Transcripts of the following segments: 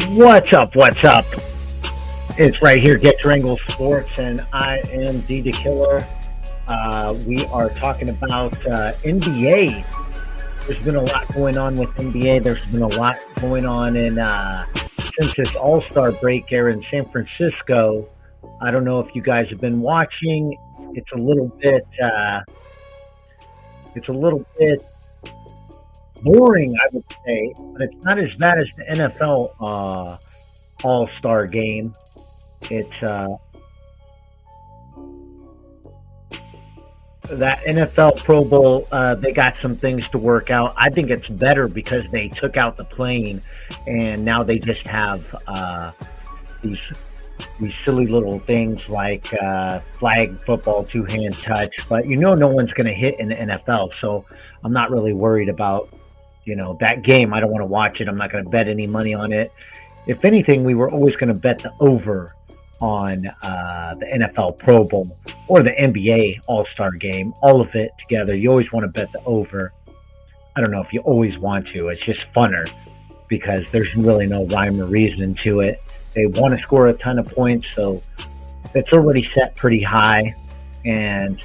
What's up? What's up? It's right here, Get Your Angle Sports, and I am D the Killer. We are talking about NBA. There's been a lot going on with NBA. There's been a lot going on since this All-Star break here in San Francisco. I don't know if you guys have been watching. It's a little bit boring, I would say, but it's not as bad as the NFL All-Star game. It's that NFL Pro Bowl, they got some things to work out. I think it's better because they took out the playing, and now they just have these silly little things like flag football, two-hand touch. But no one's going to hit in the NFL, so I'm not really worried about that game. I don't want to watch it. I'm not going to bet any money on it. If anything, we were always going to bet the over on the NFL Pro Bowl or the NBA All-Star game, all of it together. You always want to bet the over. I don't know if you always want to. It's just funner because there's really no rhyme or reason to it. They want to score a ton of points, so it's already set pretty high. And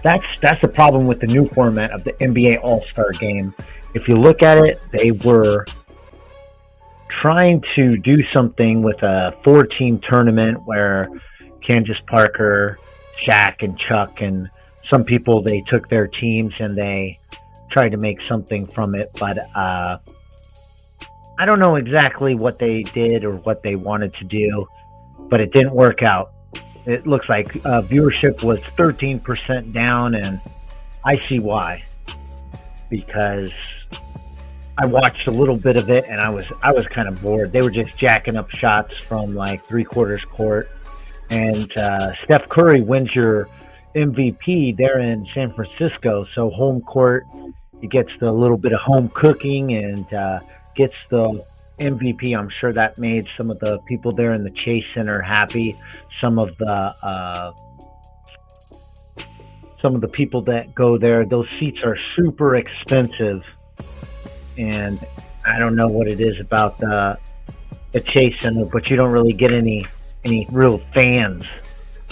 that's the problem with the new format of the NBA All-Star game. If you look at it, they were trying to do something with a 4-team tournament where Candace Parker, Shaq, and Chuck, and some people, they took their teams and they tried to make something from it. But I don't know exactly what they did or what they wanted to do, but it didn't work out. It looks like viewership was 13% down, and I see why. Because I watched a little bit of it, and I was kind of bored. They were just jacking up shots from like three-quarters court. And Steph Curry wins your MVP there in San Francisco. So home court, he gets the little bit of home cooking and gets the MVP. I'm sure that made some of the people there in the Chase Center happy. Some of the people that go there, those seats are super expensive. And I don't know what it is about the Chase Center, but you don't really get any real fans.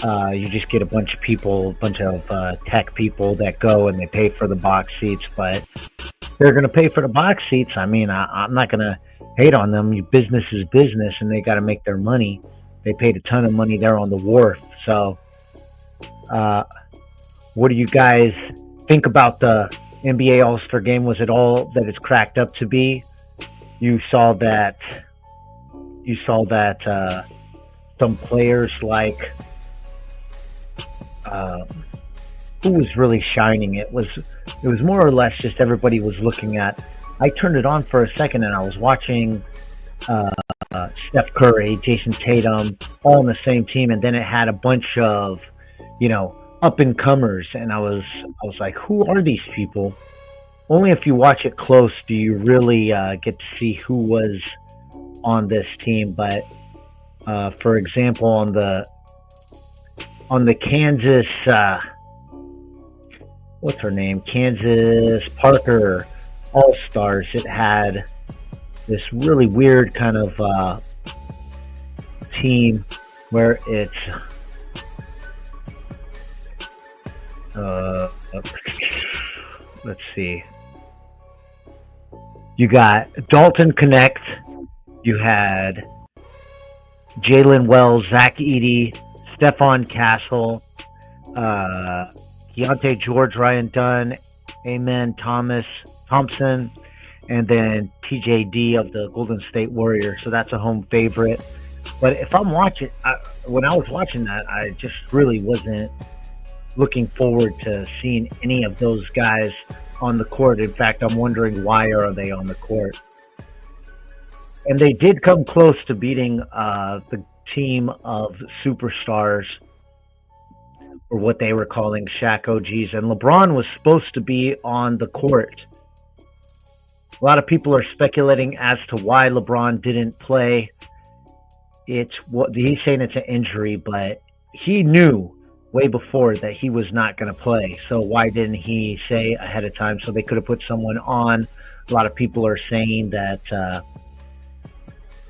You just get a bunch of tech people that go and they pay for the box seats, but they're going to pay for the box seats. I mean, I'm not going to hate on them. Business is business, and they got to make their money. They paid a ton of money there on the wharf. So, what do you guys think about the NBA All-Star game? Was it all that it's cracked up to be? You saw that some players like who was really shining? It was more or less just everybody was looking at. I turned it on for a second and I was watching Steph Curry, Jason Tatum, all on the same team, and then it had a bunch of up and comers, and I was like, who are these people? Only if you watch it close do you really get to see who was on this team. But for example, on the Kansas, what's her name? Kansas Parker All-Stars, it had this really weird kind of team where it's let's see. You got Dalton Connect. You had Jalen Wells, Zach Edey, Stephon Castle, Keontae George, Ryan Dunn, Amen Thompson, and then TJD of the Golden State Warriors. So that's a home favorite. But if I'm watching, when I was watching that, I just really wasn't looking forward to seeing any of those guys on the court. In fact, I'm wondering why are they on the court. And they did come close to beating the team of superstars, or what they were calling Shaq OGs. And LeBron was supposed to be on the court. A lot of people are speculating as to why LeBron didn't play. He's saying it's an injury, but he knew way before that he was not going to play. So why didn't he say ahead of time? So they could have put someone on. A lot of people are saying that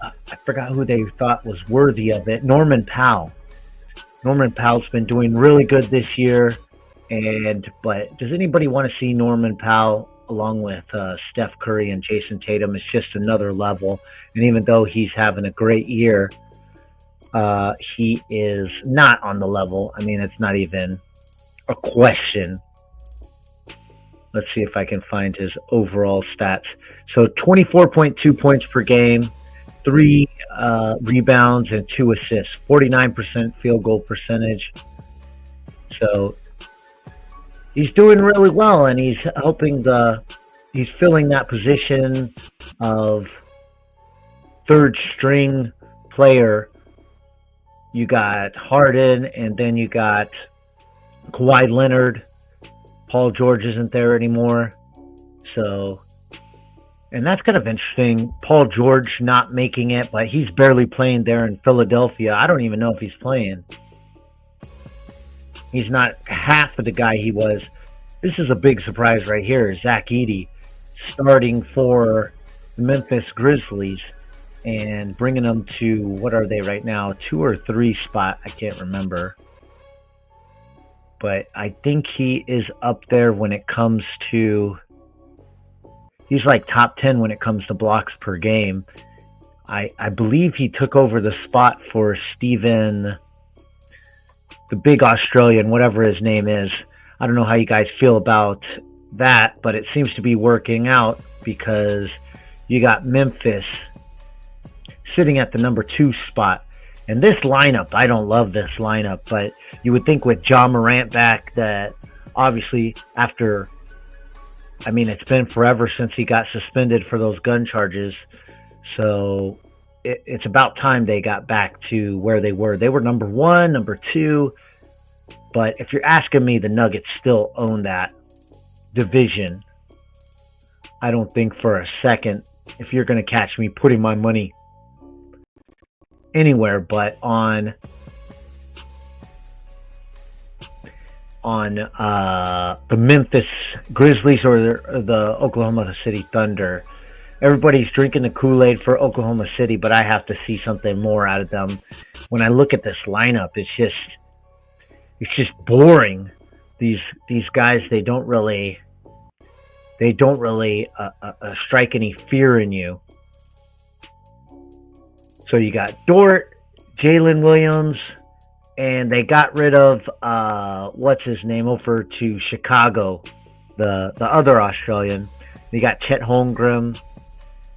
I forgot who they thought was worthy of it. Norman Powell. Norman Powell's been doing really good this year, but does anybody want to see Norman Powell along with Steph Curry and Jason Tatum? It's just another level. And even though he's having a great year, he is not on the level. I mean, it's not even a question. Let's see if I can find his overall stats. So 24.2 points per game, 3 rebounds and 2 assists, 49% field goal percentage. So he's doing really well, and he's he's filling that position of third string player. You got Harden, and then you got Kawhi Leonard. Paul George isn't there anymore. So, and that's kind of interesting. Paul George not making it, but he's barely playing there in Philadelphia. I don't even know if he's playing. He's not half of the guy he was. This is a big surprise right here. Zach Edey starting for the Memphis Grizzlies and bringing them to, what are they right now? 2 or 3 spot. I can't remember. But I think he is up there when it comes to, he's like top 10 when it comes to blocks per game. I believe he took over the spot for Steven, the big Australian, whatever his name is. I don't know how you guys feel about that, but it seems to be working out because you got Memphis sitting at the number 2 spot. And this lineup, I don't love this lineup, but you would think with Ja Morant back that obviously after, I mean, it's been forever since he got suspended for those gun charges. So it's about time they got back to where they were. They were number 1, number 2. But if you're asking me, the Nuggets still own that division. I don't think for a second, if you're going to catch me putting my money anywhere but on the Memphis Grizzlies or the Oklahoma City Thunder. Everybody's drinking the Kool-Aid for Oklahoma City, but I have to see something more out of them. When I look at this lineup, it's just boring. These guys, they don't really strike any fear in you. So you got Dort, Jalen Williams, and they got rid of what's his name over to Chicago, the other Australian. They got Chet Holmgren,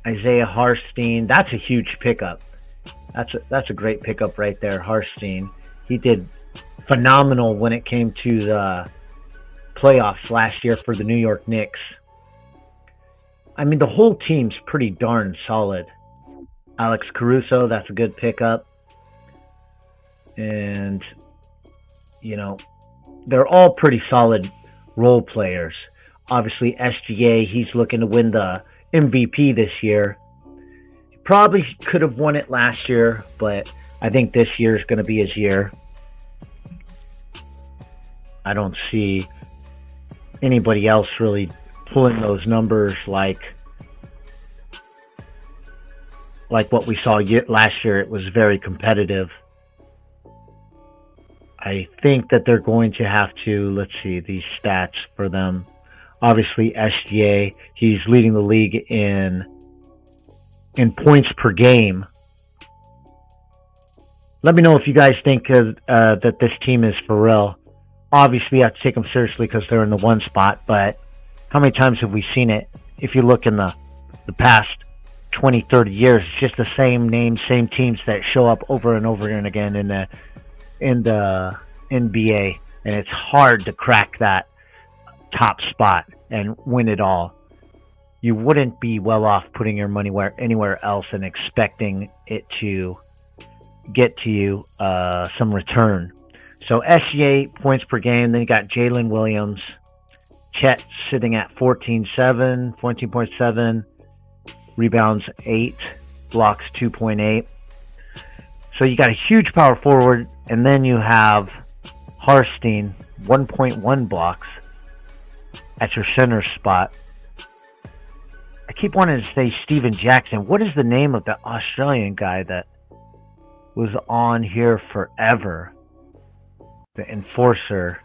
Isaiah Hartenstein. That's a huge pickup. That's a great pickup right there, Hartenstein. He did phenomenal when it came to the playoffs last year for the New York Knicks. I mean, the whole team's pretty darn solid. Alex Caruso, that's a good pickup. And, you know, they're all pretty solid role players. Obviously, SGA, he's looking to win the MVP this year. He probably could have won it last year, but I think this year is going to be his year. I don't see anybody else really pulling those numbers like what we saw last year. It was very competitive. I think that they're going to have to, let's see, these stats for them. Obviously, SGA, he's leading the league in points per game. Let me know if you guys think that this team is for real. Obviously, you have to take them seriously because they're in the 1 spot, but how many times have we seen it? If you look in the past 20, 30 years, it's just the same names, same teams that show up over and over and again in the NBA, and it's hard to crack that top spot and win it all. You wouldn't be well off putting your money anywhere else and expecting it to get to you some return. So SGA points per game. Then you got Jalen Williams, Chet sitting at 14.7, rebounds 8, blocks 2.8. So you got a huge power forward, and then you have Hartenstein, 1.1 blocks at your center spot. I keep wanting to say Steven Jackson. What is the name of the Australian guy that was on here forever? The enforcer.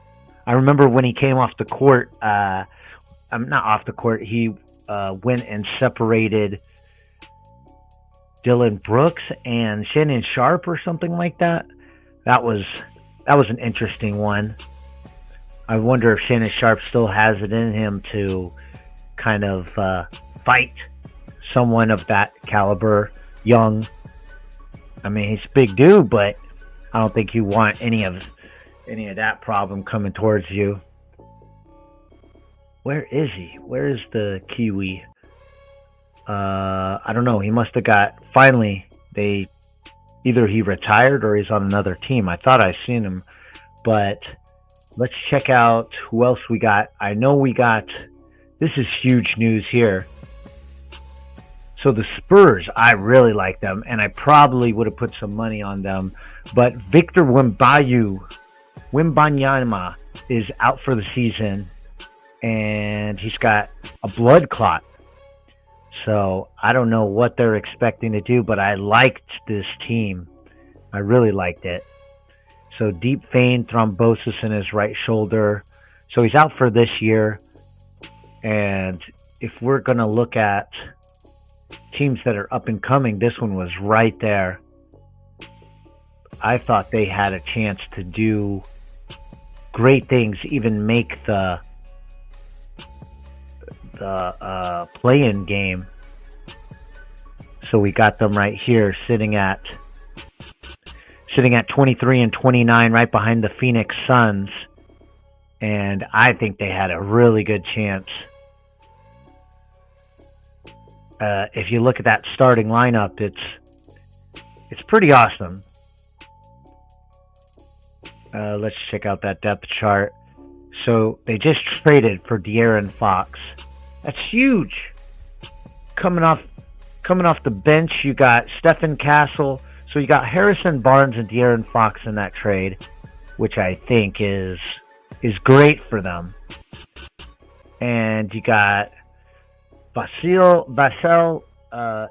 I remember when he came off the court. I'm not off the court. He went and separated Dylan Brooks and Shannon Sharp or something like that. That was an interesting one. I wonder if Shannon Sharp still has it in him to kind of fight someone of that caliber, young. I mean, he's a big dude, but I don't think you want any of that problem coming towards you. Where is he? Where is the Kiwi? I don't know. He must have got, finally, either he retired or he's on another team. I thought I seen him, but let's check out who else we got. I know we got, this is huge news here. So the Spurs, I really like them, and I probably would have put some money on them, but Victor Wembanyama is out for the season, and he's got a blood clot. So I don't know what they're expecting to do, but I liked this team. I really liked it. So deep vein thrombosis in his right shoulder. So he's out for this year. And if we're going to look at teams that are up and coming, this one was right there. I thought they had a chance to do great things, even make the play-in game. So we got them right here, sitting at 23 and 29, right behind the Phoenix Suns, and I think they had a really good chance. If you look at that starting lineup, it's pretty awesome. Let's check out that depth chart. So they just traded for De'Aaron Fox. That's huge. Coming off the bench, you got Stephen Castle. So you got Harrison Barnes and De'Aaron Fox in that trade, which I think is great for them. And you got Basel.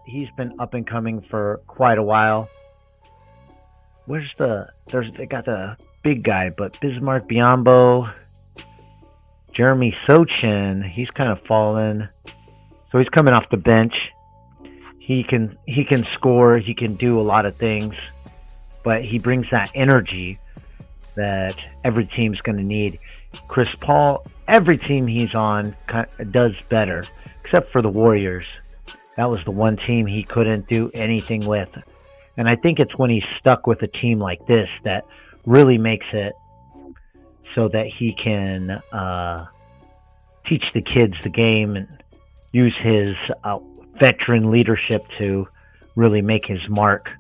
He's been up and coming for quite a while. They got the big guy, but Bismarck Biyombo, Jeremy Sochin, he's kind of fallen. So he's coming off the bench. He can score, he can do a lot of things, but he brings that energy that every team's going to need. Chris Paul, every team he's on does better, except for the Warriors. That was the one team he couldn't do anything with. And I think it's when he's stuck with a team like this that really makes it so that he can teach the kids the game and use his veteran leadership to really make his mark.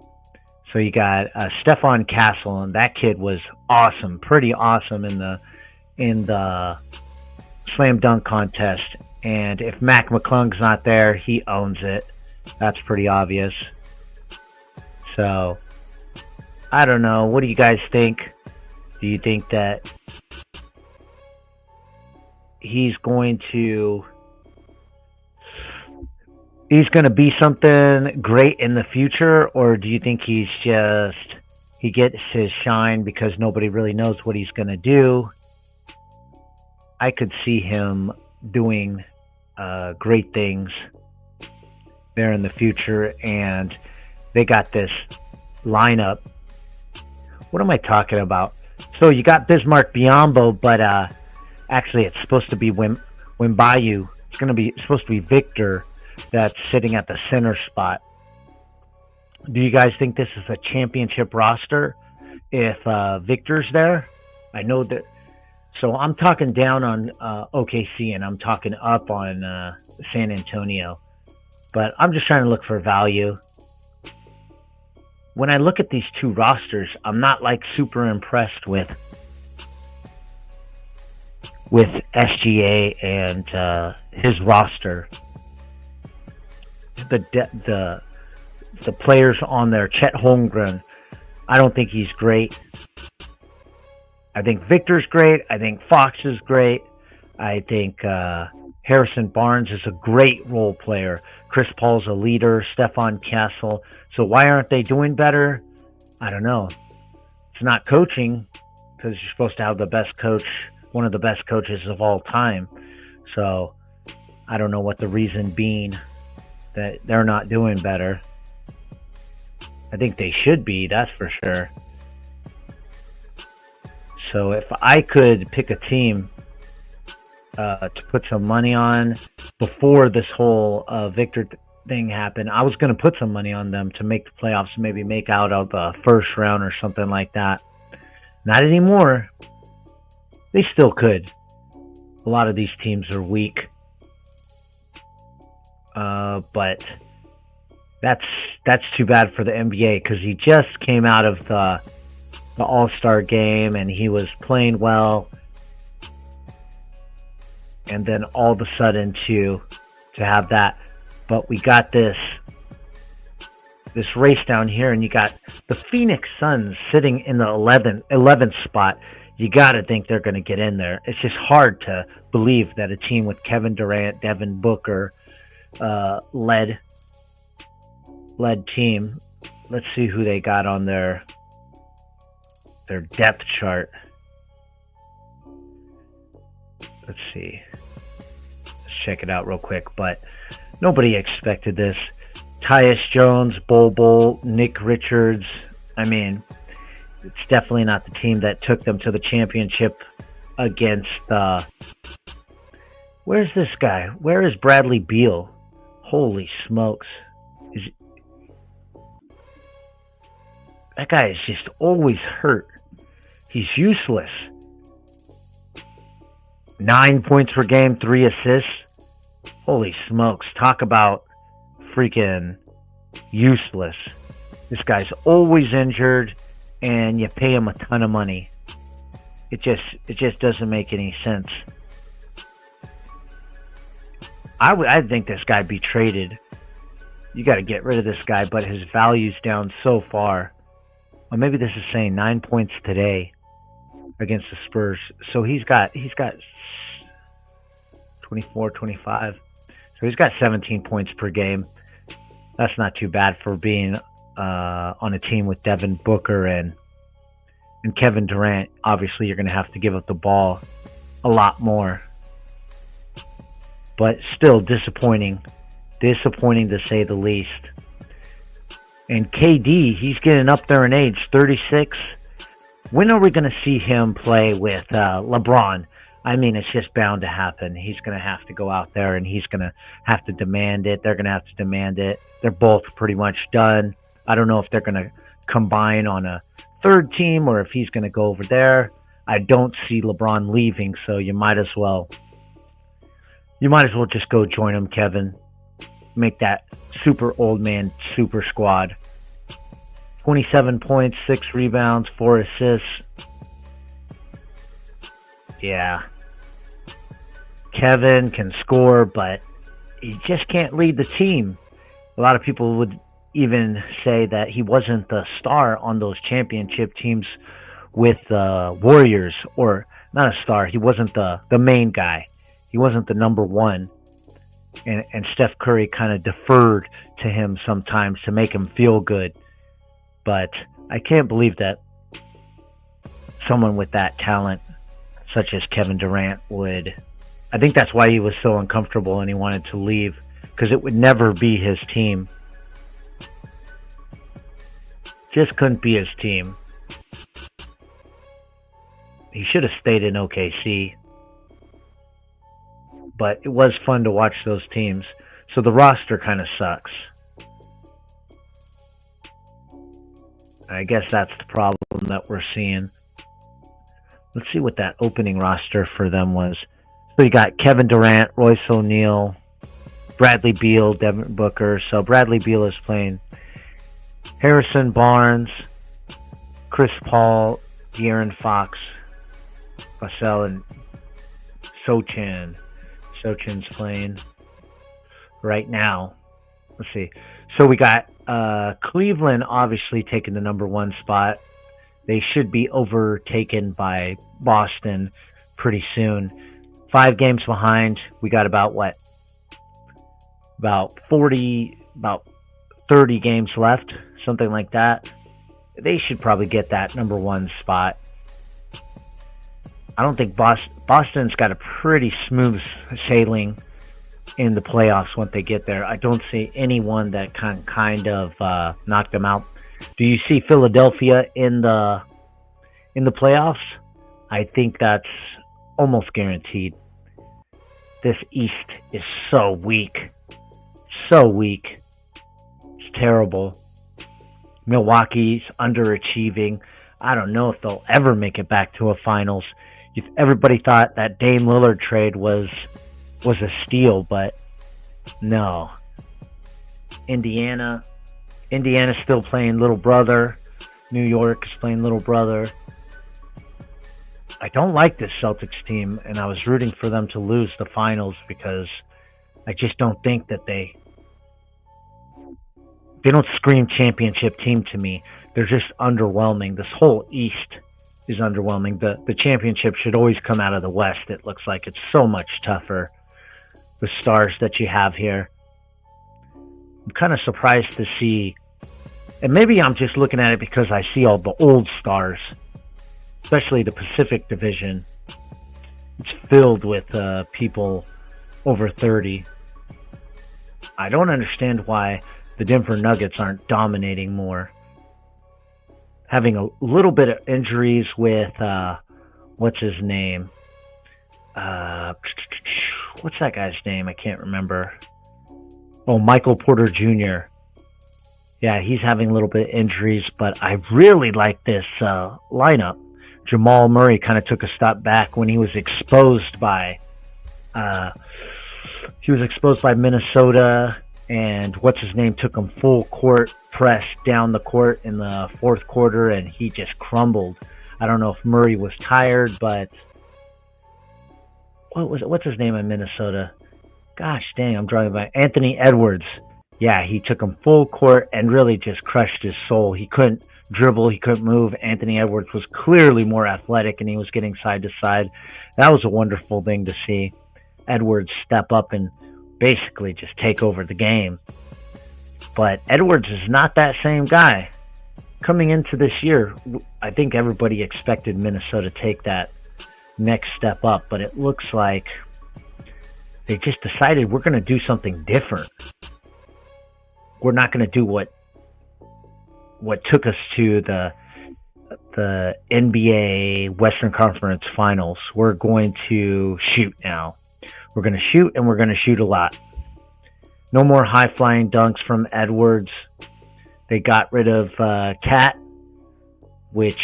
So you got Stephon Castle, and that kid was awesome, pretty awesome in the slam dunk contest. And if Mac McClung's not there, he owns it. That's pretty obvious. So I don't know. What do you guys think? Do you think that he's going to be something great in the future, or do you think he gets his shine because nobody really knows what he's going to do? I could see him doing great things there in the future, and they got this lineup. What am I talking about? So you got Bismarck Biyombo, but actually it's supposed to be Wembayu. It's supposed to be Victor that's sitting at the center spot. Do you guys think this is a championship roster if Victor's there? I know that. So I'm talking down on OKC, and I'm talking up on San Antonio. But I'm just trying to look for value. When I look at these two rosters, I'm not like super impressed with SGA and his roster. The players on there, Chet Holmgren, I don't think he's great. I think Victor's great. I think Fox is great. I think Harrison Barnes is a great role player. Chris Paul's a leader. Stephon Castle. So why aren't they doing better? I don't know. It's not coaching, because you're supposed to have the best coach, one of the best coaches of all time. So I don't know what the reason being that they're not doing better. I think they should be, that's for sure. So if I could pick a team to put some money on before this whole Victor thing happened, I was going to put some money on them to make the playoffs, maybe make out of the first round or something like that. Not anymore. They still could. A lot of these teams are weak. But that's too bad for the NBA, because he just came out of the All-Star game and he was playing well, and then all of a sudden to have that. But we got this race down here, and you got the Phoenix Suns sitting in the 11th spot. You got to think they're going to get in there. It's just hard to believe that a team with Kevin Durant, Devin Booker led team. Let's see who they got on their depth chart. Let's see. Let's check it out real quick. But nobody expected this. Tyus Jones, Bol, Nick Richards. I mean, it's definitely not the team that took them to the championship against... where's this guy? Where is Bradley Beal? Holy smokes. That guy is just always hurt. He's useless. 9 points per game, 3 assists. Holy smokes. Talk about freaking useless. This guy's always injured, and you pay him a ton of money. It just doesn't make any sense. I think this guy be traded. You got to get rid of this guy, but his value's down so far. Or maybe this is saying 9 points today against the Spurs. So he's got 24, 25. So he's got 17 points per game. That's not too bad for being on a team with Devin Booker and Kevin Durant. Obviously, you're going to have to give up the ball a lot more. But still disappointing. Disappointing to say the least. And KD, he's getting up there in age, 36. When are we going to see him play with LeBron? I mean, it's just bound to happen. He's going to have to go out there, and he's going to have to demand it. They're going to have to demand it. They're both pretty much done. I don't know if they're going to combine on a third team or if he's going to go over there. I don't see LeBron leaving, so you might as well just go join him, Kevin. Make that super old man super squad. 27 points, 6 rebounds, 4 assists. Yeah. Kevin can score, but he just can't lead the team. A lot of people would even say that he wasn't the star on those championship teams with the Warriors. Or, not a star, he wasn't the main guy. He wasn't the number one. And Steph Curry kind of deferred to him sometimes to make him feel good. But I can't believe that someone with that talent, such as Kevin Durant, would... I think that's why he was so uncomfortable and he wanted to leave, because it would never be his team. Just couldn't be his team. He should have stayed in OKC. But it was fun to watch those teams. So the roster kind of sucks. I guess that's the problem that we're seeing. Let's see what that opening roster for them was. So you got Kevin Durant, Royce O'Neal, Bradley Beal, Devin Booker. So Bradley Beal is playing. Harrison Barnes, Chris Paul, De'Aaron Fox, Vassell, and Sochan. Sochan's playing right now. Let's see. So we got Cleveland obviously taking the number 1 spot. They should be overtaken by Boston pretty soon. 5 games behind. We got about what? About 30 games left, something like that. They should probably get that number 1 spot. I don't think Boston's got a pretty smooth sailing in the playoffs once they get there. I don't see anyone that can kind of knock them out. Do you see Philadelphia in the playoffs? I think that's almost guaranteed. This East is so weak. So weak. It's terrible. Milwaukee's underachieving. I don't know if they'll ever make it back to a finals. Everybody thought that Dame Lillard trade was a steal, but no. Indiana's still playing little brother. New York is playing little brother. I don't like this Celtics team, and I was rooting for them to lose the finals because I just don't think that they don't scream championship team to me. They're just underwhelming. This whole East is underwhelming. The championship should always come out of the West. It looks like it's so much tougher. The stars that you have here. I'm kind of surprised to see, and maybe I'm just looking at it because I see all the old stars, especially the Pacific Division. It's filled with people over 30. I don't understand why the Denver Nuggets aren't dominating more. Having a little bit of injuries with, what's his name? What's that guy's name? I can't remember. Oh, Michael Porter Jr. Yeah, he's having a little bit of injuries, but I really like this lineup. Jamal Murray kind of took a step back when he was exposed by Minnesota, and what's his name took him full court press down the court in the 4th quarter, and he just crumbled. I don't know if Murray was tired, but what's his name in Minnesota? Gosh dang, I'm drawing by Anthony Edwards. Yeah, he took him full court and really just crushed his soul. He couldn't dribble, he couldn't move. Anthony Edwards was clearly more athletic, and he was getting side to side. That was a wonderful thing to see. Edwards step up and basically just take over the game. But Edwards is not that same guy. Coming into this year, I think everybody expected Minnesota to take that next step up, but it looks like they just decided we're going to do something different. We're not going to do what took us to the NBA Western Conference Finals. We're going to shoot now. We're going to shoot, and we're going to shoot a lot. No more high-flying dunks from Edwards. They got rid of Cat, which,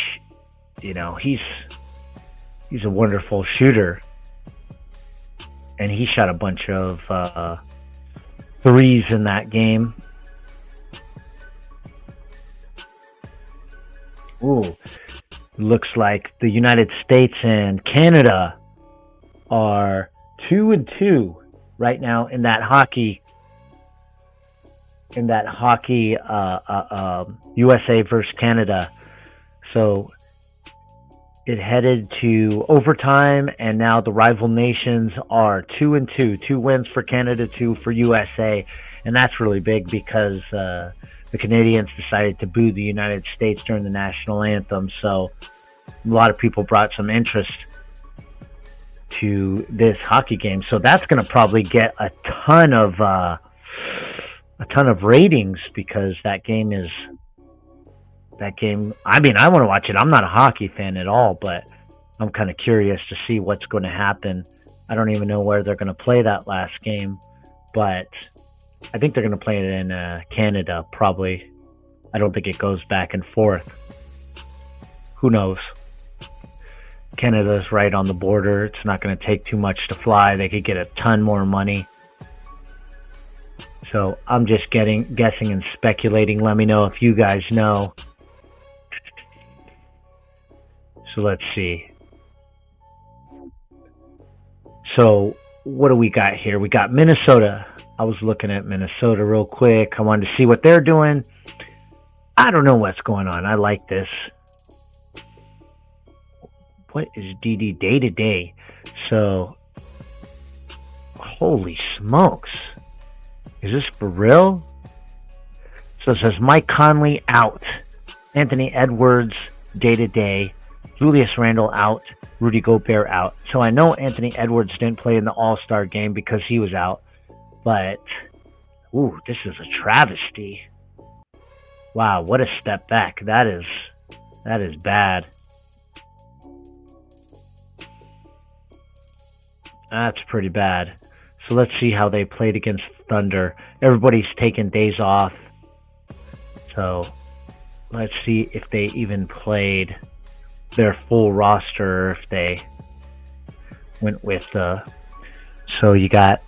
he's a wonderful shooter. And he shot a bunch of threes in that game. Ooh, looks like the United States and Canada are 2-2 right now in that hockey. USA versus Canada. So it headed to overtime, and now the rival nations are 2-2. 2 wins for Canada, 2 for USA, and that's really big because the Canadians decided to boo the United States during the national anthem. So a lot of people brought some interest to this hockey game. So that's going to probably get a ton of ratings because that game. I mean, I want to watch it. I'm not a hockey fan at all, but I'm kind of curious to see what's going to happen. I don't even know where they're going to play that last game, but I think they're going to play it in Canada, probably. I don't think it goes back and forth. Who knows? Canada's right on the border. It's not going to take too much to fly. They could get a ton more money. So I'm just guessing and speculating. Let me know if you guys know. So let's see. So what do we got here? We got Minnesota. I was looking at Minnesota real quick. I wanted to see what they're doing. I don't know what's going on. I like this. What is DD day to day? So Holy smokes. Is this for real? So it says Mike Conley out. Anthony Edwards day-to-day. Julius Randle out. Rudy Gobert out. So I know Anthony Edwards didn't play in the All-Star game because he was out. But, ooh, this is a travesty. Wow, what a step back. That is bad. That's pretty bad. So let's see how they played against Thunder. Everybody's taking days off. So let's see if they even played their full roster, or if they went with so you got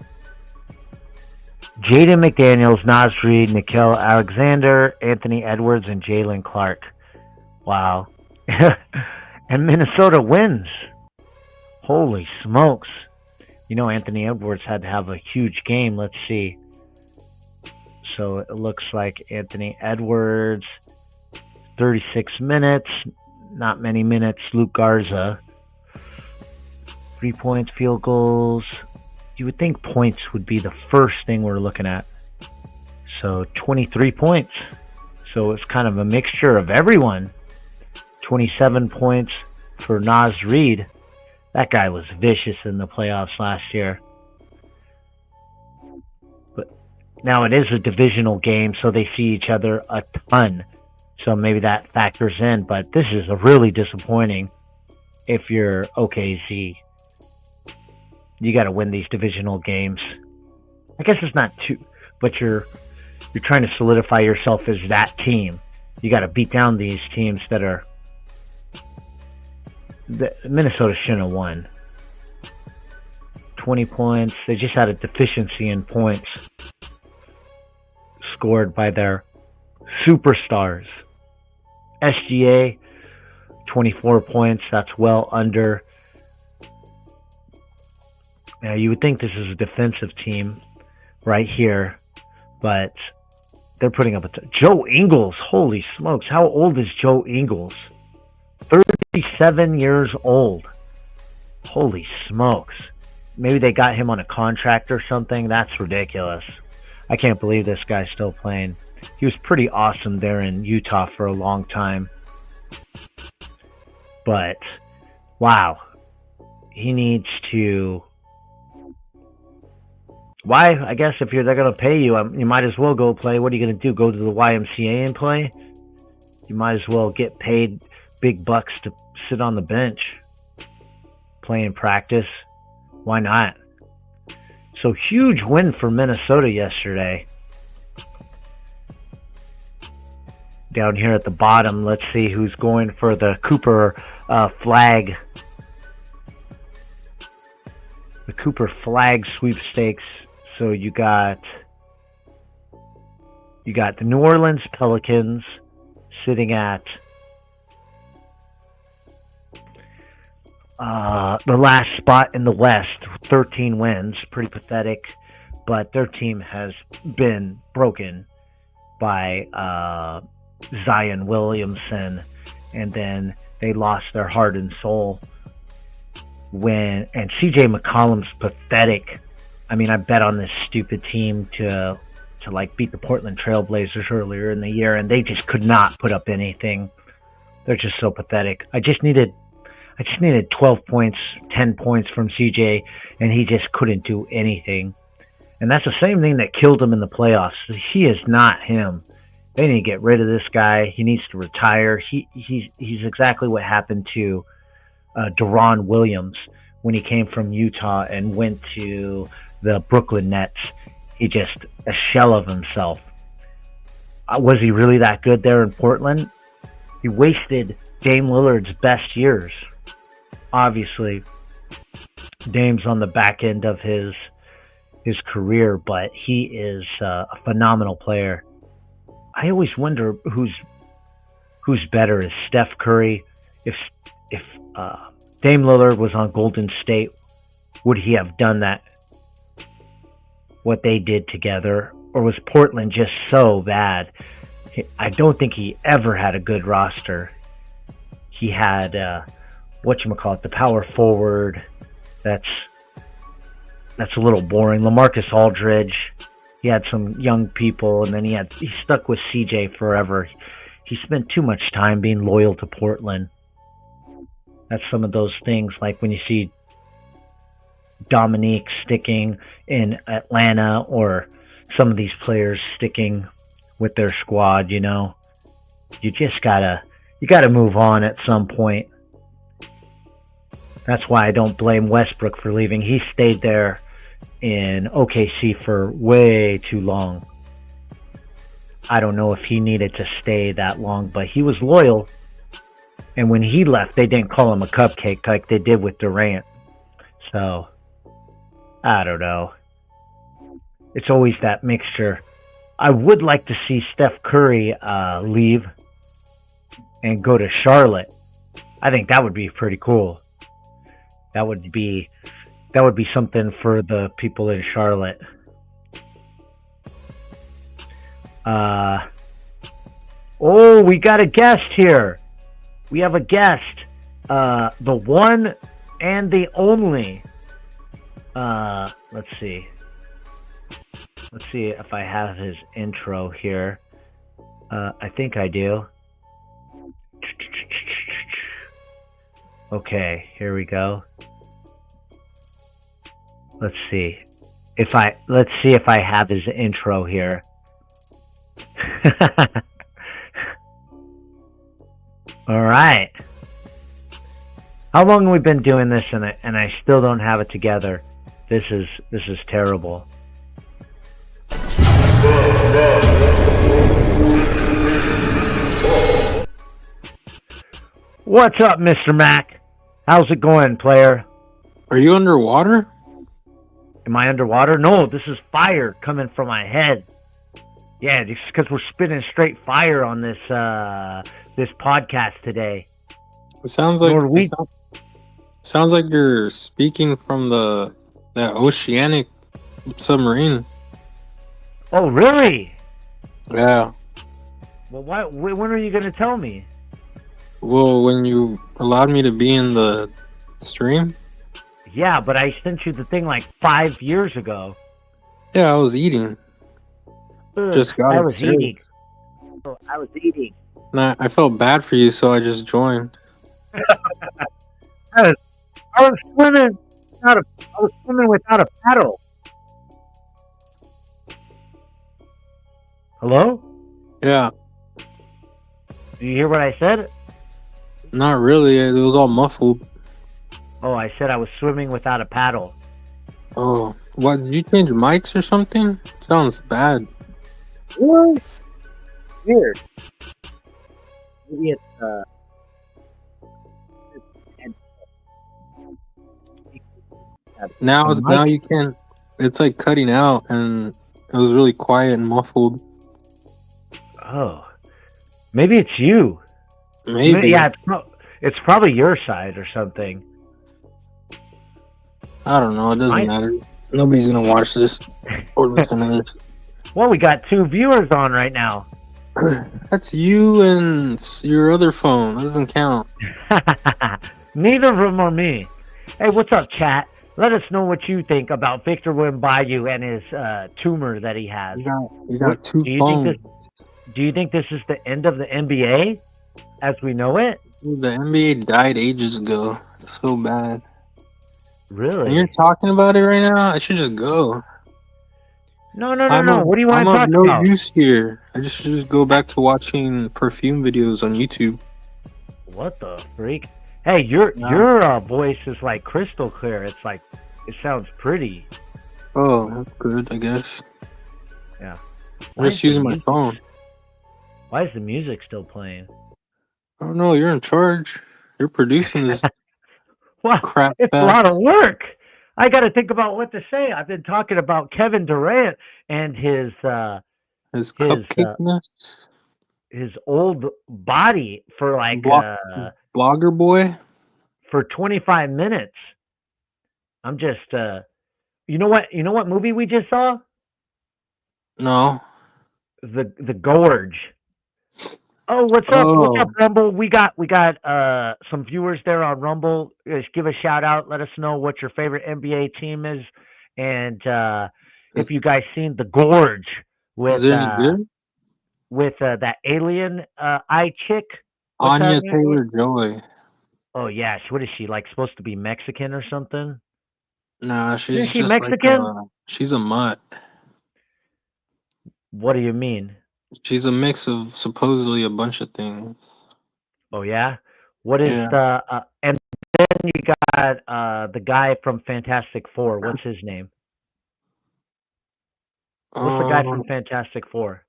Jaden McDaniels, Naz Reid, Nickeil Alexander, Anthony Edwards, and Jalen Clark. Wow. And Minnesota wins. Holy smokes. You know, Anthony Edwards had to have a huge game. Let's see. So it looks like Anthony Edwards, 36 minutes. Not many minutes. Luke Garza, 3 points, field goals. You would think points would be the first thing we're looking at. So 23 points. So it's kind of a mixture of everyone. 27 points for Naz Reid. That guy was vicious in the playoffs last year. But now it is a divisional game, so they see each other a ton. So maybe that factors in. But this is a really disappointing if you're OKC. You got to win these divisional games. I guess it's not too, but you're trying to solidify yourself as that team. You got to beat down these teams that are. Minnesota shouldn't have won. 20 points. They just had a deficiency in points scored by their superstars. SGA, 24 points. That's well under. Now, you would think this is a defensive team right here, but they're putting up Joe Ingles. Holy smokes. How old is Joe Ingles? 37 years old. Holy smokes. Maybe they got him on a contract or something. That's ridiculous. I can't believe this guy's still playing. He was pretty awesome there in Utah for a long time. But, wow. He needs to... Why? I guess if they're going to pay you, you might as well go play. What are you going to do? Go to the YMCA and play? You might as well get paid big bucks to sit on the bench, play in practice. Why not? So huge win for Minnesota yesterday. Down here at the bottom, let's see who's going for the Cooper flag. The Cooper flag sweepstakes. So you got the New Orleans Pelicans sitting at the last spot in the West, 13 wins, pretty pathetic, but their team has been broken by Zion Williamson, and then they lost their heart and soul and CJ McCollum's pathetic. I mean, I bet on this stupid team to like beat the Portland Trailblazers earlier in the year, and they just could not put up anything. They're just so pathetic. I just needed 12 points, 10 points from CJ, and he just couldn't do anything. And that's the same thing that killed him in the playoffs. He is not him. They need to get rid of this guy. He needs to retire. He's exactly what happened to Deron Williams when he came from Utah and went to the Brooklyn Nets. He just a shell of himself. Was he really that good there in Portland? He wasted Dame Lillard's best years. Obviously, Dame's on the back end of his career, but he is a phenomenal player. I always wonder who's better. Is Steph Curry? If Dame Lillard was on Golden State, would he have done that? What they did together, or was Portland just so bad? I don't think he ever had a good roster. He had the power forward. That's that's a little boring. LaMarcus Aldridge, he had some young people, and then he stuck with CJ forever. He spent too much time being loyal to Portland. That's some of those things, like when you see Dominique sticking in Atlanta, or some of these players sticking with their squad. You just gotta move on at some point. That's why I don't blame Westbrook for leaving. He stayed there in OKC for way too long. I don't know if he needed to stay that long, but he was loyal. And when he left, they didn't call him a cupcake like they did with Durant. So, I don't know. It's always that mixture. I would like to see Steph Curry leave and go to Charlotte. I think that would be pretty cool. That would be something for the people in Charlotte. Oh, we got a guest here. We have a guest. The one and the only. Let's see. Let's see if I have his intro here. I think I do. Okay, here we go. Let's see if I have his intro here. All right. How long have we been doing this, and I still don't have it together? This is terrible. What's up, Mr. Mac? How's it going, player? Are you underwater? Am I underwater? No, this is fire coming from my head. Yeah, just because we're spitting straight fire on this this podcast today. It sounds like you're speaking from that oceanic submarine. Oh, really? Yeah. Well, when are you going to tell me? Well, when you allowed me to be in the stream. Yeah, but I sent you the thing like 5 years ago. Yeah, I was eating. Just got I it. was eating. Oh, I was eating. Nah, I felt bad for you, so I just joined. I was swimming without a paddle. Hello? Yeah. Do you hear what I said? Not really. It was all muffled. Oh, I said I was swimming without a paddle. Oh, what? Did you change mics or something? Sounds bad. What? Weird. Maybe it's now you can. It's like cutting out, and it was really quiet and muffled. Oh, maybe it's you. Maybe. Yeah, it's probably your side or something. I don't know. It doesn't matter. Nobody's gonna watch this or listen to this. Well, we got 2 viewers on right now. That's you and your other phone. That doesn't count. Neither of them are me. Hey, what's up, chat? Let us know what you think about Victor Wembanyama and his tumor that he has. You got 2 phones. Do you think this is the end of the NBA as we know it? The NBA died ages ago. It's so bad. Really? And you're talking about it right now? I should just go. No. What do you want to talk about? I'm of no use here. I should just go back to watching perfume videos on YouTube. What the freak? Hey, your voice is like crystal clear. It's like, it sounds pretty. Oh, that's good, I guess. Yeah. I'm just using my phone. Why is the music still playing? I don't know. You're in charge. You're producing this. Well, crap. It's a lot of work. I got to think about what to say. I've been talking about Kevin Durant and his cupcakeness, his old body for like blogger boy for 25 minutes. I'm just you know what movie we just saw? No. The Gorge. Oh, what's up? What's up, Rumble? We got some viewers there on Rumble. Just give a shout out. Let us know what your favorite NBA team is And if Is, you guys seen The Gorge is with it any good? that alien eye chick, what's her Anya name? Taylor-Joy. Oh yeah, what is she like? Supposed to be Mexican or something? Nah, Isn't she's she just like Mexican? she's a mutt. What do you mean? She's a mix of supposedly a bunch of things. Oh yeah. What is Yeah. the and then you got the guy from Fantastic Four. What's his name? What's the guy from Um. Fantastic Four?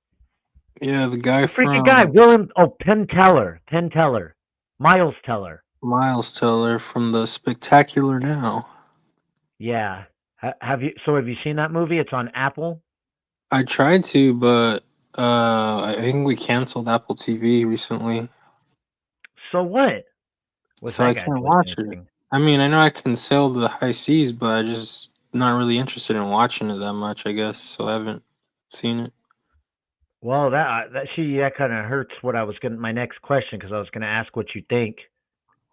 Yeah, the guy The freaking guy, from William. Oh, Penn Teller. Penn Teller. Miles Teller. Miles Teller from the Spectacular Now. Yeah. Have you? So have you seen that movie? It's on Apple. I tried to, but I think we canceled Apple TV recently, So what? What's so I that got to can't do with watch it. anything? I mean, I know I can sail the high seas, but I just not really interested in watching it that much, I guess. So I haven't seen it. Well, that kind of hurts what I was going to my next question because I was going to ask what you think.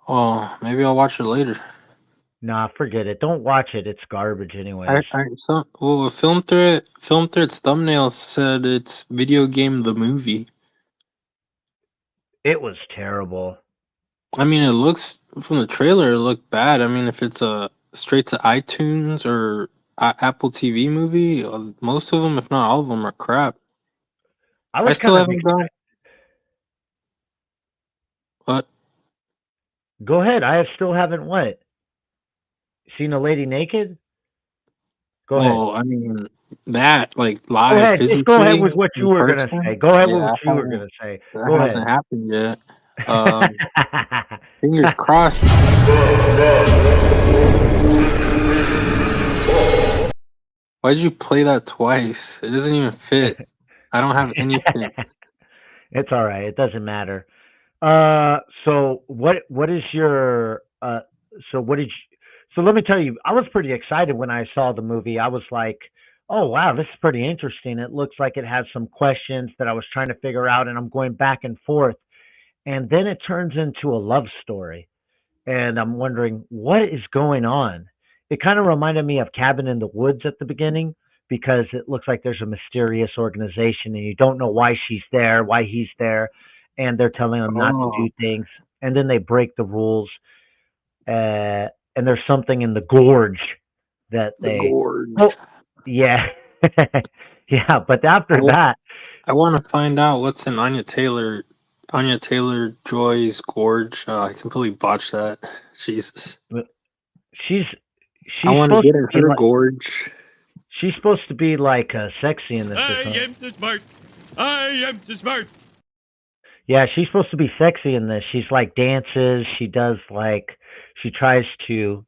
Oh, maybe I'll watch it later. Nah, forget it. Don't watch it. It's garbage, anyways. Well, Film Thread's thumbnail said it's video game the movie. It was terrible. I mean, it looks from the trailer, it looked bad. I mean, if it's a straight to iTunes or Apple TV movie, most of them, if not all of them, are crap. I I was still kind of haven't done, excited. but Go ahead. Still haven't what? Seen a lady naked? Go ahead. well, I mean that like Go live ahead. Just go ahead with physically what you in were gonna say. person. Go ahead with Yeah, what I you were haven't. gonna say. That Go ahead. hasn't happened yet. Fingers crossed. Why'd you play that twice? It doesn't even fit. I don't have anything. It's all right. It doesn't matter. So what is your so what did you, so let me tell you, I was pretty excited when I saw the movie. I was like, "Oh wow, this is pretty interesting. It looks like it has some questions that I was trying to figure out and I'm going back and forth." And then it turns into a love story. And I'm wondering what is going on. It kind of reminded me of Cabin in the Woods at the beginning because it looks like there's a mysterious organization and you don't know why she's there, why he's there, and they're telling him not to Oh, do things, and then they break the rules. And there's something in the gorge that the they. gorge. Oh, yeah, yeah. But after Well, that, I want to find out what's in Anya Taylor Joy's gorge. I completely botched that. Jesus. she's I she's want to supposed get to in be her like gorge. sexy in this or I something. am too smart. I am too smart. Yeah, she's supposed to be sexy in this. She's like dances. She does like she tries to,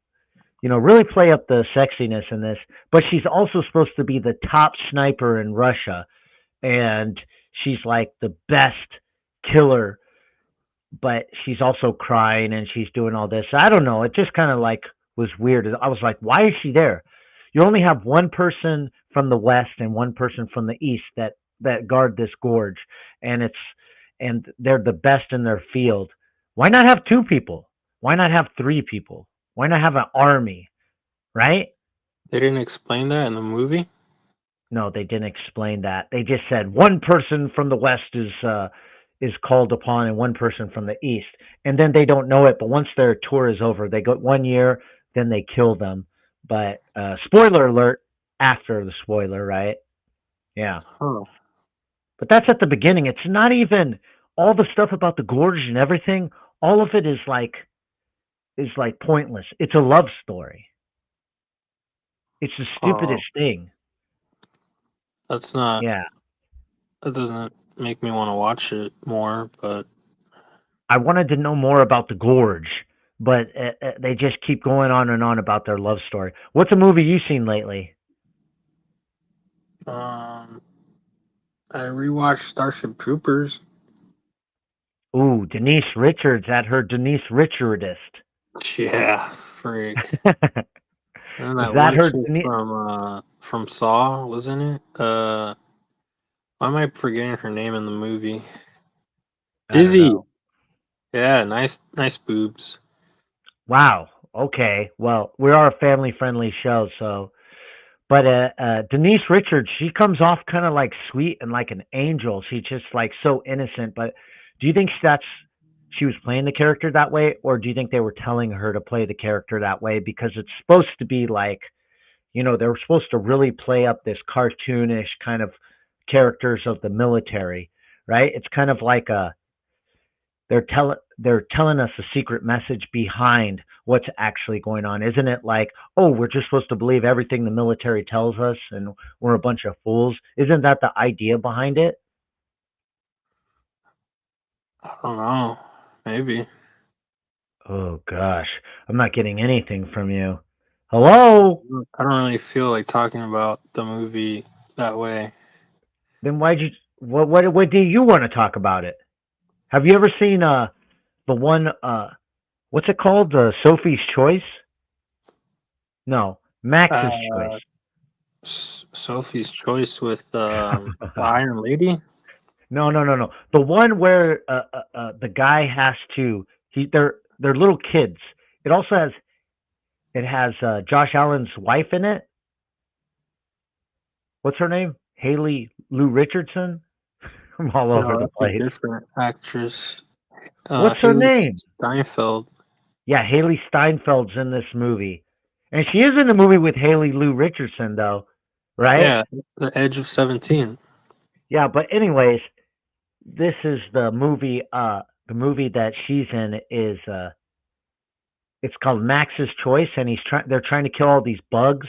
really play up the sexiness in this. But she's also supposed to be the top sniper in Russia, and she's like the best killer. But she's also crying and she's doing all this. I don't know. It just kind of like was weird. I was like, why is she there? You only have one person from the west and one person from the east that guard this gorge, and they're the best in their field. Why not have two people? Why not have three people? Why not have an army? Right? They didn't explain that in the movie. No, they didn't explain that. They just said one person from the west is called upon and one person from the east, and then they don't know it. But once their tour is over, they go 1 year, then they kill them. But spoiler alert! After the spoiler, right? Yeah. Oh, But that's at the beginning. It's not even all the stuff about the gorge and everything. All of it is like pointless. It's a love story. It's the oh, stupidest thing. that's not. Yeah. That doesn't make me want to watch it more. But I wanted to know more about the gorge, but they just keep going on and on about their love story. What's a movie you've seen lately? um, I rewatched Starship Troopers. Ooh, Denise Richards at her Denise Richardist. Yeah, freak. And Is that that one her chick Denise? from Saw was in it. Why am I forgetting her name in the movie? I don't Dizzy. know. Yeah, nice boobs. Wow. Okay. Well, we are a family friendly show, so. But Denise Richards, she comes off kind of like sweet and like an angel. She's just like so innocent. But do you think that's she was playing the character that way, or do you think they were telling her to play the character that way because it's supposed to be like, they were supposed to really play up this cartoonish kind of characters of the military, right? It's kind of like they're telling us a secret message behind what's actually going on. Isn't it like, oh, we're just supposed to believe everything the military tells us and we're a bunch of fools? Isn't that the idea behind it? I don't know. Maybe. Oh gosh, I'm not getting anything from you. Hello? I don't really feel like talking about the movie that way. Then why'd you what do you want to talk about it? Have you ever seen the one what's it called? Sophie's Choice? No, Max's Choice. Sophie's Choice with the Iron Lady. No. The one where the guy has to they're little kids. It also has Josh Allen's wife in it. What's her name? Haley Lou Richardson. I'm all over the place. A different actress. What's her name? Steinfeld. Yeah, Haley Steinfeld's in this movie, and she is in the movie with Haley Lou Richardson, though, right? Yeah, The Edge of 17. Yeah, but anyways, this is the movie. The movie that she's in is it's called Max's Choice, and they're trying to kill all these bugs,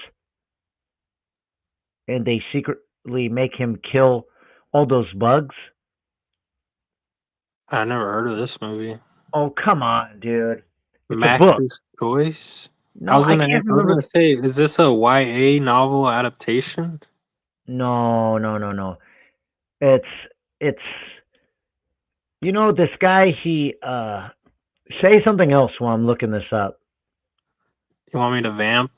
and they secretly make him kill all those bugs. I never heard of this movie. Oh, come on, dude. It's Max's Choice? No, I was gonna say, is this a YA novel adaptation? No. It's this guy, he say something else while I'm looking this up. You want me to vamp?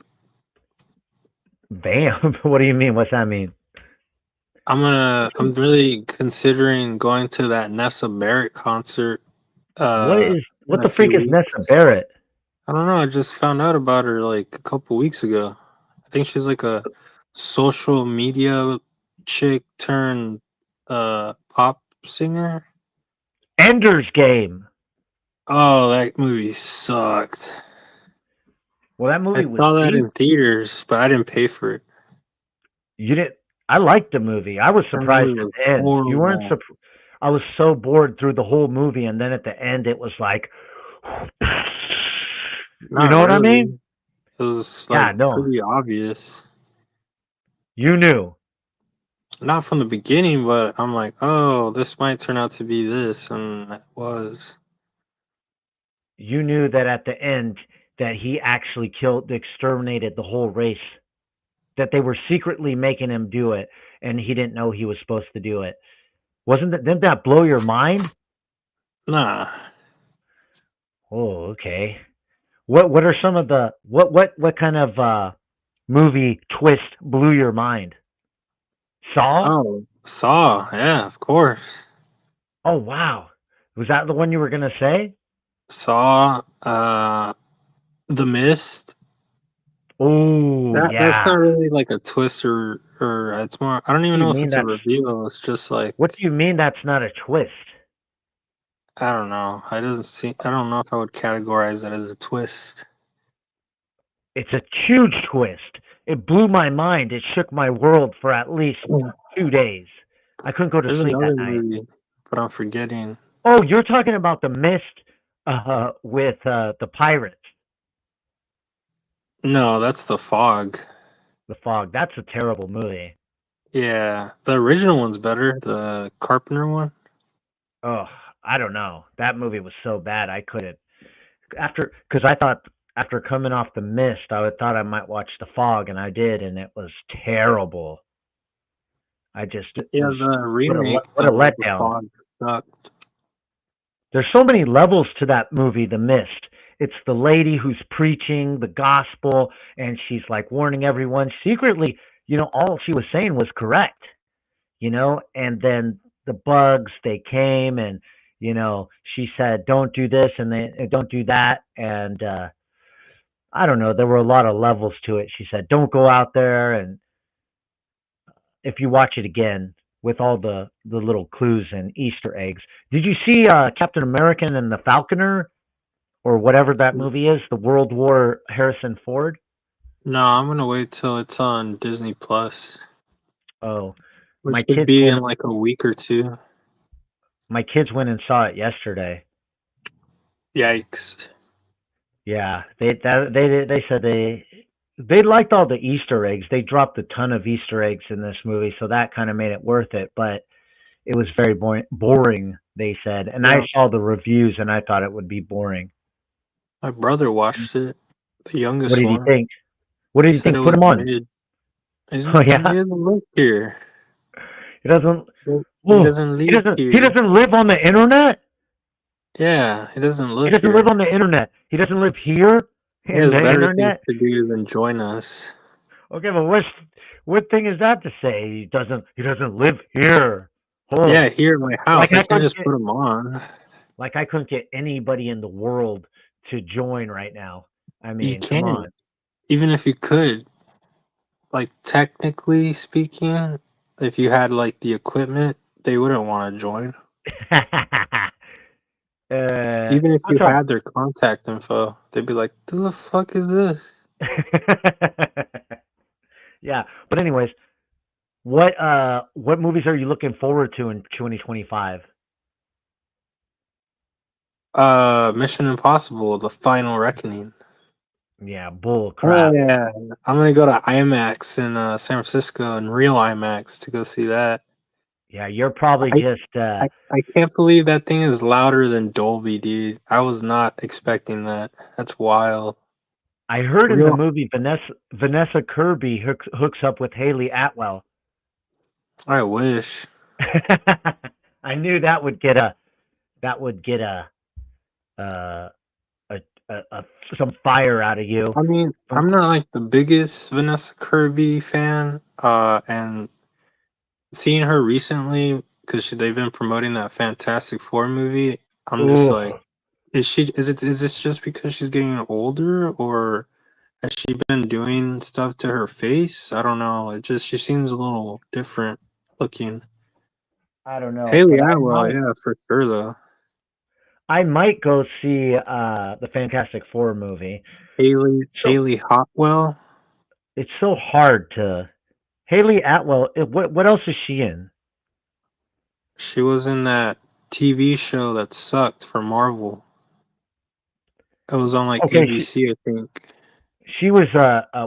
Vamp? What do you mean? What's that mean? I'm really considering going to that Nessa Barrett concert. What the freak is Nessa Barrett? I don't know. I just found out about her like a couple weeks ago. I think she's like a social media chick turned pop singer. Ender's Game. Oh, that movie sucked. Well, that movie I saw that in theaters, but I didn't pay for it. You didn't? I liked the movie. I was surprised at the end. You weren't surprised. I was so bored through the whole movie, and then at the end, it was like, you know what I mean? It was like pretty obvious. You knew. Not from the beginning, but I'm like, oh, this might turn out to be this, and it was. You knew that at the end that he actually exterminated the whole race. That they were secretly making him do it, and he didn't know he was supposed to do it. Didn't that blow your mind? Nah. Oh, okay. What are some of the what kind of movie twist blew your mind? Saw? Oh, Saw, yeah, of course. Oh wow. Was that the one you were gonna say? Saw, The Mist. Oh, yeah. That's not really like a twist or it's more. I don't even know if it's a reveal. It's just like. What do you mean that's not a twist? I don't know. I don't know if I would categorize that as a twist. It's a huge twist. It blew my mind. It shook my world for at least 2 days. I couldn't go to sleep that night. Movie, but I'm forgetting. Oh, you're talking about The Mist with the pirates. No, that's The Fog. The Fog. That's a terrible movie. Yeah, the original one's better. The Carpenter one. Oh, I don't know. That movie was so bad. I couldn't. Because I thought after coming off The Mist, I thought I might watch The Fog, and I did, and it was terrible. The remake. What a letdown. Sucked. There's so many levels to that movie, The Mist. It's the lady who's preaching the gospel, and she's like warning everyone. Secretly, all she was saying was correct, and then the bugs, they came, and, she said, don't do this, and they don't do that. And I don't know, there were a lot of levels to it. She said, don't go out there. And if you watch it again with all the little clues and Easter eggs. Did you see Captain American and the Falconer or whatever that movie is, the World War Harrison Ford? No, I'm gonna wait till it's on Disney Plus, Oh, which my should kids be went in like a week or two. my kids went and saw it yesterday. Yikes! Yeah, they said they liked all the Easter eggs. They dropped a ton of Easter eggs in this movie, so that kind of made it worth it. But it was very boring. They said, and I Yeah, saw the reviews, and I thought it would be boring. my brother watched it, the What youngest did he one. think? What did He you said think? it Put was him on. mid. Oh He yeah, doesn't live here. he doesn't. He Oh, doesn't he live doesn't. He here. doesn't live on the internet. Yeah, he doesn't He live doesn't live here. on the internet. He doesn't live here He in has the better things internet. to do than join us. Okay, but what thing is that to say? He doesn't live here. Yeah, Oh, here at my house, like I I can't couldn't just get put him on. like I couldn't get anybody in the world to join right now. I You mean, come can't. on. Even if you could, like technically speaking, if you had like the equipment, they wouldn't want to join. Even if What's you up? had their contact info, they'd be like, "Who the fuck is this?" Yeah, but anyways, what movies are you looking forward to in 2025? Mission Impossible: The Final Reckoning. Yeah, bull Oh crap. yeah, I'm gonna go to IMAX in San Francisco and real IMAX to go see that. Yeah, you're probably I, just I can't believe that thing is louder than Dolby, dude. I was not expecting that. That's wild. I heard in the Real, movie Vanessa Kirby hooks up with Haley Atwell. I wish. I knew that would get uh, a, a some fire out of you. I mean, From I'm not like the biggest Vanessa Kirby fan, and seeing her recently because they've been promoting that Fantastic Four movie. I'm just Ooh, like, is this just because she's getting older, or has she been doing stuff to her face? I don't know. She seems a little different looking. I don't know, Haley but I Atwell, might yeah, for sure though. I might go see the Fantastic Four movie. So Haley Hotwell. it's so hard to Haley Atwell. What else is she in? She was in that TV show that sucked for Marvel. It was on like Okay, ABC, I think. she was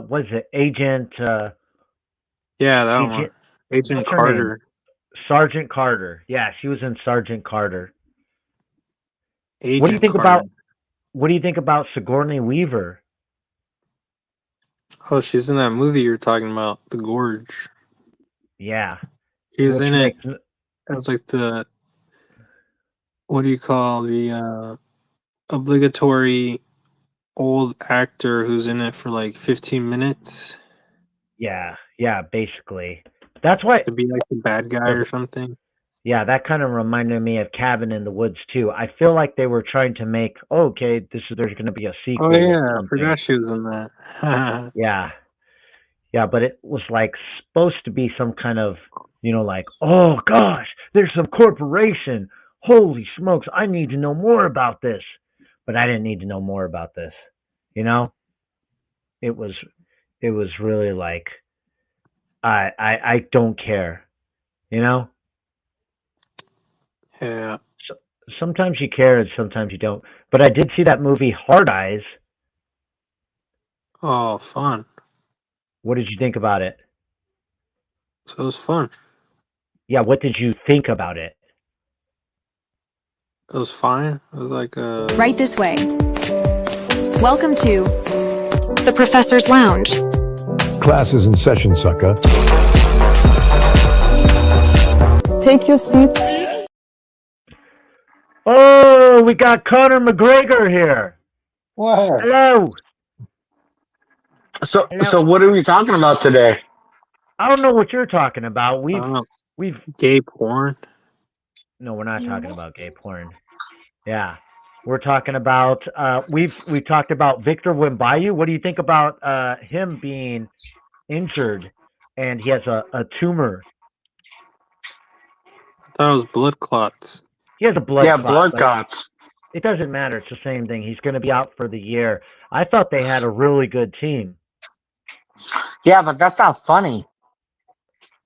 was it Yeah, that one. Agent Agent what's her name? Carter. Sergeant Carter. Yeah, she was in Sergeant Carter. What do you Agent think Carter. about what do you think about Sigourney Weaver? Oh, she's in that movie you're talking about, The Gorge. Yeah, She was which in it. makes It was like the what do you call the obligatory old actor who's in it for like 15 minutes yeah, basically. That's why to be like the bad guy or something. yeah, that kind of reminded me of Cabin in the Woods too. I feel like they were trying to make, oh, okay, there's going to be a Oh sequel or yeah, I something. forgot she was in that. Yeah, yeah, but it was like supposed to be some kind of, like, oh gosh, there's some corporation. Holy smokes, I need to know more about this. But I didn't need to know more about this. You know, it was it was really like I don't care. You know, Yeah. so, sometimes you care and sometimes you don't. But I did see that movie Hard Eyes. Oh, fun. What did you think about it? So it was fun. Yeah, what did you think about it? It was fine. It was like Right this way. Welcome to the Professor's Lounge. Class is in session, sucker. Take your seats. Oh, we got Conor McGregor here. What? Hello. So, Hello. so what are we talking about today? I don't know what you're talking about. I don't know, We've gay porn. no, we're not talking about gay porn. Yeah. We're talking about we've talked about Victor Wimbayu. What do you think about him being injured and he has a tumor. I thought it was blood clots. He has a blood Yeah, clot, blood but clots. it doesn't matter. It's the same thing. He's going to be out for the year. I thought they had a really good team. Yeah, but that's not funny.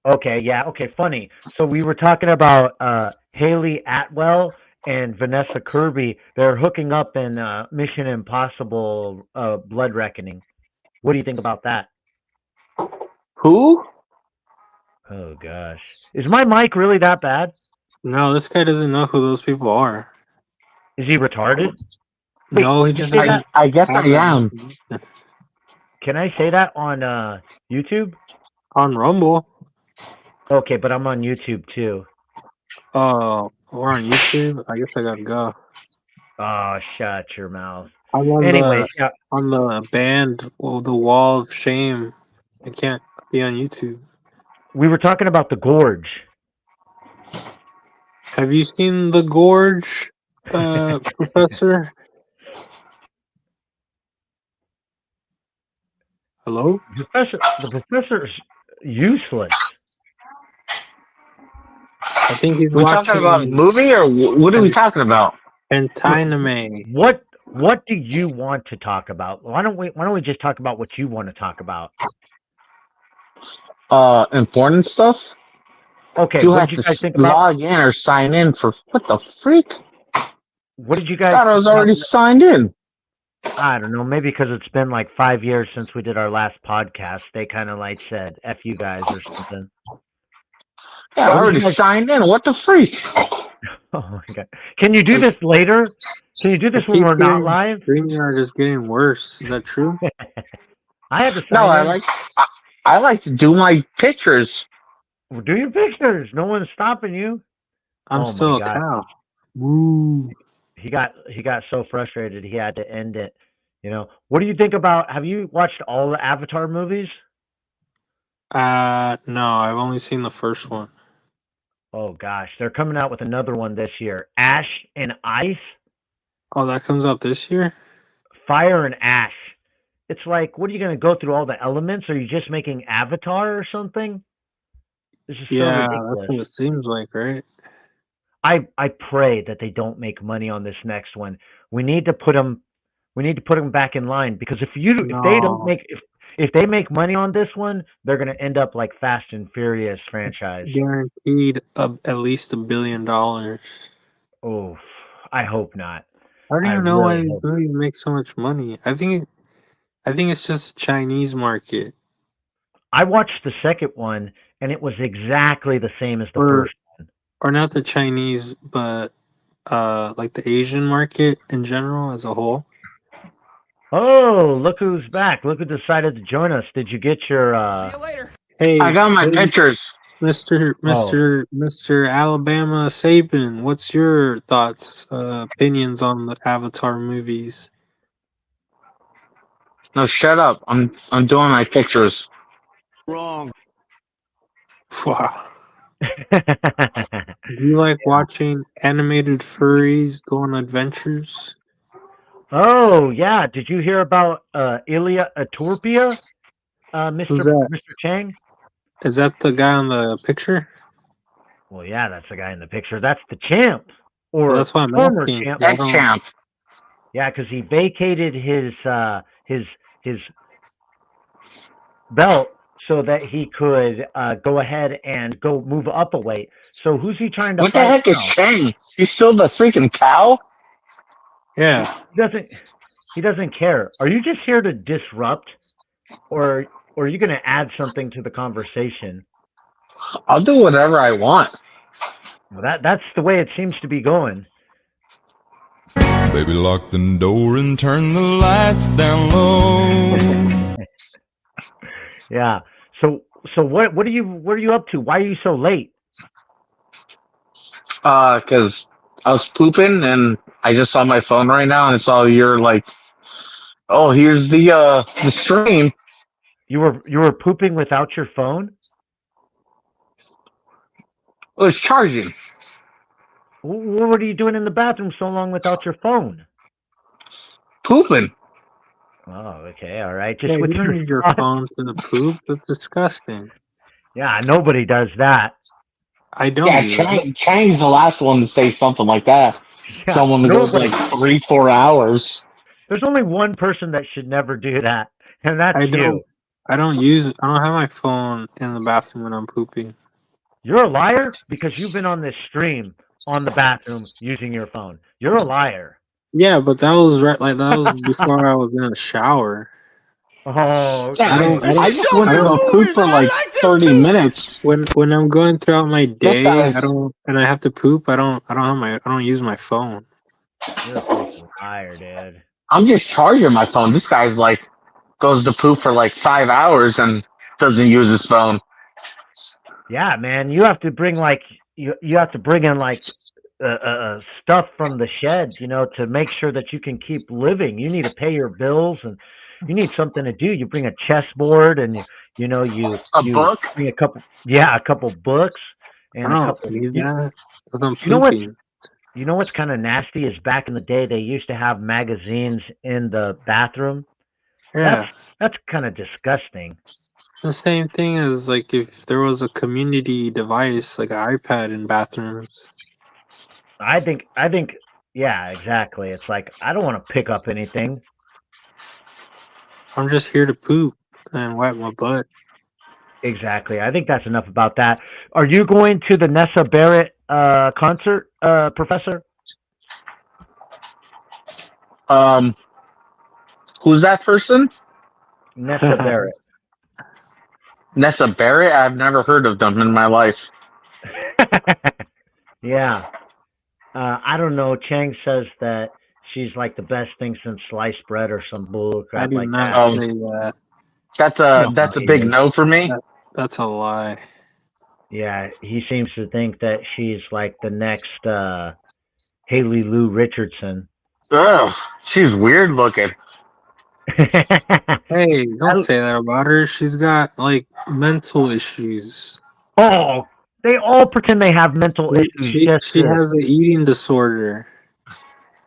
Okay, yeah, okay, funny. So we were talking about Haley Atwell and Vanessa Kirby. They're hooking up in Mission Impossible Blood Reckoning. What do you think about that? Who? Oh gosh. Is my mic really that bad? No, this guy doesn't know who those people are. Is he retarded? Wait, No, he can you just say doesn't that? I guess I have that am. information. Can I say that on YouTube? On Rumble. Okay, but I'm on YouTube too. Oh, we're on YouTube. I guess I gotta go. Oh, shut your mouth. I'm on Anyways, the band of the Wall of Shame. I can't be on YouTube. we were talking about the gorge. Have you seen The Gorge, Professor? Hello? The professor's useless. I think he's We talking about a watching movie or what are we talking about? Anime. What do you want to talk about? Why don't we just talk about what you want to talk about? Important stuff? Okay, You what have did you to guys think about? log in or sign in for what the freak? What did you I guys thought I was think already about? signed in. I don't know, maybe because it's been like 5 years since we did our last podcast. They kind of like said "F you guys" or something. Yeah, I What did already you guys? signed in. What the freak? Oh my god! Can you do this later? Can you do I this when keep we're not hearing live? StreamYard is getting worse. Is that true? I had to No, sign in. I like to do my pictures. Well, do your pictures. No one's stopping you. I'm Oh my still a god! cow. Woo. He got so frustrated he had to end it. What do you think about? Have you watched all the Avatar movies? No, I've only seen the first one. Oh gosh, they're coming out with another one this year. Ash and Ice, Oh, that comes out this year? Fire and Ash. It's like, what are you going to go through all the elements? Are you just making Avatar or something? This is so Yeah, ridiculous. that's what it seems like, right? I pray that they don't make money on this next one. We need to put them back in line, because if they don't No, make if they make money on this one, they're going to end up like Fast and Furious it's franchise. guaranteed at least $1 billion. I Oh, I hope not. don't I even know why really these hope. movies make so much money. I think it's just the Chinese market, I watched the second one and it was exactly the same as the or first. or not the Chinese, but like the Asian market in general as a whole. Oh, look who's back. Look who decided to join us. Did you get your Hey, I got my pictures. Mr. Alabama Saban, what's your thoughts, opinions on the Avatar movies? No, shut up. I'm doing my pictors. Wow. Do you like watching animated furries go on adventures? Oh, yeah. Did you hear about Ilya Aturpia? Who's that? Mr. Chang? Is that the guy on the picture? Well, yeah, that's the guy in the picture. That's the champ, or Well, that's why I'm former asking. champ. 'Cause I don't- Ex-champ. Yeah, because he vacated his belt so that he could go ahead and go move up a weight. So who's he trying to What the fight heck is now? Chang? He's still the freaking cow? Yeah. He doesn't care. Are you just here to disrupt, or are you going to add something to the conversation? I'll do whatever I want. Well, that's the way it seems to be going. Baby, lock the door and turn the lights down low. Yeah. So what are you up to? Why are you so late? Because I was pooping and I just saw my phone right now and saw you're like, oh, here's the stream. You were pooping without your phone? It was charging. What are you doing in the bathroom so long without your phone? Pooping. Oh, okay, all right. Just Yeah, with you don't need your spot. phone to the poop. That's disgusting. Yeah, nobody does that. I don't Yeah, use it. Chang's the last one to say something like that. Yeah, Someone that goes nobody. like 3-4 hours. There's only one person that should never do that, and that's I you. don't. I don't have my phone in the bathroom when I'm pooping. You're a liar because you've been on this stream on the bathroom using your phone. You're a liar. Yeah, but that was right. Like that was before I was in a shower. Oh, Yeah, I okay. don't. I I don't. just went I to don't. go poop for like 30 minutes. When I'm going throughout my This day, I guy's. don't. And I have to poop. I don't have my. I don't use my phone. You're a freaking liar, dude. I'm just charging my phone. This guy's like goes to poop for like 5 hours and doesn't use his phone. Yeah, man. You have to bring like you have to bring in like stuff from the shed, to make sure that you can keep living. You need to pay your bills, and you need something to do. You bring a chessboard, and A you book? bring a couple books I and a don't couple. need that because I'm You know what's pooping. you know what's kind of nasty is back in the day they used to have magazines in the bathroom. Yeah, That's kind of disgusting. the same thing as like if there was a community device like an iPad in bathrooms. I think yeah, exactly. It's like I don't want to pick up anything. I'm just here to poop and wipe my butt. Exactly. I think that's enough about that. Are you going to the Nessa Barrett concert, Professor? Um, who's that person? Nessa Barrett. Nessa Barrett? I've never heard of them in my life. Yeah. I don't know. Chang says that she's like the best thing since sliced bread or some bull I crap do like not that. say that. That's a big no for me. That's a lie. Yeah, he seems to think that she's like the next Haley Lou Richardson. Ugh, she's weird looking. Hey, don't say that about her. She's got like mental issues. Oh, they all pretend they have mental issues. She has an eating disorder.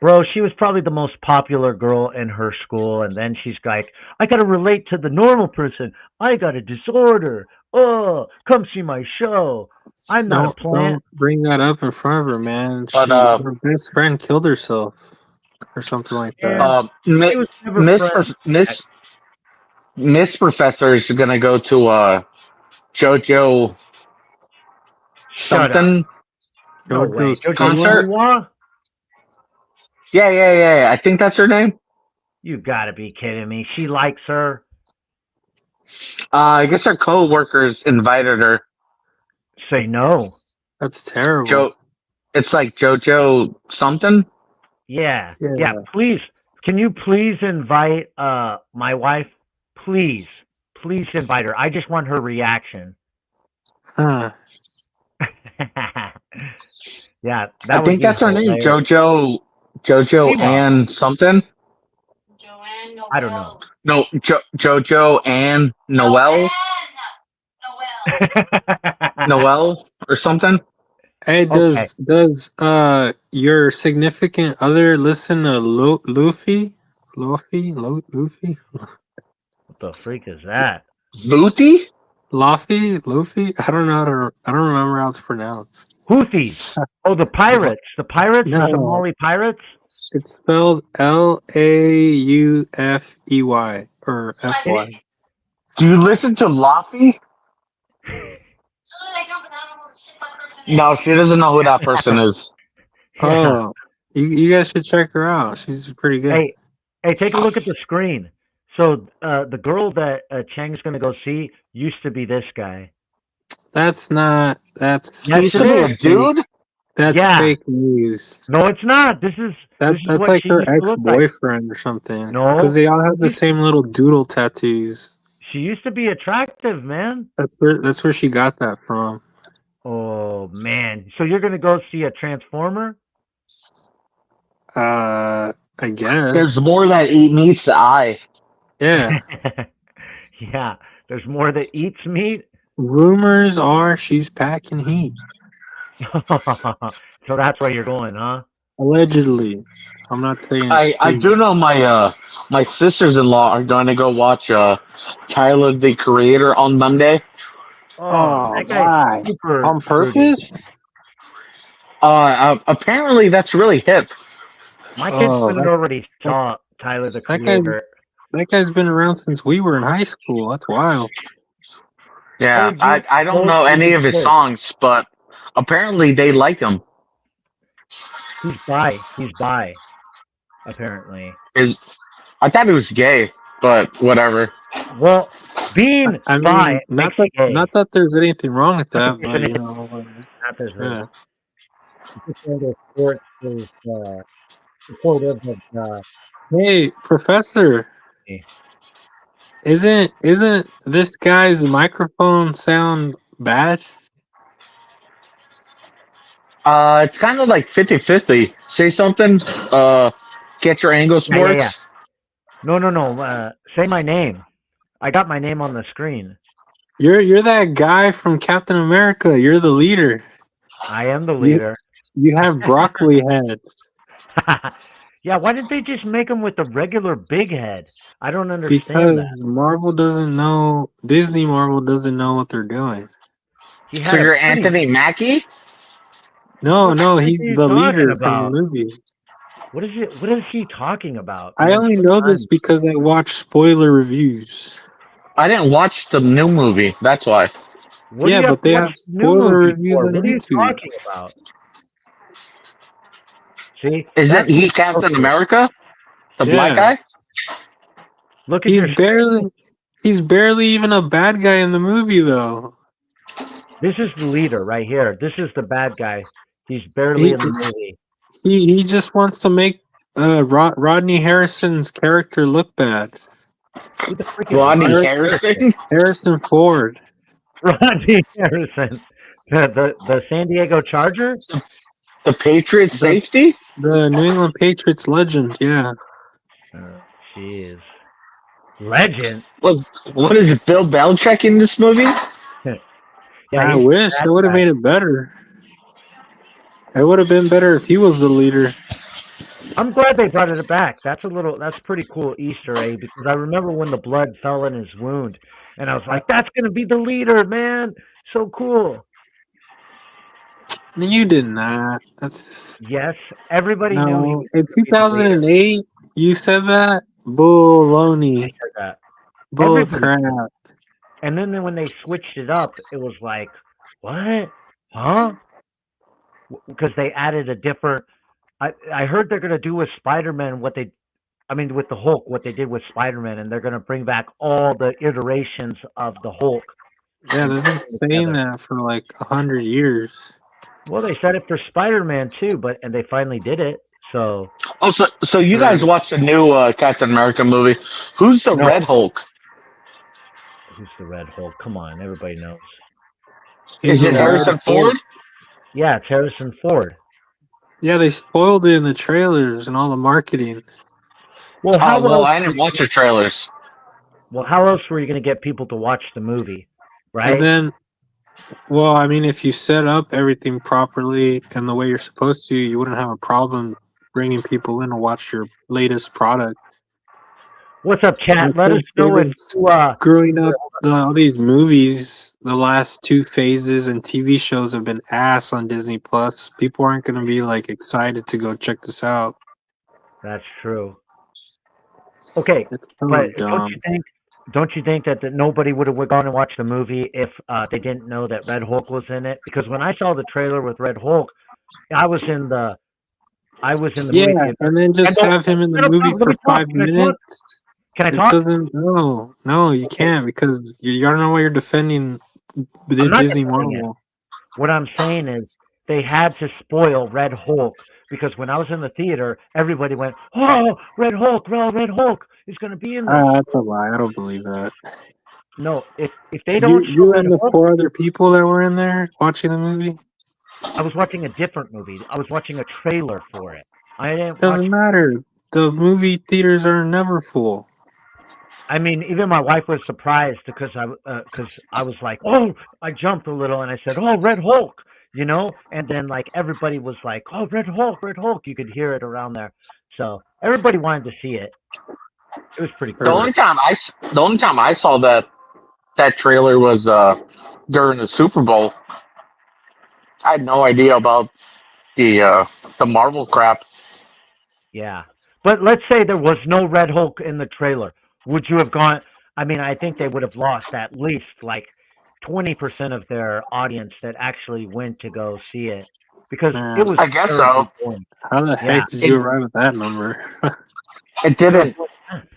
Bro, she was probably the most popular girl in her school, and then she's like, I gotta relate to the normal person. I got a disorder. Oh, come see my show. I'm not a plant. Don't bring that up in front of her, man. But Her best friend killed herself or something like that. She was never friends. Miss Professor is gonna go to JoJo Shut something. up. No way. JoJo's concert? Siwa? Yeah. I think that's her name. You gotta be kidding me. She likes her. I guess her co-workers invited her. Say no. That's terrible. It's like JoJo something. Yeah. Please, can you please invite my wife? Please invite her. I just want her reaction. Huh. Yeah, I think that's her name. JoJo and something. I don't know. No, JoJo and Noel. Noel or something. Hey, does your significant other listen to Luffy? Luffy? What the freak is that? Luffy? Luffy? I don't remember how it's pronounced. Houthis. Oh, the pirates. The pirates? No. The Somali pirates? It's spelled Laufey or FY. Do you listen to Luffy? No, she doesn't know who that person is. Oh, you guys should check her out. She's pretty good. Hey, take a look at the screen. So the girl that Chang's going to go see used to be this guy. That's Used to be a dude? That's fake news. No, it's not. That's what like she her used to look like. ex-boyfriend or something. No. Because they all have the same little doodle tattoos. She used to be attractive, man. That's where she got that from. Oh, man. So you're going to go see a Transformer? I guess. There's more that meets the eye. Yeah. Yeah. There's more that eats meat. Rumors are she's packing heat. So that's where you're going, huh? Allegedly. I'm not saying. I do know my sisters-in-law are going to go watch Tyler the Creator on Monday. Oh, that guy why? super On fruity. purpose? Apparently that's really hip. My kids Oh, didn't already that, saw Tyler the that guy's Creator. that guy's been around since we were in high school. That's wild. Yeah, OG, I don't know any OG of his shit. songs, but apparently they like him. He's bi. He's bi. Apparently. Is I thought he was gay, but whatever. Well, being I bi mean, makes you gay. not that there's anything wrong with Not that that, there's but any, you know, not there's yeah. just one of those sports is supportive of Hey, Professor, me. isn't this guy's microphone sound bad? It's kind of like 50-50. Say something. Get your angle Yeah. sports. No. Say my name. I got my name on the screen. You're that guy from Captain America. You're the leader. I am the You leader. you have broccoli head Yeah, why didn't they just make him with the regular big head? I don't understand that. because Disney Marvel doesn't know what they're doing. He So had a you're pretty. Anthony Mackie. No, What the no, heck he's are you the talking leader from the about? movie. What is it? What is he talking about? I only know this because I watch spoiler reviews. I didn't watch the new movie. That's why. What do Yeah, you have but to they watch have the new spoiler movie reviews for? on What are you YouTube. talking about? See, Isn't that's he Captain America? The black Yeah, guy? Look at he's your barely screen. he's barely even a bad guy in the movie though. This is the leader right here. This is the bad guy. He's barely He in the movie. he just wants to make Rodney Harrison's character look bad. Who the frick is Rodney Rodney Harrison? Harrison? Harrison Ford. Rodney Harrison, the San Diego Charger. The Patriots The safety? the New England Patriots legend, yeah. Jeez, legend. What is it, Bill Belichick in this movie? Yeah, I he's wish that it would have guy. made it better. It would have been better if he was the leader. I'm glad they brought it back. That's pretty cool Easter egg because I remember when the blood fell in his wound, and I was like, "That's gonna be the leader, man! So cool." You did not. That's Yes, everybody knew he no. was In gonna be the leader. 2008, you said that I baloney, heard that. bull Everybody. crap. And then when they switched it up, it was like, what? Huh? Because they added a different. I heard they're gonna do with Spider-Man with the Hulk, what they did with Spider-Man, and they're gonna bring back all the iterations of the Hulk Yeah, and they've put been them saying together. that for like 100 years. Well, they said it for Spider-Man too, and they finally did it. So Oh, so you guys watched the new Captain America movie. Who's the no, Red Hulk? who's the Red Hulk? Come on, everybody knows. Is He's it a Harrison Red Hulk. Ford? Yeah, it's Harrison Ford. Yeah, they spoiled it in the trailers and all the marketing. Well, Oh, how well, else? I didn't watch the trailers. Well, how else were you going to get people to watch the movie, And right? then, well, I mean, if you set up everything properly and the way you're supposed to, you wouldn't have a problem bringing people in to watch your latest product. What's up, chat? But Let us since they've know if been you screwing up all these movies, the last two phases and TV shows have been ass on Disney Plus. People aren't going to be like excited to go check this out. That's true. Okay, It's so but dumb. don't you think that nobody would have gone and watched the movie if they didn't know that Red Hulk was in it? Because when I saw the trailer with Red Hulk, I was in the Yeah, movie theater. and then just And have him in the no, movie let for me talk. 5 Can I talk? minutes. Can I It talk? doesn't. No, you Okay. can't because you don't know why you're defending I'm not Disney defending it. Marvel. What I'm saying is they had to spoil Red Hulk because when I was in the theater, everybody went, "Oh, Red Hulk is going to be in this." That's a lie. I don't believe that. No, if they don't show You Red and the Hulk, 4 other people that were in there watching the movie. I was watching a different movie. I was watching a trailer for it. I didn't watch. Doesn't matter. The movie theaters are never full. I mean, even my wife was surprised because I was like, "Oh," I jumped a little and I said, "Oh, Red Hulk," you know, and then like everybody was like, "Oh, Red Hulk, Red Hulk." You could hear it around there, so everybody wanted to see it. It was pretty The cool. only time I saw that trailer was during the Super Bowl. I had no idea about the Marvel crap. Yeah. But let's say there was no Red Hulk in the trailer. Would you have gone? I mean, I think they would have lost at least like 20% of their audience that actually went to go see it because it Man, was I guess terribly so. boring. how the Yeah. heck did you arrive at that number? It didn't.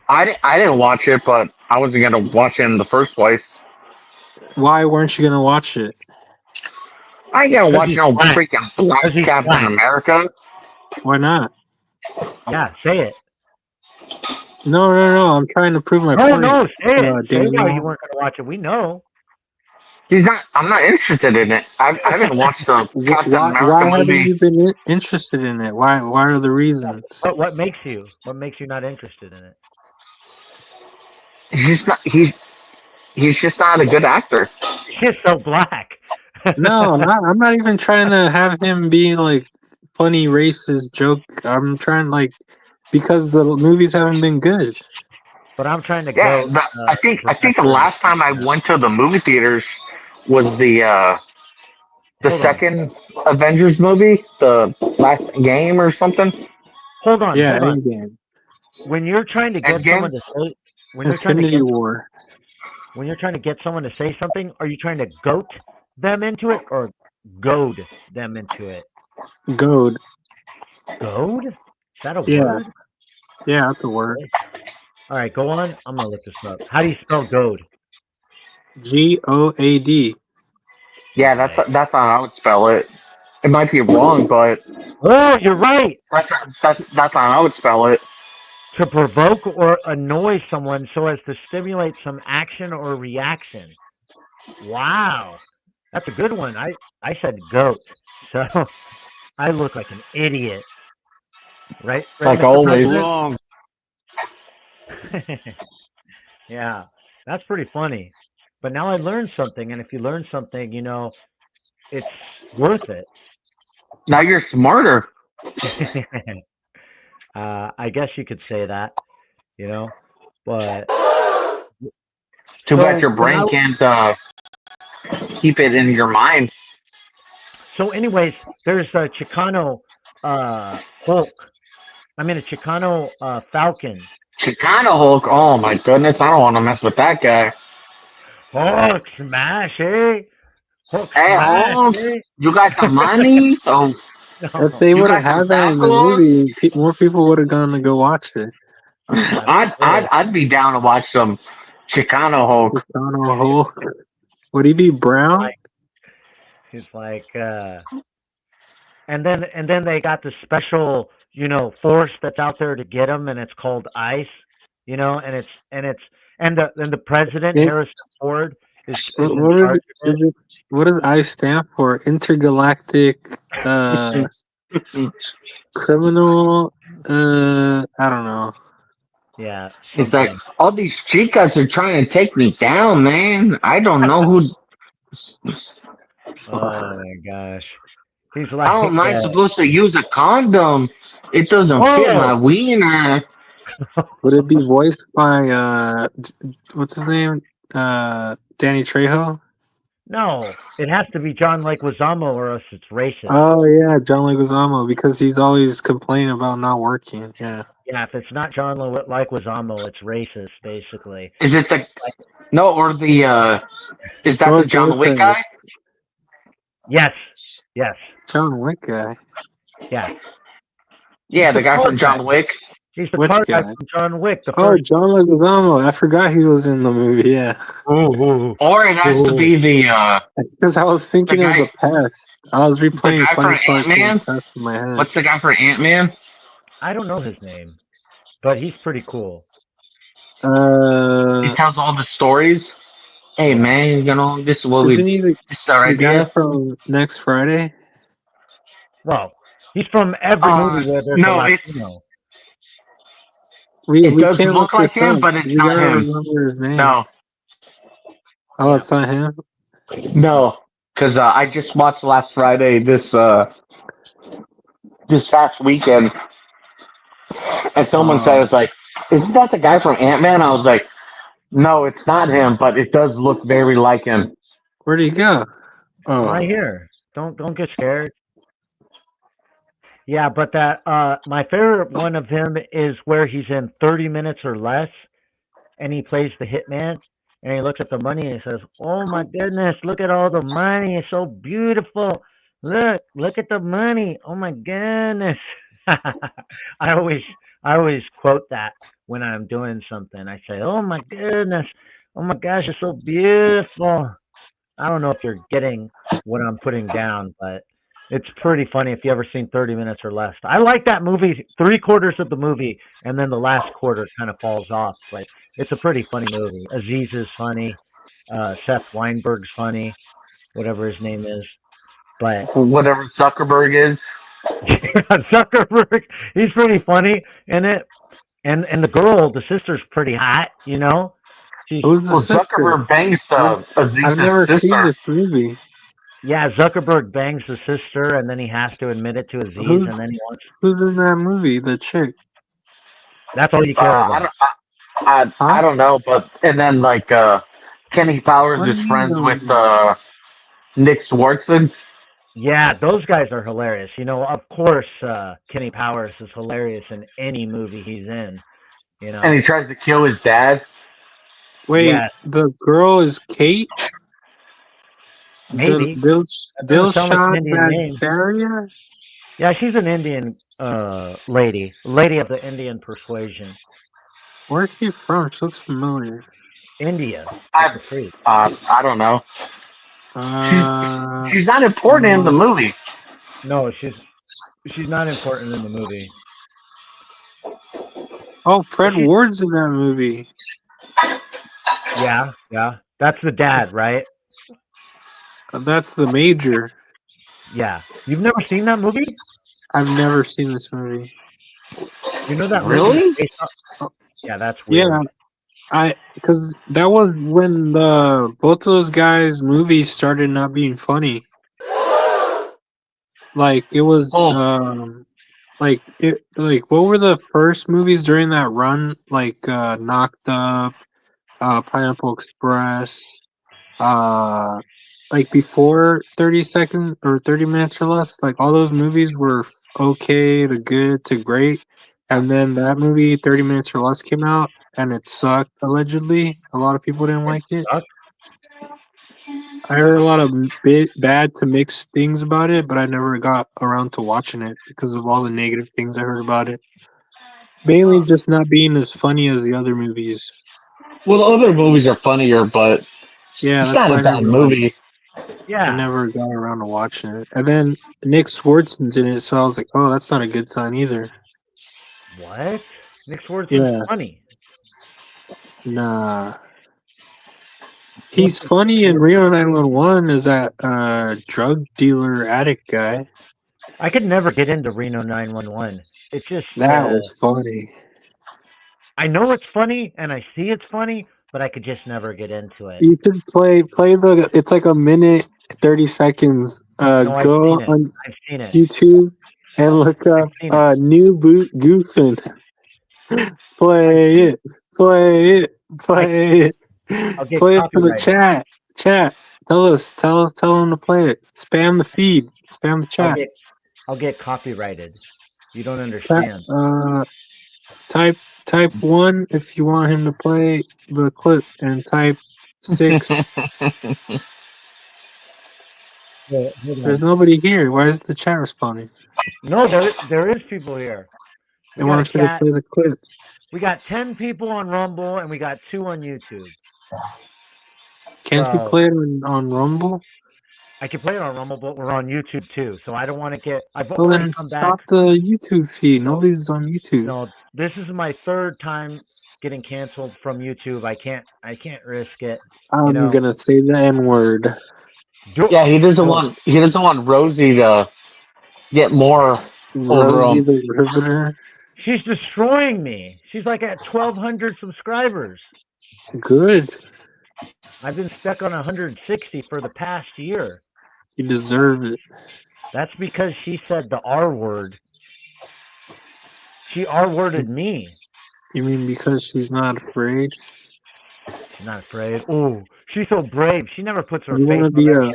I didn't watch it, but I wasn't gonna watch it in the first place. Why weren't you gonna watch it? I ain't gonna Because watch he's no black. freaking black Because he's Captain black. America. Why not? Yeah, say it. No. I'm trying to prove my No, point. no, say it. Say why you Daniel. weren't going to watch it. We know. He's not. I'm not interested in it. I haven't watched the Captain America Why haven't movie. you been interested in it? Why are the reasons? What makes you? What makes you not interested in it? He's just not. He's just not a good actor. He's so black. No, I'm not even trying to have him be like funny racist joke. I'm trying because the movies haven't been good. But I'm trying to Yeah, go. I think the last time I went to the movie theaters was the Hold on. second Avengers movie, the last game or something. Hold on. Yeah, Hold on. Endgame. When you're trying to get Endgame? someone to say, when you're trying to Infinity get, War. when you're trying to get someone to say something, are you trying to goat them into it or goad them into it? Goad. Goad? Is that a Yeah. word? Yeah, that's a word. All right, go on. I'm gonna look this up. How do you spell goad? GOAD. Yeah, that's how I would spell it. It might be wrong, but Oh, you're right. that's how I would spell it. To provoke or annoy someone so as to stimulate some action or reaction. Wow, that's a good one. I said goat, so I look like an idiot, right? Like Mr. always. President? Yeah, that's pretty funny. But now I learned something, and if you learn something, it's worth it. Now you're smarter. I guess you could say that, but Too bad So your brain when can't keep it in your mind. So, anyways, there's a Chicano Hulk. I mean, a Chicano Falcon. Chicano Hulk. Oh my goodness, I don't want to mess with that guy. Hulk smash, eh? Hulk Hey smash, Holmes, eh? you got some money? Oh, If they you would have got some had that in the tacos? movie, more people would have gone to go watch it. I'd be down to watch some Chicano Hulk. Chicano Hulk. Would he be brown? He's like, and then they got the special, force that's out there to get him, and it's called ICE, and the president Yeah. Harrison Ford is What, in what, charge are, of it. what does I stand for? Intergalactic criminal. I don't know. Yeah, It's like something. all these chicas are trying to take me down, man. I don't know who. Oh my gosh, he's like, How am I supposed to use a condom? It doesn't fit my wiener. Would it be voiced by what's his name? Danny Trejo? no, it has to be John Leguizamo or else it's racist. Oh yeah, John Leguizamo, because he's always complaining about not working. Yeah. Yeah, if it's not John Leguizamo, it's racist, basically. Is it the no or the is that Oh, the John Wick guy? Yes. John Wick guy. Yeah. Yeah, the guy from John Wick. He's the Which car guy guy? from John Wick. The Oh, first. John Leguizamo. I forgot he was in the movie. Yeah. Or it has to be the That's because I was thinking The of guy- the past. I was replaying guy funny from parts of Ant-Man? the past in my head. what's the guy for Ant-Man? I don't know his name, but he's pretty cool. He tells all the stories. Hey man, this is what Isn't we he the this is our guy idea. from Next Friday? Well, he's from every movie where there's a no, it's Latino. We It does can't look like this him, up. but it's We not gotta him. remember his name. No, Oh, it's not him? no, because I just watched last Friday this past weekend, and someone said it's like, isn't that the guy from Ant-Man? I was like, no, it's not him, but it does look very like him. Where'd he go? Oh, Right here. Don't get scared. Yeah, but that my favorite one of him is where he's in 30 minutes or less, and he plays the hitman, and he looks at the money and he says, "Oh my goodness, look at all the money! It's so beautiful. Look at the money. Oh my goodness." I always I always quote that when I'm doing something. I say, "Oh my goodness, oh my gosh, it's so beautiful." I don't know if you're getting what I'm putting down, but it's pretty funny if you ever seen 30 minutes or less. I like that movie, three-quarters of the movie, and then the last quarter kind of falls off. But it's a pretty funny movie. Aziz is funny. Seth Weinberg's funny, whatever his name is. But Whatever Zuckerberg is. Zuckerberg, he's pretty funny in it. And the girl, the sister's pretty hot, you know? She's who's the Well, sister? Zuckerberg bangs I've Aziz's never seen sister. this movie. Yeah, Zuckerberg bangs the sister, and then he has to admit it to Aziz, Who's and then he wants. who's in that movie? The chick, That's all you care I about. don't, I huh? don't know, but and then like Kenny Powers What do is you mean friends don't with know? Nick Swartzen. Yeah, those guys are hilarious. You know, of course, Kenny Powers is hilarious in any movie he's in. You And know, he tries to kill his dad. Wait, yeah, the girl is Kate. maybe that doesn't sound like an Dilshad Indian name. Bhattacharya. Yeah, she's an Indian lady of the Indian persuasion. Where's she from? She looks familiar. India, like I the fruit. I don't know. She's Uh, she's not important in the no. movie. No, she's not important in the movie. Oh, But Fred Ward's in that movie. yeah, that's the dad, right? That's the major. Yeah, you've never seen that movie? I've never seen this movie. You know that movie is Really? based on. Oh, Yeah, that's yeah, weird. because that was when the both of those guys' movies started not being funny. Like it was, Oh, like what were the first movies during that run? Like Knocked Up, Pineapple Express, uh, like before 30 seconds or 30 minutes or less. Like all those movies were okay to good to great, and then that movie 30 minutes or less came out and it sucked. Allegedly, a lot of people didn't It like it. sucks. I heard a lot of bad to mixed things about it, but I never got around to watching it because of all the negative things I heard about it. Mainly just not being as funny as the other movies. well, the other movies are funnier, but Yeah, it's that's not why a I bad never like. movie. I Yeah. never got around to watching it. And then Nick Swartzen's in it, so I was like, oh, that's not a good sign either. What? Nick Swartzen's Yeah, funny. nah. What's He's funny in Reno 911 as that drug dealer addict guy. I could never get into Reno 911. It's just That was funny. I know it's funny and I see it's funny, but I could just never get into it. You should play the. It's like a minute 30 seconds. No, I've Go seen it. on I've seen it. YouTube and look I've up seen it. new boot goofing. Play it. Play it. Play it. I'll get Play it for the copyrighted. chat. Chat. Tell them to play it. Spam the feed. Spam the chat. I'll get copyrighted. You don't Type, understand. type 1 if you want him to play the clip, and type 6. Hold There's on. nobody here. Why is the chat responding? No, there is people here. They We got a want you to chat. play the clip. We got 10 people on Rumble and we got 2 on YouTube. Can't you So play it on Rumble? I can play it on Rumble, but we're on YouTube too. So I don't want to get. I've Well, already then come back. stop the YouTube feed. No. Nobody's on YouTube. No, this is my 3rd time getting canceled from YouTube. I can't risk it. I'm gonna say the N-word. Yeah, he doesn't want Rosie to get more over Rosie him. the Riveter. She's destroying me. She's like at 1,200 subscribers. Good. I've been stuck on 160 for the past year. You deserve it. That's because she said the R word. She R-worded me. You mean because she's not afraid? She's not afraid. Oh, She's so brave. She never puts her You face want to on be there. a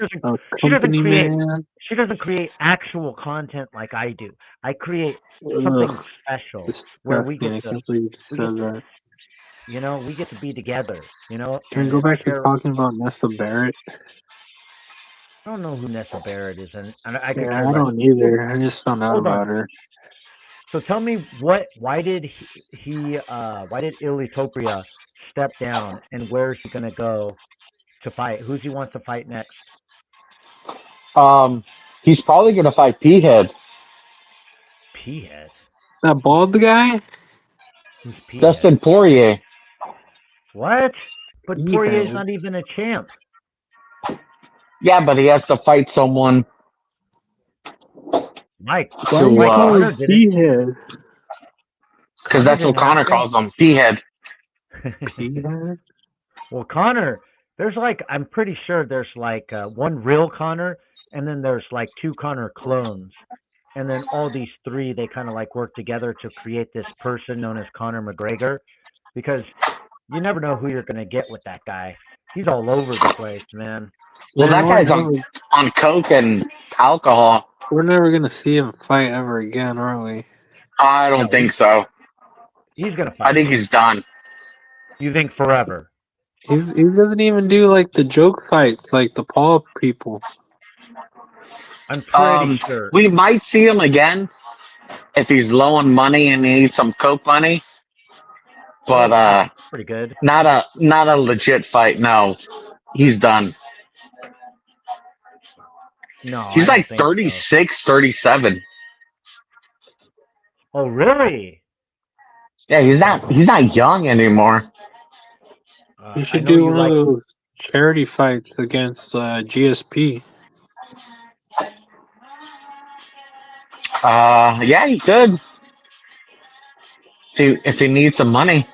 She doesn't company create. man? She doesn't create actual content like I do. I create something Ugh, special where we disgusting. get I to can't believe you just we get said to that. we get to be together. Can we go back to talking about Nessa Barrett? I don't know who Nessa Barrett is, and I could Yeah, care I less. don't either. I just found out Hold on. about her. So tell me why did why did Ilitopria step down, and where is he gonna go to fight? Who's he wants to fight next? He's probably gonna fight P-Head. P-Head. That bald guy? Who's P-Head? Dustin Poirier. What? But P-Head. Poirier's not even a champ. Yeah, but he has to fight someone. Mike. Why do you call him P-Head? Because that's what Connor calls him, P-Head. P-Head? Well, Connor, there's I'm pretty sure there's one real Connor, and then there's two Connor clones. And then all these three, they kind of work together to create this person known as Conor McGregor, because you never know who you're going to get with that guy. He's all over the place, man. Well, that guy's on coke and alcohol. We're never going to see him fight ever again, are we? I don't think so. He's going to fight. I think he's done. You think forever? He doesn't even do the joke fights like the Paul people. I'm pretty sure. We might see him again if he's low on money and he needs some coke money. But pretty good. Not a legit fight. No, he's done. No, he's 36, so. 37. Oh, really? Yeah, he's not young anymore. You should do one of those charity fights against GSP. Yeah, he could. If he needs some money,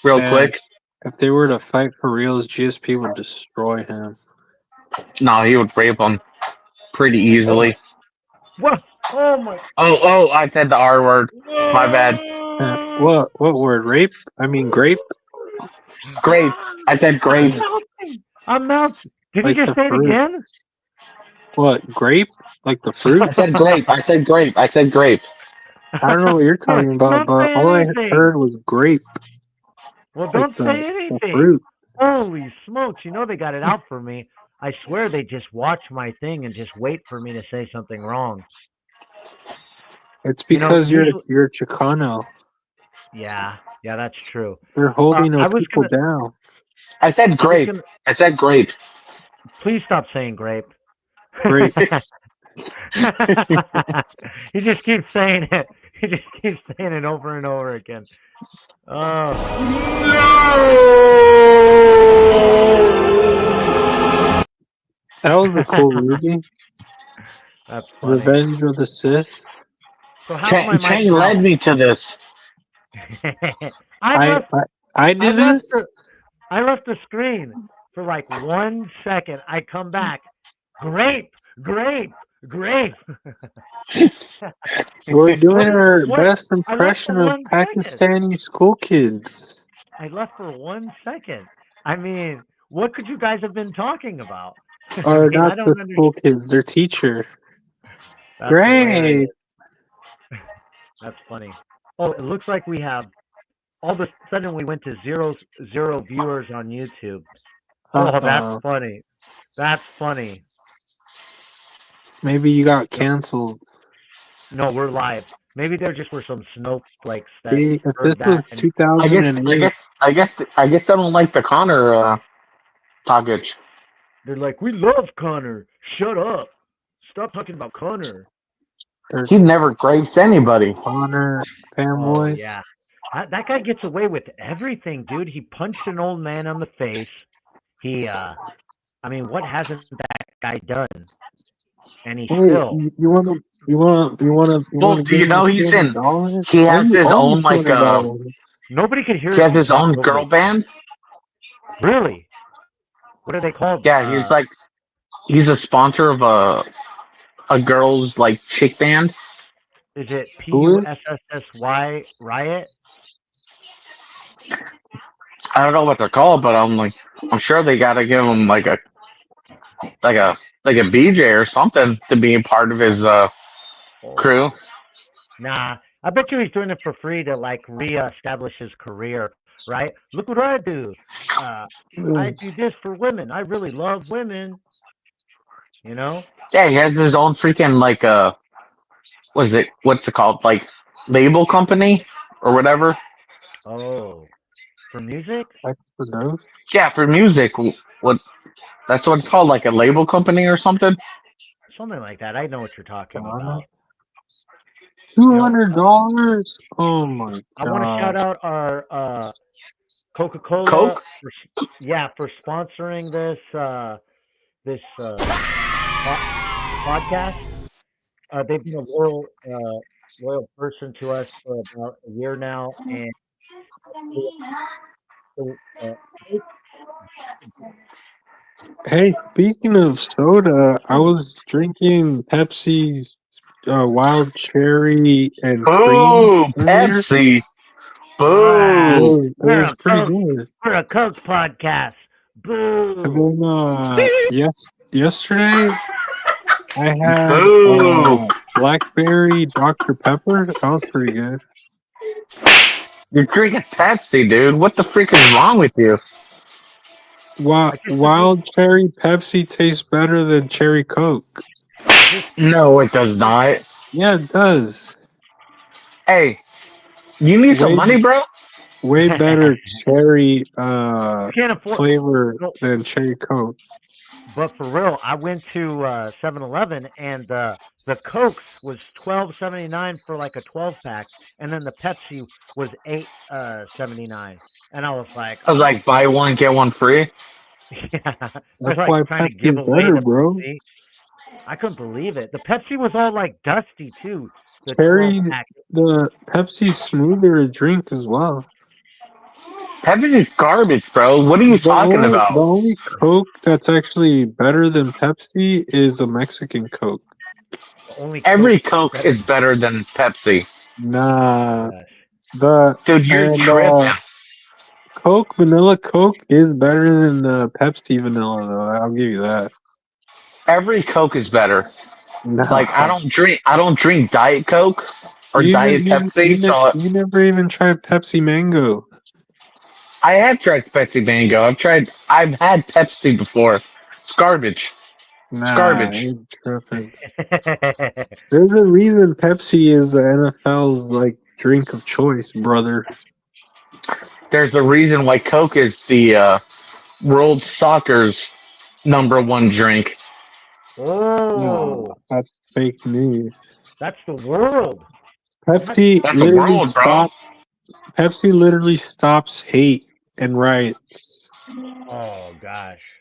real quick. If they were to fight for reals, GSP would destroy him. No, he would rape him pretty easily. What? Oh my! Oh! I said the R word. My bad. What word? Rape? I mean grape. Grape. I said grape. I'm not. Did you just say it again? What, grape? Like the fruit? I said grape. I said grape. I said grape. I don't know what you're talking about, but all I heard was grape. Well, don't say anything. The fruit. Holy smokes! You know they got it out for me. I swear they just watch my thing and just wait for me to say something wrong. It's because you're Chicano. Yeah, that's true. They're holding people down. I said grape. I said grape. Please stop saying grape. Grape. He just keeps saying it. He just keeps saying it over and over again. Oh. No! That was a cool movie. That's funny. Revenge of the Sith. So how Chang led me to this. I did this? I left the screen for 1 second. I come back. Grape. We're doing our best impression of Pakistani school kids. I left for 1 second. I mean, what could you guys have been talking about? Or not the school kids, their teacher. Great. That's funny. Oh, it looks like we have. All of a sudden, we went to zero viewers on YouTube. Oh, that's funny. That's funny. Maybe you got canceled. No, we're live. Maybe there just were some snowflakes. See, if this was 2008. I guess they don't like the Connor package. They're like, we love Connor. Shut up. Stop talking about Connor. He never grapes anybody. Connor fanboy. Oh, yeah. That guy gets away with everything, dude. He punched an old man on the face. I mean, what hasn't that guy done? And he still. You want to? Well, do you know he's in? He has his own Nobody could hear. He has his own girl band. Really? What are they called? Yeah, he's a sponsor of a girls chick band. Is it PUSSY Riot? I don't know what they're called, but I'm sure they got to give him like a like a BJ or something to be a part of his crew. Nah, I bet you he's doing it for free to like reestablish his career, right? Look what I do. Uh, I Mm. do this for women. I really love women. You know? Yeah, he has his own freaking what's it called? Like label company or whatever. Oh, for music? Like for those? Yeah, for music. What that's what it's called, like a label company or something. Something like that. I know what you're talking about. Two You know, hundred dollars? Oh my I want to shout gosh! out our Coca-Cola Coke. for sponsoring this po- podcast. They've been a loyal person to us for about a year now, and uh, Hey, speaking of soda, I was drinking Pepsi wild cherry and cream Boo, earlier. Pepsi. It ah, Boo. was it was pretty good. we're a Coke podcast. And Boo! then yesterday I had Boo. blackberry Dr. Pepper. That was pretty good. You're drinking Pepsi, dude. What the freak is wrong with you? I just Wild cherry Pepsi tastes better than cherry Coke. just No, it does not. Yeah, it does. Hey, you need some Way money, bro? way better cherry can't afford. flavor No, than cherry Coke. but for real, I went to 7-Eleven and the Cokes was 12.79 for like a 12 pack, and then the Pepsi was 8.79, and I was like, I was oh, like, buy one, get one free. yeah, they're That's like why trying to give Pepsi's away better, the bro. Pepsi. I couldn't believe it. The Pepsi was all like dusty too. The twelve Cherry, pack. the Pepsi's smoother to drink as well. Pepsi's garbage, bro. What are you talking The about? only Coke that's actually better than Pepsi is a Mexican Coke. The only Coke Every Coke better is than better than Pepsi. Nah, yes. the Dude, you're and tripping. Coke Vanilla Coke is better than the Pepsi Vanilla though. I'll give you that. Every Coke is better. Like Nah, I don't drink Diet Coke or you even Diet Pepsi, so you never even tried Pepsi Mango. I have tried Pepsi Mango. I've had Pepsi before. It's garbage. It's Nah, garbage. you're tripping. There's a reason Pepsi is the NFL's like drink of choice, brother. There's a reason why Coke is the world soccer's #1 drink. No, Oh, that's fake news. that's the world. What? Pepsi That's the literally world, bro. stops. Pepsi literally stops hate and riots. Oh gosh.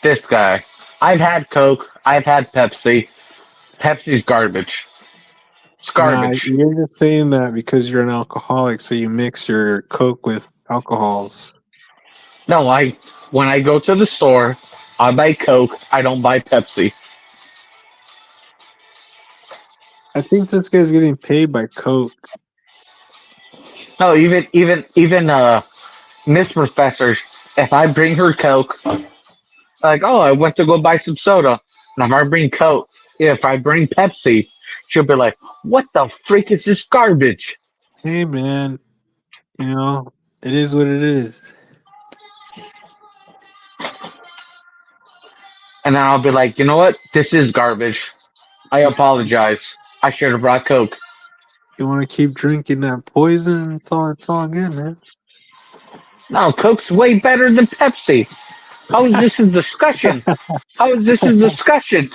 This guy. I've had Coke. I've had Pepsi. Pepsi's garbage. It's Nah, garbage. you're just saying that because you're an alcoholic, so you mix your Coke with alcohols. No, when I go to the store, I buy Coke. I don't buy Pepsi. I think this guy's getting paid by Coke. No, even Miss Professor, if I bring her Coke, like, oh, I went to go buy some soda, and if I bring Coke, if I bring Pepsi, she'll be like, what the freak is this garbage? Hey, man, it is what it is. And then I'll be like, you know what? This is garbage. I apologize. I should have brought Coke. You want to keep drinking that poison? It's all good, man. No, Coke's way better than Pepsi. How is this a discussion? How is this a discussion?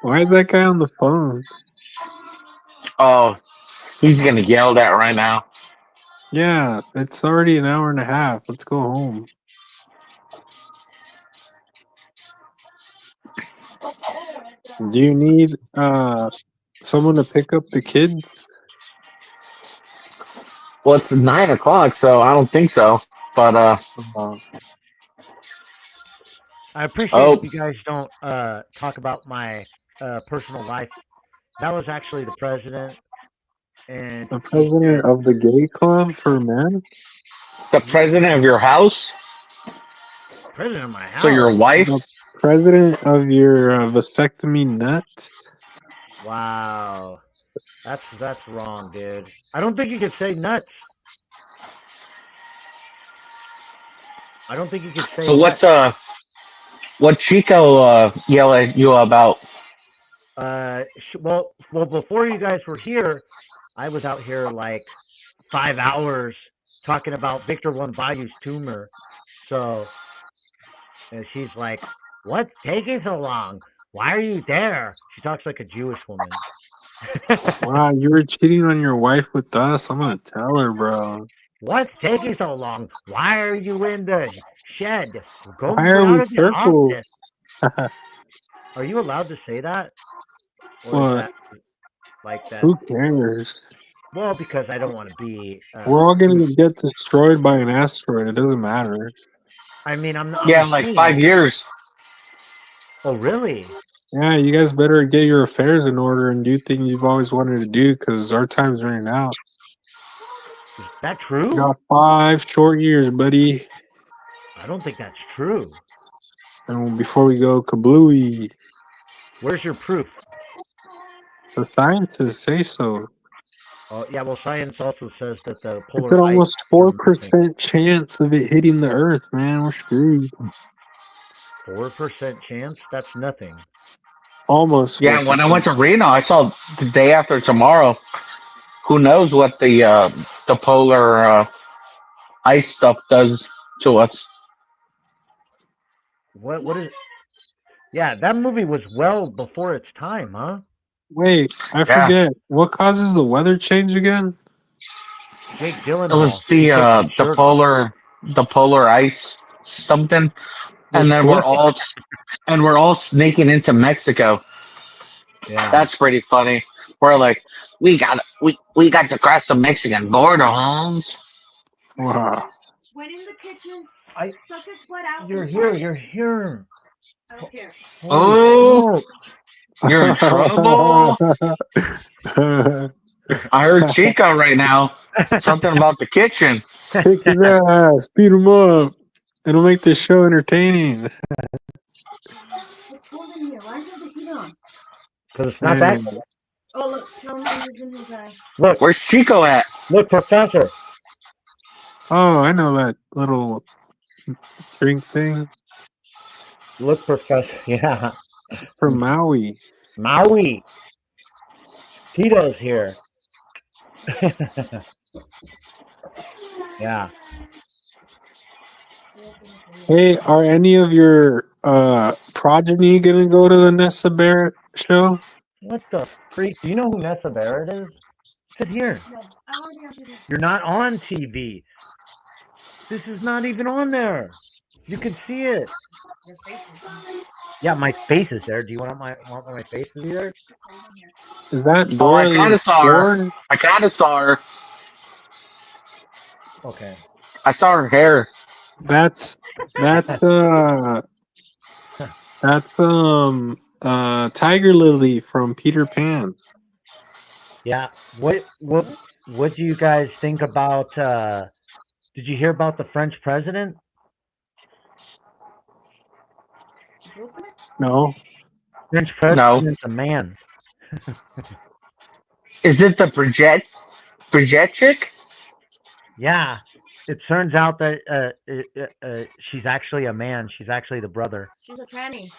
Why is that guy on the phone? Oh, he's gonna yell at right now. Yeah, it's already an hour and a half. Let's go home. Do you need someone to pick up the kids? Well, it's 9 o'clock, so I don't think so. But Uh, I appreciate if oh, you guys don't talk about my personal life. That was actually the president. And The president of the gay club for men? The president of your house? president of my house. So your wife? The president of your vasectomy nuts? Wow, that's wrong, dude. I don't think you could say nuts. I don't think you could say. So what's what Chico yell at you about? Well, before you guys were here, I was out here like 5 hours talking about Victor Von Bayou's tumor. So, and she's like, "What's taking so long? Why are you there?" She talks like a Jewish woman. Wow, you were cheating on your wife with us? I'm gonna tell her, bro. What's taking so long? Why are you in the shed? Go Why are we out of the circles? office. Are you allowed to say that? Or is What? that like that? Who cares? Well, because I don't want to be. We're all gonna get destroyed by an asteroid. It doesn't matter. I mean, I'm not. Yeah, in like 5 years. Oh, really? Yeah, you guys better get your affairs in order and do things you've always wanted to do because our time's running out. Is that true? You got 5 short years, buddy. I don't think that's true. And before we go kablooey, Where's your proof? the scientists say so. Oh, yeah. Well, science also says that the It's polar an ice. almost 4% chance of it hitting the Earth, man. We're screwed. 4% chance? That's nothing. Almost. Yeah, 4%. when I went to Reno, I saw the day after tomorrow. Who knows what the polar ice stuff does to us? What is? Yeah, that movie was well before its time, huh? Wait, I Yeah. forget. What causes the weather change again? Jake Gyllenhaal. It was He took his the shirt off. polar ice something, and then we're all sneaking into Mexico. Yeah. That's pretty funny. We're like, we got to cross the Mexican border, Holmes. Wow. Went in the kitchen, I- took his foot out. You're and here. farted. You're here. I was here. Oh, you're in trouble. I heard Chico right now. Something about the kitchen. Kick his ass, beat him up. It'll make the show entertaining. It's cold in here. Why is there the heat on? Because it's not that. Hey, Oh, look, tell me who's in his eye. Look, Where's Chico at? look, Professor. oh, I know that little drink thing Look, Professor. Yeah. from Maui. Maui. Tito's here. Yeah. Hey, are any of your progeny gonna go to the Nessa Barrett show? What the freak? Do you know who Nessa Barrett is? Sit here. No, I want to answer this. You're not on TV. This is not even on there. You can see it. Your face is on. Yeah, my face is there. Do you want my face to be there? Is that Oh, Dora I the kinda saw her. Explorer? I kind of saw her. Okay. I saw her hair. That's Tiger Lily from Peter Pan. Yeah. What do you guys think about? Did you hear about the French president? No. French No. president's a man. Is it the Bridget chick? Yeah. It turns out that she's actually a man. She's actually the brother. She's a tranny.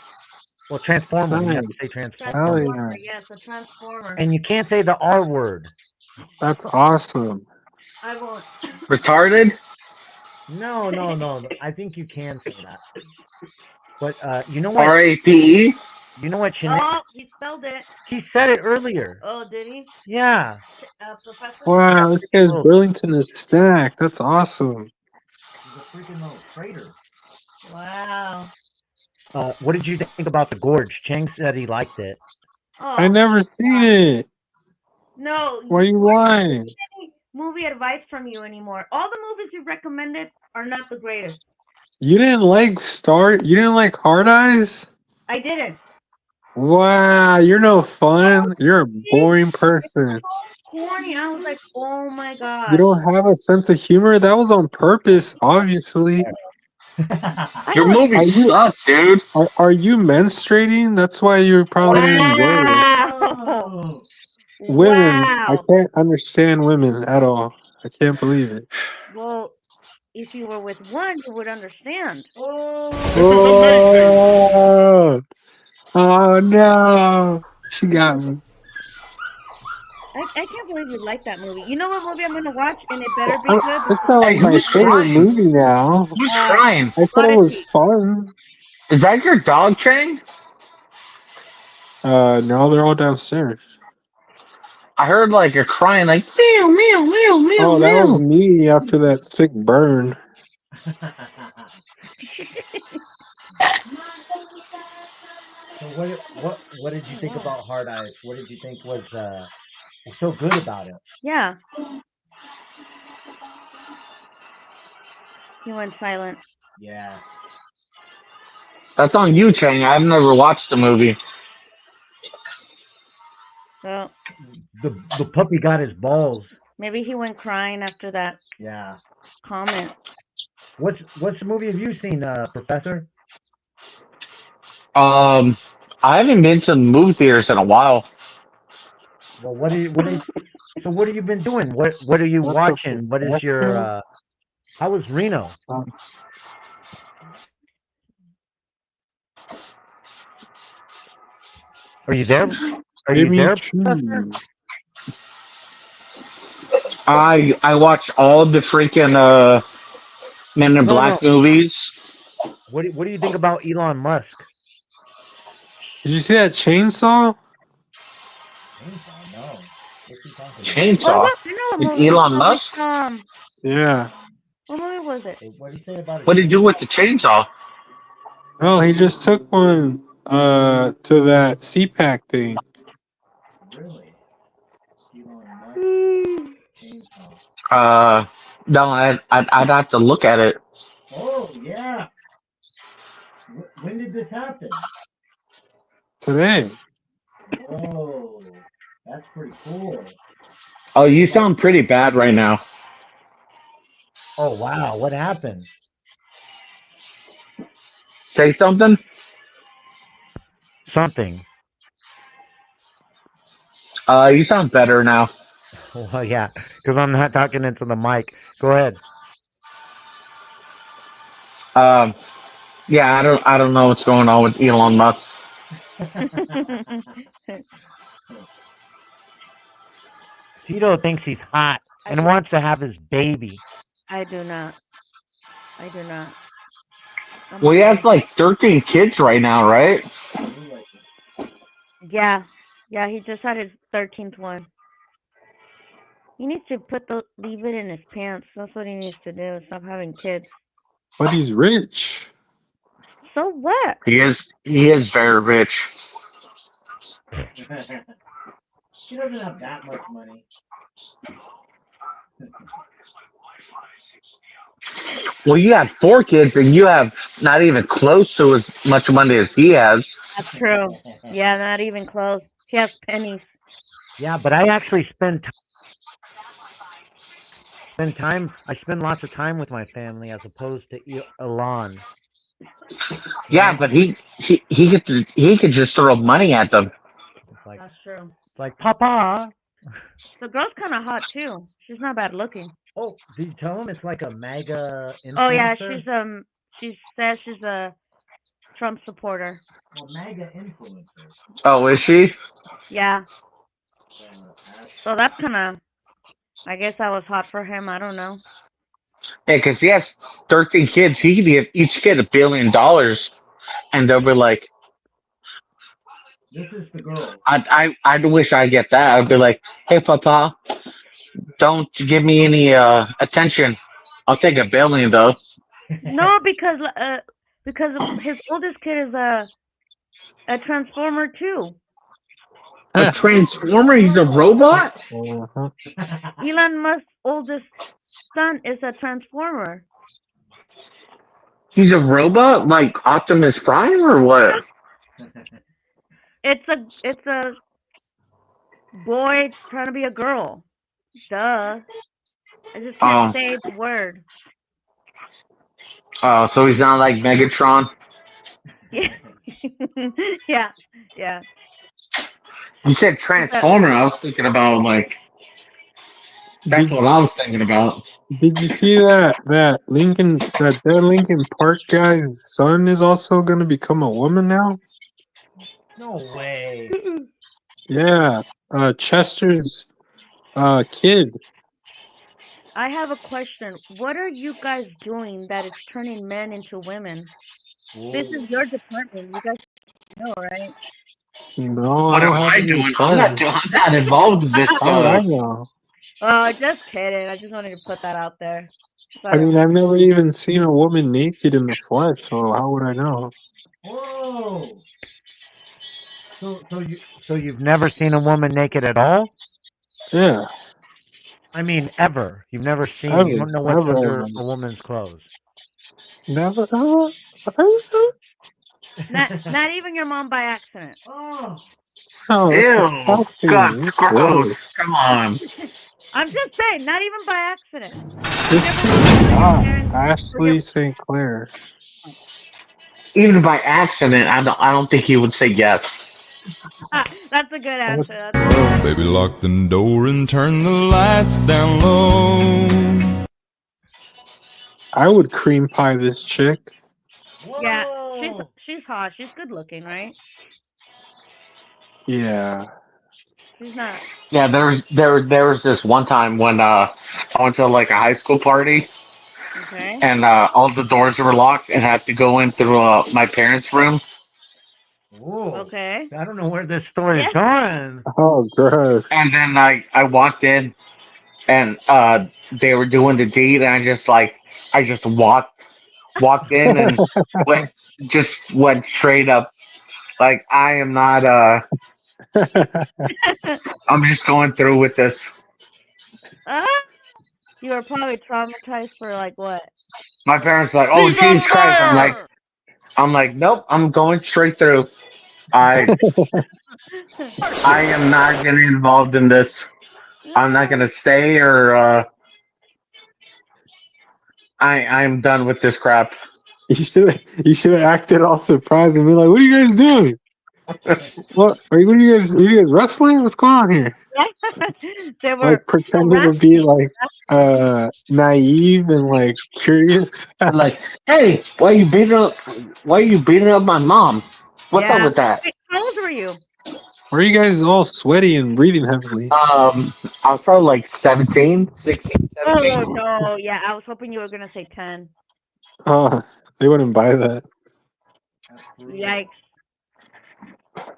Well, transformer. You have to say Hell transformer. Transformer, yeah. yes, a transformer. And you can't say the R word. That's awesome. I won't. Retarded? No. I think you can say that. But you know what? RAPE? You know what? Oh, he spelled it. He said it earlier. Oh, did he? Yeah. Professor? Wow, this guy's Burlington is stacked. That's awesome. He's a freaking little traitor. Wow. What did you think about the Gorge? Chang said he liked it. Oh, I never seen it. no. Why are you lying? Any movie advice from you anymore. All the movies you recommended are not the greatest. You didn't like You didn't like Hard Eyes? I didn't. Wow, you're no fun. You're a boring person. corny. I was like, oh my god. You don't have a sense of humor? That was on purpose, obviously. Your movie Are you sucks, dude. are you menstruating? That's why you probably didn't enjoy it. Wow. Women, I Wow. can't understand women at all. I can't believe it. Well, if you were with one, you would understand. Oh, oh no. She got me. I can't believe you like that movie. You know what movie I'm gonna watch, and it better be good. It's not Hey, like my who's favorite crying? movie now. Who's crying? I thought it was Odyssey. fun. Is that your dog, Chang? No, they're all downstairs. I heard like you're crying, like meow, meow, meow, meow, Oh, that was meow. me after that sick burn. So what did you think about Hard Eyes? What did you think was so good about it? Yeah. He went silent. Yeah. That's on you, Chang. I've never watched the movie. Well, The puppy got his balls. maybe he went crying after that Yeah. comment. What's the movie have you seen, Professor? I haven't been to the movie theaters in a while. Well, what have you been doing? What are you What the watching? What is your fuck? how was Reno? Are you there? Are you Jimmy there, Choo. Professor? I watched all the freaking Men in No, Black no. movies. What do you think about Elon Musk? Did you see that chainsaw? No. What's he talking about? Chainsaw. I know a With movie Elon called, Musk? Yeah. What movie was it? What did he say about it? What did he do with the chainsaw? Well, he just took one to that CPAC thing. Really? Elon Musk chainsaw. No, I'd have to look at it. Oh yeah. When did this happen? Today. Oh, that's pretty cool. Oh, you sound pretty bad right now. Oh wow, what happened? Say something. Something. You sound better now. Well, yeah, because I'm not talking into the mic. Go ahead. Yeah, I don't know what's going on with Elon Musk. Tito thinks he's hot and wants to have his baby. I do not. I do not. Well, he has like 13 kids right now, right? Yeah. Yeah, he just had his 13th one. He needs to leave it in his pants. That's what he needs to do. Stop having kids. But he's rich. So what? He is very rich. He doesn't have that much money. Well, you have 4 kids and you have not even close to as much money as he has. That's true. Yeah, not even close. He has pennies. Yeah, but I actually spend time. I spend lots of time with my family as opposed to Elon. Yeah, but he could just throw money at them. That's true. It's like Papa. The girl's kind of hot too. She's not bad looking. Oh, did you tell him it's like a MAGA influencer? Oh yeah, she says she's a Trump supporter. Well, MAGA influencer. Oh, is she? Yeah. So that's kind of. I guess that was hot for him. I don't know. Yeah, because he has 13 kids. He could give each kid $1 billion, and they'll be like, "This is the girl." I'd wish I get that. I'd be like, "Hey, Papa, don't give me any attention. I'll take $1 billion though." No, because his oldest kid is a transformer too. A transformer? He's a robot? Uh-huh. Elon Musk's oldest son is a transformer. He's a robot, like Optimus Prime, or what? It's a boy trying to be a girl. Duh. I just Oh. can't say the word. Oh, so he's not like Megatron. Yeah. Yeah. You said Transformer. I was thinking about like. That's Did what I was thinking about. Did you see that Lincoln Park guy's son is also going to become a woman now? No way. Yeah, Chester's kid. I have a question. What are you guys doing that is turning men into women? This is your department. You guys know, right? No, I What am don't have I any doing? friends. I'm not involved in this. How would I know? Oh, just kidding. I just wanted to put that out there. I mean, I've never even seen a woman naked in the flesh, so how would I know? Whoa. So you've never seen a woman naked at all? Yeah, I mean, ever. You've never seen. ever, You don't know what's ever, under ever. a woman's clothes. Never, ever. Not even your mom by accident. Oh. No, that's Ew, disgusting. God, That's it's gross. Come on. I'm just saying, not even by accident. This is not Ashley St. Clair. Even by accident, I don't think he would say yes. That's a good answer. That's Baby, lock the door and turn the lights down low. I would cream pie this chick. Yeah, she's hot. She's good looking, right? Yeah. She's not. Yeah, there was this one time when I went to like a high school party Okay. and all the doors were locked and I had to go in through my parents' room. Ooh. Okay. I don't know where this story is going. Oh, gross. And then I walked in and they were doing the deed and I just walked in and went straight up. Like I am not I'm just going through with this. You were probably traumatized for like what? My parents were like, oh Jesus Christ. I'm like, nope, I'm going straight through. I am not getting involved in this. I'm not gonna stay or I'm done with this crap. You should have acted all surprised and be like, "What are you guys doing? What are you guys wrestling? What's going on here?" They were Like pretending to be like naive and like curious. Like, hey, why are you beating up my mom? What's up with that? Wait, how old were you? Why are you guys all sweaty and breathing heavily? I was probably like 17, 16, 17. Oh no, yeah, I was hoping you were gonna say 10. Oh, they wouldn't buy that. Yikes.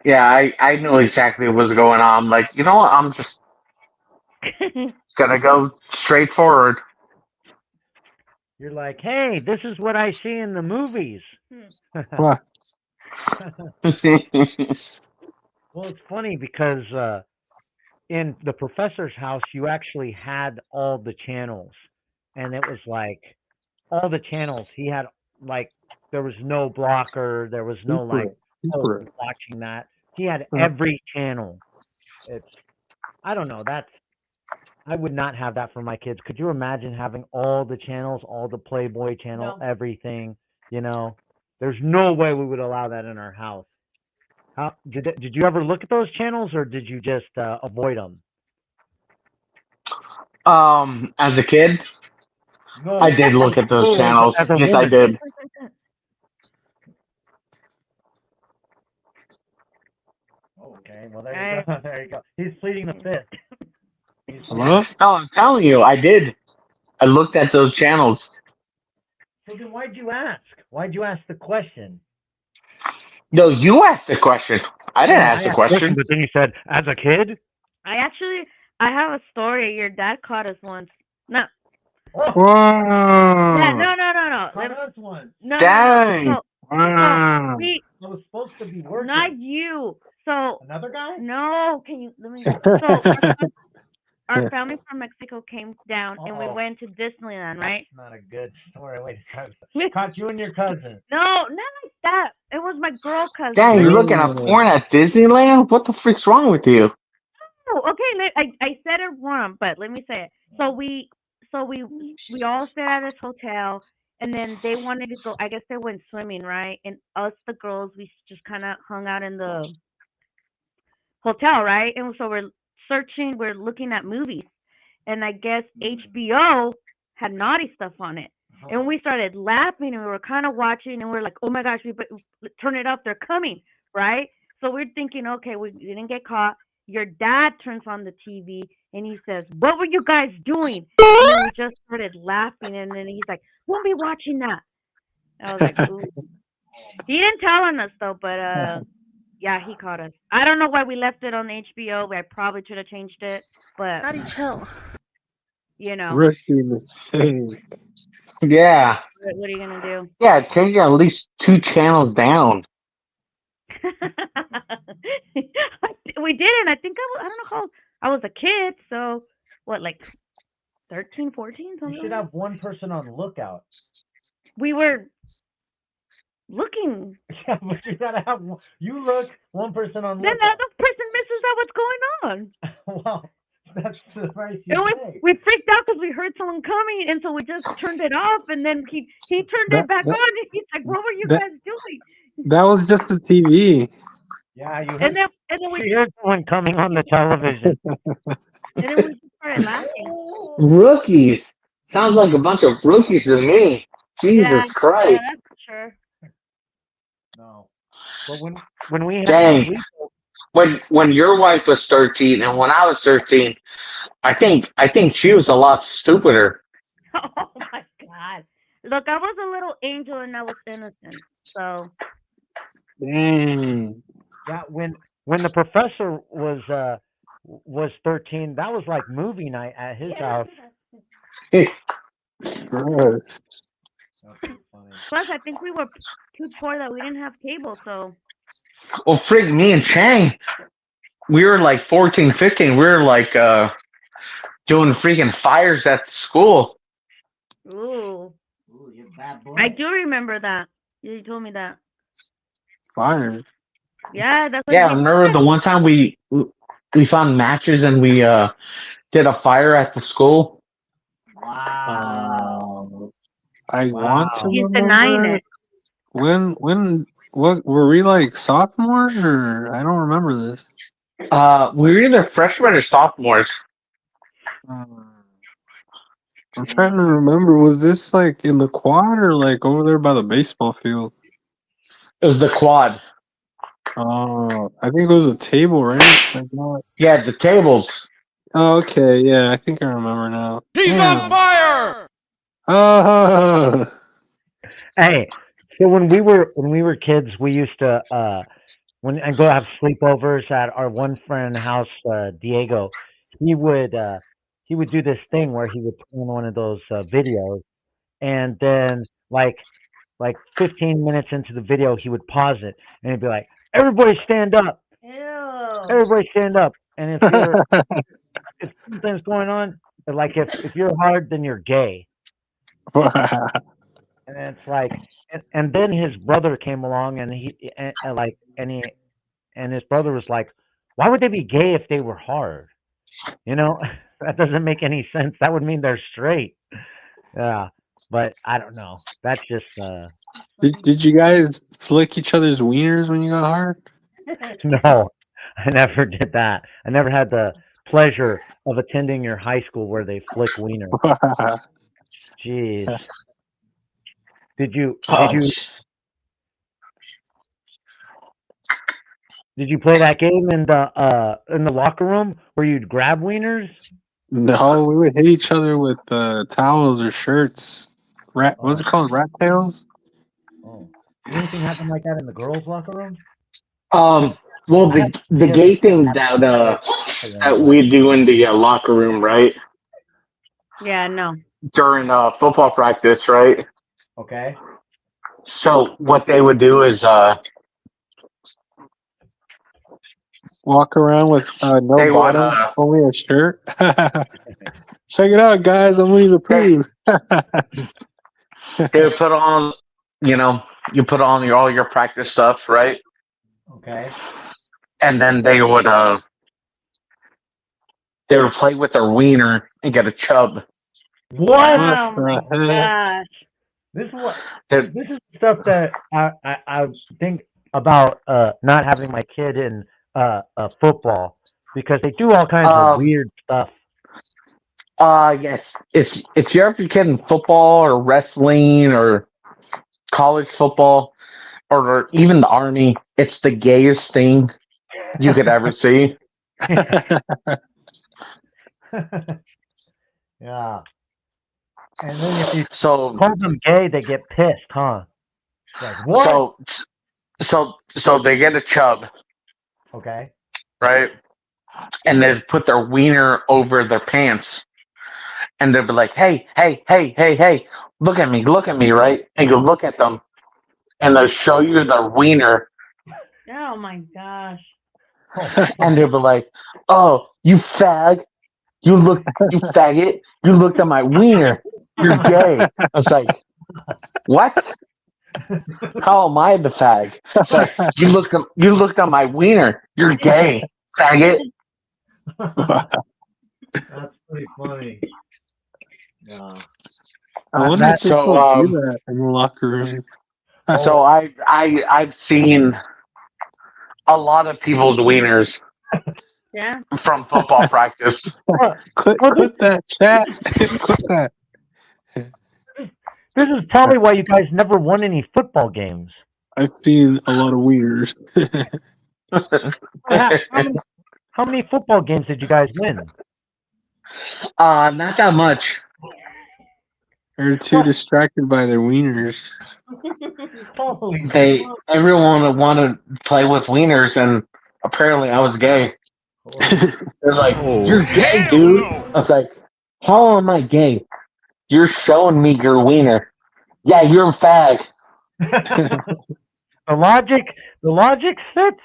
Yeah, I knew exactly what was going on. I'm like, you know what? I'm just gonna go straight forward. You're like, hey, this is what I see in the movies. What? Well, it's funny because in the professor's house, you actually had all the channels, and it was like all the channels. He had like there was no blocker, there was no like watching that. He had every channel. I don't know. I would not have that for my kids. Could you imagine having all the channels, all the Playboy channel, everything? You know, there's no way we would allow that in our house. How did you ever look at those channels, or did you just avoid them? As a kid, No. I did look at those channels. Yes, I did. Okay, well there you go. There you go. He's pleading the fifth. Hello? No, I'm telling you, I did. I looked at those channels. So then why'd you ask? Why'd you ask the question? No, you asked the question. I didn't ask the question. But then you said, as a kid? I have a story. Your dad caught us once. No. Wow. Yeah, no. Caught us once. No. Dang. No. Wow. I was supposed to be working. Not you. So Another guy? no. Can you let me? So our family from Mexico came down and we went to Disneyland, right? Not a good story. Wait, caught you and your cousin. No, not like that. It was my girl cousin. Dang, you're looking at porn at Disneyland? What the freak's wrong with you? okay. I said it wrong, but let me say it. So we all stayed at this hotel, and then they wanted to go. I guess they went swimming, right? And us, the girls, we just kind of hung out in the hotel, right? And so we're searching, we're looking at movies, and I guess HBO had naughty stuff on it. And we started laughing, and we were kind of watching, and we're like, "Oh my gosh, turn it up! They're coming!" Right? So we're thinking, okay, we didn't get caught. Your dad turns on the TV, and he says, "What were you guys doing?" And then we just started laughing, and then he's like, "Won't be watching that." I was like, "Ooh." He didn't tell on us though, but yeah, he caught us. I don't know why we left it on HBO. I probably should have changed it, but Daddy, chill. you know, Rookie mistake. Yeah. what are you gonna do? Yeah, change it at least 2 channels down. We didn't. I think I don't know how I was a kid, so what, like 13, 14, You something should like that? have one person on lookout. We were looking. Yeah, but you gotta have one. You look, one person on Then the lookout. other person misses out what's going on. Well, that's the price And you we, pay. we freaked out because we heard someone coming, and so we just turned it off. And then he turned That it back that on, and he's like, "What were you that, guys doing?" that was just the TV. Yeah, you And heard. then we You heard someone coming on the television. just started laughing. Rookies. Sounds like a bunch of rookies to me. Yeah, Jesus Christ. that's for sure. No, but when we had Dang. sleep, When your wife was 13 and when I was 13, I think she was a lot stupider. Oh my God! Look, I was a little angel, and I was innocent. So Dang. yeah, when the professor was 13, that was like movie night at his house. Gross. That's funny. plus, I think we were too poor that we didn't have cable. So Well, frig, me and Chang, we were like 14, 15. We were like doing freaking fires at the school. ooh, Ooh, you're bad boy. I do remember that. You told me that. Fire. Yeah, that's what Yeah, we remember did. the one time we found matches and we did a fire at the school? Wow. I want to Wow. He's denying remember it. what were we like sophomores or I don't remember this. We were either freshmen or sophomores. I'm trying to remember. Was this like in the quad or like over there by the baseball field? It was the quad. Oh, I think it was a table, right? Like not... Yeah, the tables. Oh, okay, yeah, I think I remember now. He's on fire! Oh, Hey, so when we were kids, we used to when and go have sleepovers at our one friend's house, Diego. He would do this thing where he would put on one of those videos, and then like 15 minutes into the video, he would pause it and he'd be like, "Everybody stand up! Ew. Everybody stand up!" And if something's going on, like if you're hard, then you're gay. And it's like, and then his brother came along, and and his brother was like, "Why would they be gay if they were hard? You know, that doesn't make any sense. That would mean they're straight." Yeah, but I don't know. That's just did you guys flick each other's wieners when you got hard? no. I never did that. I never had the pleasure of attending your high school where they flick wieners. Jeez. Did you play that game in the locker room where you'd grab wieners? No, we would hit each other with towels or shirts. What's it called? Rat tails? Oh. Did anything happen like that in the girls' locker room? Well, the gay thing that we do in the locker room, right? Yeah, no. During football practice, right? Okay. So what they would do is Walk around with no They would, bottoms, only a shirt. Check it out, guys. I'm Winnie the Pooh. they would put on, you put on all your practice stuff, right? Okay. And then they would they would play with their wiener and get a chub. What? Oh my the heck? gosh. This is what. They're- This is stuff that I think about not having my kid in football because they do all kinds of weird stuff. Yes. If you're ever kid in football or wrestling or college football or even the army, it's the gayest thing you could ever see. Yeah. And then if you So call them gay, they get pissed, huh? Like what? so they get a chub, Okay. right? And they put their wiener over their pants. And they'll be like, hey, look at me, right? And you look at them and they'll show you their wiener Oh my gosh. and they'll be like, oh, you fag. You faggot. You looked at my wiener. You're gay. I was like, what? How am I the fag? It's like, you looked at my wiener. You're gay, faggot. That's pretty funny. Yeah. I wonder that- if people do that in the locker room. So I've seen a lot of people's wieners Yeah. from football practice. Quit that chat. Quit that. This is probably why you guys never won any football games. I've seen a lot of wieners. How many football games did you guys win? Not that much. They're too distracted by their wieners. Everyone wanted to play with wieners, and apparently I was gay. They're like, "You're gay, dude." I was like, "How am I gay? You're showing me your wiener." Yeah, you're a fag. The logic fits.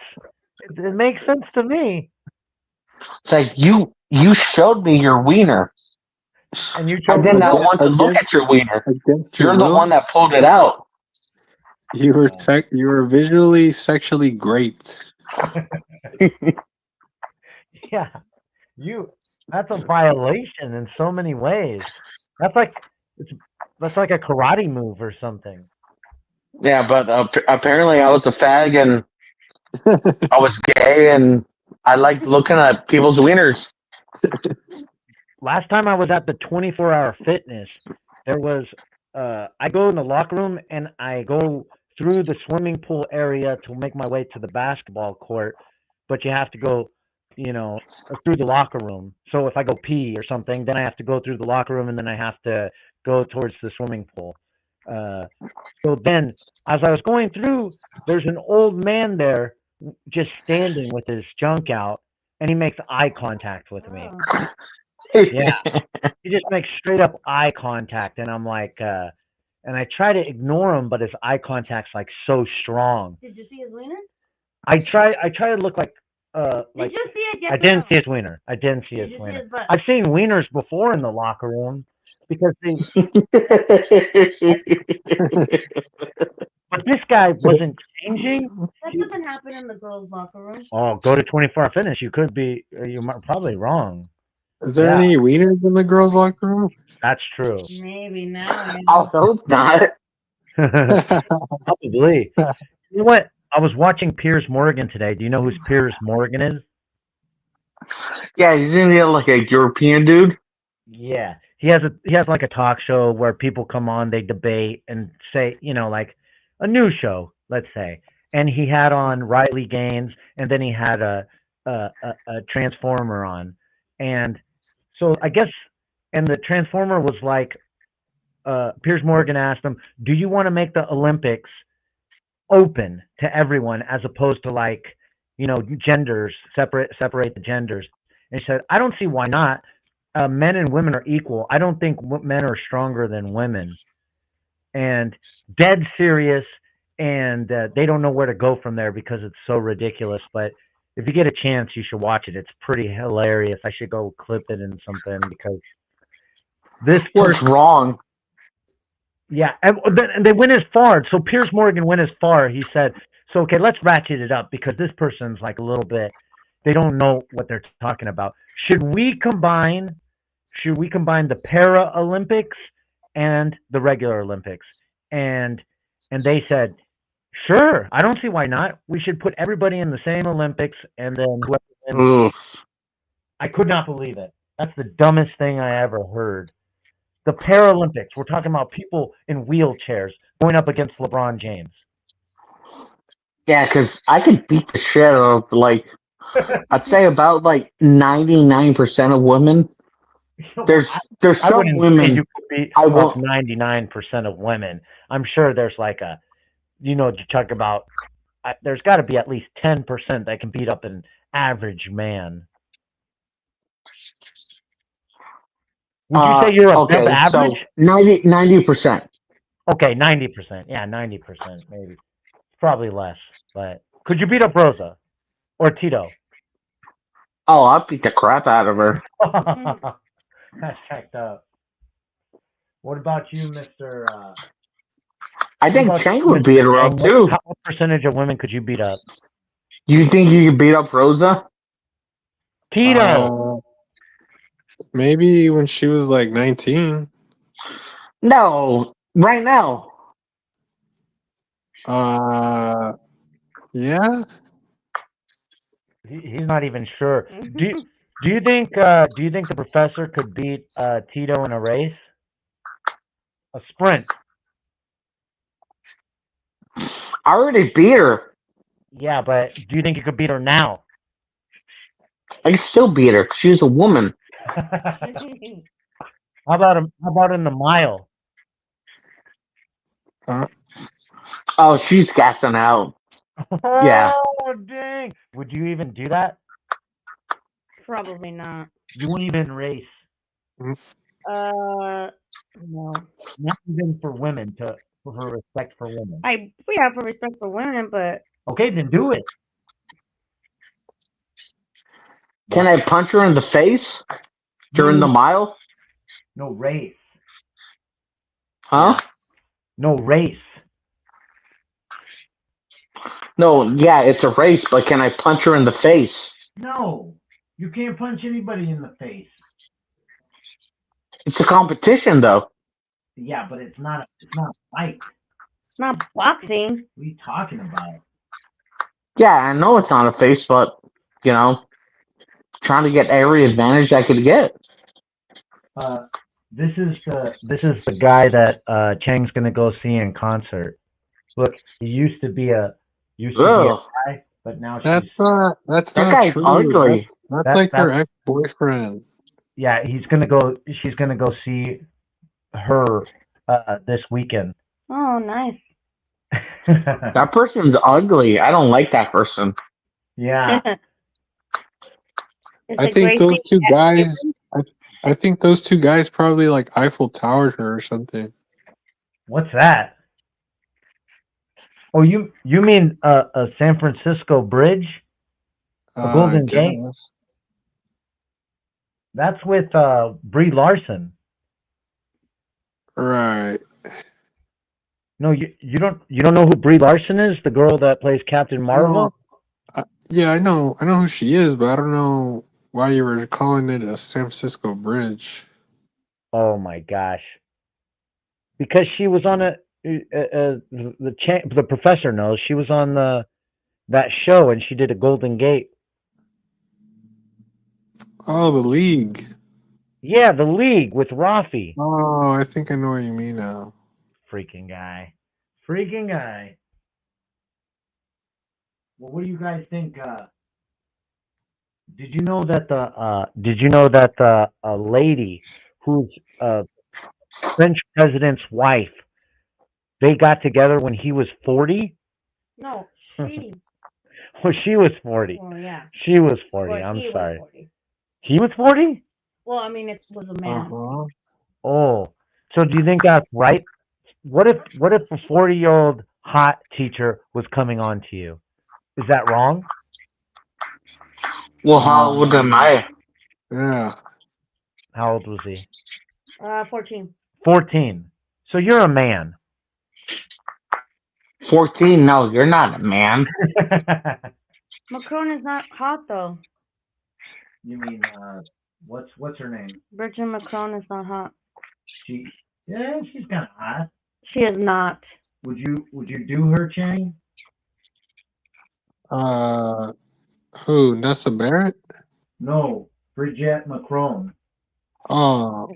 It makes sense to me. It's like you showed me your wiener. And you I chose did not want to look at your wiener. You're the one that pulled it out. You were visually sexually graped. Yeah, that's a violation in so many ways. That's like a karate move or something. Yeah, but apparently I was a fag and I was gay and I liked looking at people's wieners. Last time I was at the 24-hour fitness, there was I go in the locker room and I go through the swimming pool area to make my way to the basketball court, but you have to go, through the locker room. So if I go pee or something, then I have to go through the locker room and then I have to go towards the swimming pool. So then, as I was going through, there's an old man there just standing with his junk out, and he makes eye contact with me. Yeah, he just makes straight up eye contact, and I'm like, and I try to ignore him, but his eye contact's like so strong. Did you see his wiener? I try to look like. Did you see it? Yes I or didn't no? see his wiener. I didn't see Did his you see wiener. his butt? I've seen wieners before in the locker room because but this guy wasn't changing. That doesn't happen in the girls' locker room. Oh, go to 24-hour fitness. You could be. You're probably wrong. Is there any wieners in the girls' locker room? That's true. Maybe now. I hope not. Probably. You know what? I was watching Piers Morgan today. Do you know who Piers Morgan is? Yeah, isn't he like a European dude? Yeah, he has like a talk show where people come on, they debate and say, like a news show, let's say. And he had on Riley Gaines, and then he had a Transformer on, and so I guess, and the Transformer was like, Piers Morgan asked him, "Do you want to make the Olympics open to everyone as opposed to like, genders, separate the genders?" And he said, "I don't see why not. Men and women are equal. I don't think men are stronger than women." And dead serious, and they don't know where to go from there because it's so ridiculous. But if you get a chance, you should watch it. It's pretty hilarious. I should go clip it in something because this What's wrong? Yeah, and they went as far. So Piers Morgan went as far. He said, "So okay, let's ratchet it up because this person's like a little bit, They don't know what they're talking about. Should we combine the Paralympics and the regular Olympics? And they said, sure, I don't see why not. We should put everybody in the same Olympics, and then whoever wins. Oof. I could not believe it. That's the dumbest thing I ever heard. The Paralympics, we're talking about people in wheelchairs going up against LeBron James. Yeah, because I could beat the shit out of, like, I'd say about, like, 99% of women. There's I some wouldn't say women you could beat I up won't. 99% of women. I'm sure there's like a, you talk about, there's got to be at least 10% that can beat up an average man. Would you say you're above Okay, average? so 90%. Okay, 90%. Yeah, 90% maybe. Probably less. But could you beat up Rosa or Tito? Oh, I'll beat the crap out of her. That's checked up. What about you, Mr. I think about Chang you, would Mr. beat her up Chang? too. What percentage of women could you beat up? You think you could beat up Rosa? Tito. Maybe when she was like 19. No, right now. Yeah. He's not even sure. Do you think the professor could beat Tito in a race? A sprint? I already beat her. Yeah, but do you think you could beat her now? I can still beat her. She's a woman. How about in the mile? Oh, she's gassing out. Yeah. Oh dang! Would you even do that? Probably not. You wouldn't even race. No. Not even for women for her respect for women. We have a respect for women, but Okay, then do it. Can I punch her in the face during the mile? No race. Huh? No race. No, yeah, it's a race, but can I punch her in the face? No, you can't punch anybody in the face. It's a competition, though. Yeah, but it's not a fight. it's not boxing. What are you talking about? Yeah, I know it's not a face, but, trying to get every advantage I could get. This is the guy that Chang's gonna go see in concert. Look, he used to be a guy, but now That's not That guy's true. ugly. That's like her ex-boyfriend. Yeah, she's gonna go see her this weekend. Oh, nice. That person's ugly. I don't like that person. Yeah. I think those two guys. I think those two guys probably like Eiffel Towered her or something. What's that? Oh, you mean a San Francisco bridge? A Golden Gate? That's with Brie Larson. Right. No, you don't know who Brie Larson is? The girl that plays Captain Marvel? Yeah, I know who she is, but I don't know why you were calling it a San Francisco bridge. Oh my gosh! Because she was on the professor knows she was on that show and she did a Golden Gate. Oh, the League. Yeah, the League with Rafi. Oh, I think I know what you mean now. Freaking guy. Well, what do you guys think? Did you know that the lady who's French president's wife, they got together when he was 40? No, she. Well, she was 40. Oh, yeah. She was 40. Well, I'm he sorry. Was 40. He was 40? Well, I mean, it was a man. Uh-huh. Oh, so do you think that's right? What if a 40-year-old hot teacher was coming on to you? Is that wrong? Well, how old am I? Yeah. How old was he? 14. 14. So you're a man. 14? No, you're not a man. Macron is not hot, though. You mean what's her name? Virgin Macron is not hot. She's kind of hot. She is not. Would you do her, Chang? Who? Nessa Barrett? No, Bridget Macron. Oh,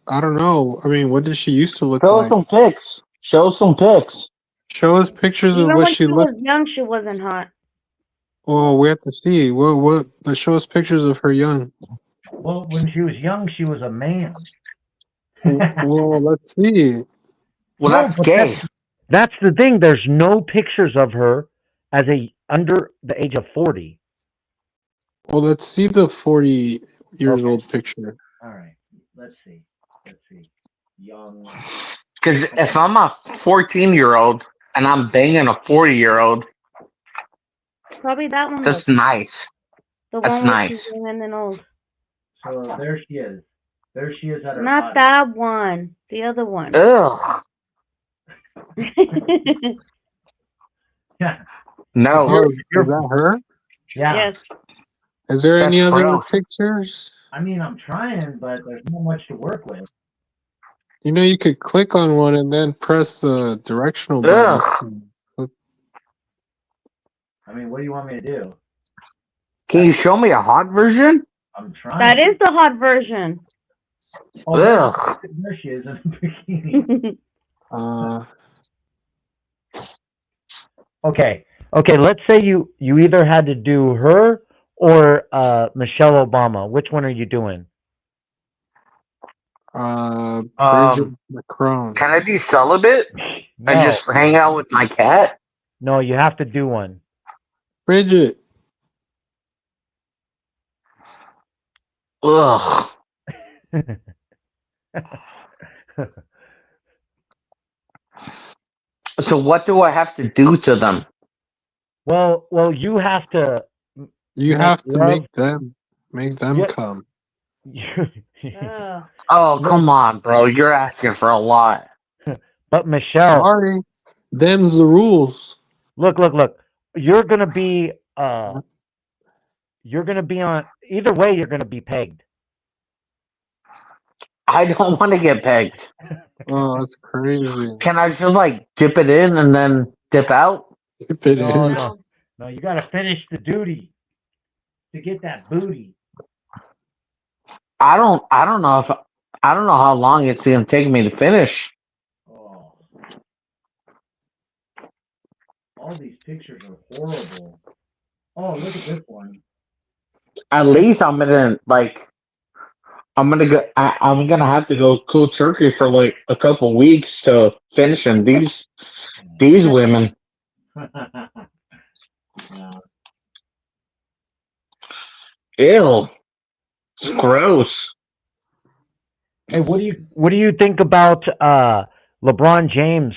I don't know. I mean, what did she used to look Show like? some pics. Show some pics. Show us pictures of Even what when she she looked. was young, she wasn't hot. Well, we have to see. But show us pictures of her young. Well, when she was young, she was a man. Well, let's see. Well, No, that's but gay. That's the thing. There's no pictures of her as a under the age of 40. Well, let's see the 40 years Okay. old picture. All right. Let's see. Young. Because if I'm a 14-year-old and I'm banging a 40-year-old, Probably that one. that's Was. nice. The That's one where nice. she's young and then old. So there she is. There she is at her Not body. that one. The other one. Ugh. Yeah. No. Oh, is that her? Yeah. Yes. Is there That's any other gross. pictures? I mean, I'm trying, but there's not much to work with. You know, you could click on one and then press the directional buttons. Ugh. I mean, what do you want me to do? Can you show me a hot version? I'm trying. That is the hot version. Oh, Ugh. there she is in a bikini. Okay. Let's say you either had to do her or Michelle Obama. Which one are you doing? Bridget Macron. Can I be celibate No, and just hang out with my cat? no, you have to do one. Bridget. Ugh. So what do I have to do to them? Well, you have to. You Make have to love- make them Yeah. come. Ugh. Oh, come on, bro. You're asking for a lot. But Michelle, Sorry. Them's the rules. look. You're gonna be on either way. You're gonna be pegged. I don't want to get pegged. Oh, that's crazy. Can I just like dip it in and then dip out? Dip it No, in. no, you gotta finish the duty to get that booty. I don't know how long it's gonna take me to finish. Oh, all these pictures are horrible. Oh, look at this one. At least I'm gonna have to go cold turkey for like a couple weeks to finish in these women. Yeah. Ew. It's gross. Hey, what do you think about LeBron James?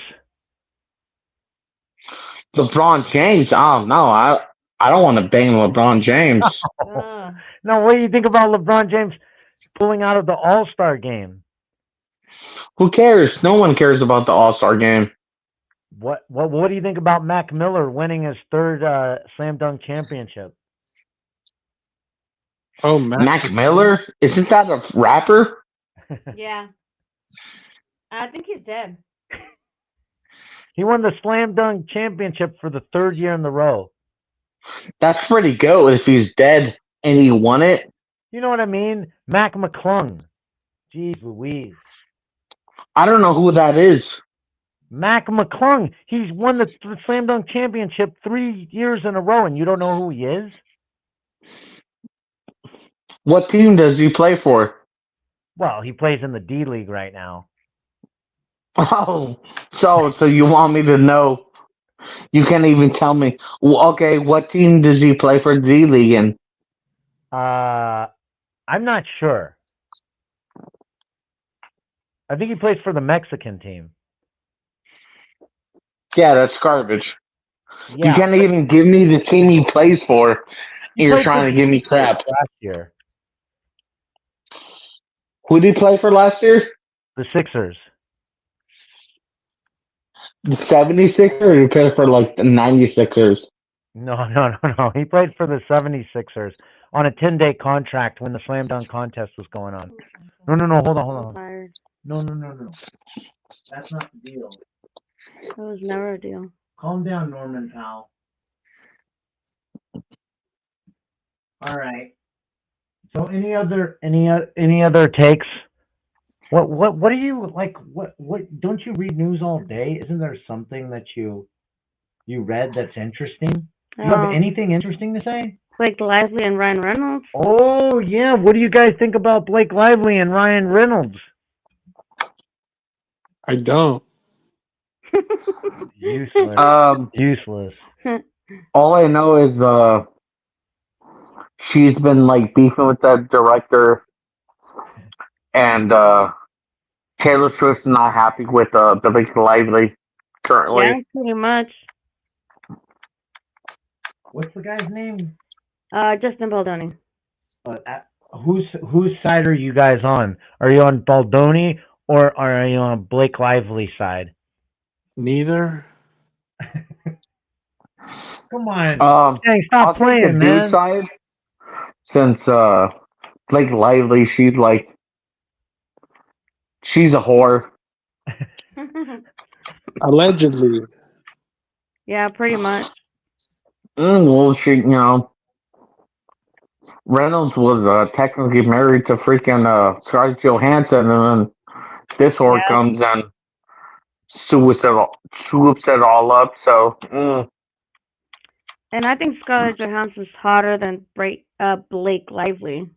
LeBron James. Oh no, I don't want to bang LeBron James. Ugh. No, what do you think about LeBron James pulling out of the All-Star game? Who cares? No one cares about the All-Star game. What do you think about Mac Miller winning his third slam dunk championship? Oh, Mac Miller? Isn't that a rapper? Yeah. I think he's dead. He won the slam dunk championship for the third year in a row. That's pretty good if he's dead and he won it. You know what I mean? Mac McClung. Jeez Louise. I don't know who that is. Mac McClung. He's won the slam dunk championship 3 years in a row, and you don't know who he is? What team does he play for? Well, he plays in the D League right now. Oh, so you want me to know? You can't even tell me. Well, okay, what team does he play for D League in? I'm not sure. I think he plays for the Mexican team. Yeah, that's garbage. Yeah, You can't even give me the team he plays for. You're played trying for to give me crap. last year. Who did he play for last year? The Sixers. The 76ers, or he played for like the 96ers? No. He played for the 76ers. on a 10-day contract when the slam dunk contest was going on. No, hold on. Fired. No. That's not the deal. That was never a deal. Calm down, Norman Powell. All right. So any other takes? What are you like? What don't you read news all day? Isn't there something that you read that's interesting? Do you have anything interesting to say? Blake Lively and Ryan Reynolds. Oh yeah, what do you guys think about Blake Lively and Ryan Reynolds? I don't. Useless. Useless. All I know is she's been like beefing with that director, and Taylor Swift's not happy with the Blake Lively currently. Yeah, pretty much. What's the guy's name? Justin Baldoni. Whose side are you guys on? Are you on Baldoni or are you on Blake Lively side? Neither. Come on. Hey, stop I'll playing, take the man. dude side, since Blake Lively, she's a whore. Allegedly. Yeah, pretty much. Well, Reynolds was technically married to freaking Scarlett Johansson, and then this whore comes and swoops it all up. So, And I think Scarlett Johansson's hotter than Blake Lively.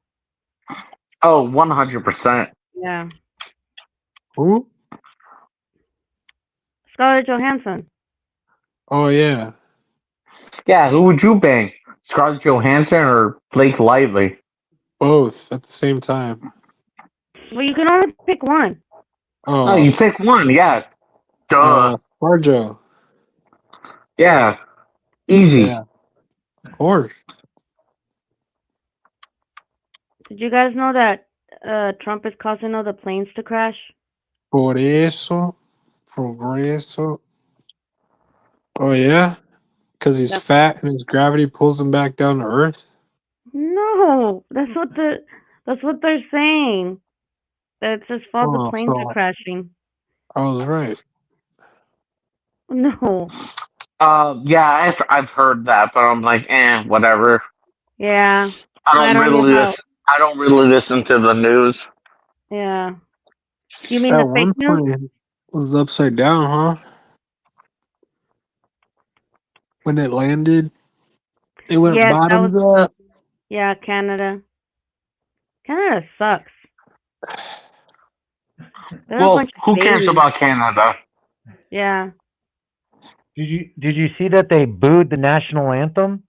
Oh, 100%. Yeah. Who? Scarlett Johansson. Oh yeah. Yeah, who would you bang? Scarlett Johansson or Blake Lively? Both at the same time. Well, you can only pick one. Oh, you pick one, yeah. Duh. ScarJo. Yeah. Easy. Yeah. Of course. Did you guys know that Trump is causing all the planes to crash? Por eso. Progreso. Oh yeah? Because he's fat and his gravity pulls him back down to Earth? No, that's what they're saying. That it's his fault the planes are crashing. I was right. No. Yeah, I've heard that, but I'm like, whatever. Yeah. I don't really listen to the news. Yeah. You mean that the fake one news? plane was upside down, huh? When it landed, it went bottoms up. Yeah, Canada. Canada sucks. Well, who cares about Canada? Yeah. Did you see that they booed the national anthem?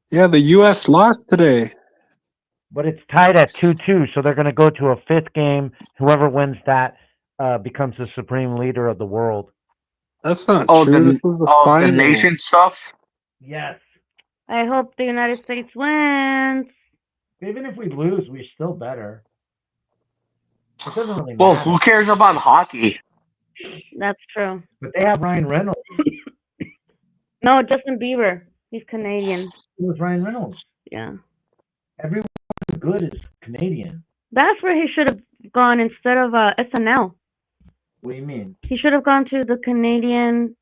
Yeah, the U.S. lost today. But it's tied at 2-2, so they're going to go to a fifth game. Whoever wins that becomes the supreme leader of the world. That's not true. This was the final. The nation stuff? Yes. I hope the United States wins. Even if we lose, we're still better. It doesn't really matter. Well, who cares about hockey? That's true. But they have Ryan Reynolds. No, Justin Bieber. He's Canadian. It was Ryan Reynolds. Yeah. Everyone good is Canadian. That's where he should have gone instead of SNL. What do you mean? He should have gone to the Canadian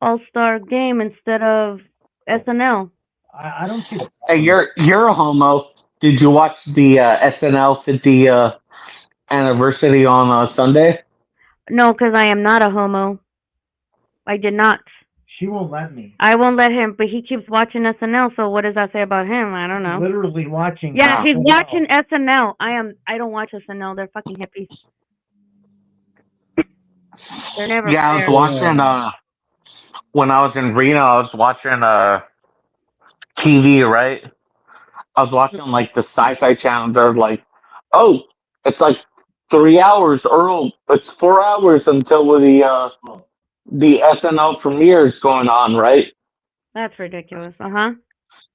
All-Star game instead of SNL. I don't see that. Hey, you're a homo. Did you watch the SNL 50 anniversary on Sunday? No, because I am not a homo. I did not. She won't let me. I won't let him, but he keeps watching SNL, so what does that say about him? I don't know. Literally watching. Yeah, he's watching SNL. I don't watch SNL. They're fucking hippies. They're never I was watching when I was in Reno, I was watching TV, right? I was watching like the Sci-Fi Channel. They're like, oh, it's like 3 hours, or it's 4 hours until the SNL premiere is going on, right? That's ridiculous. Uh-huh.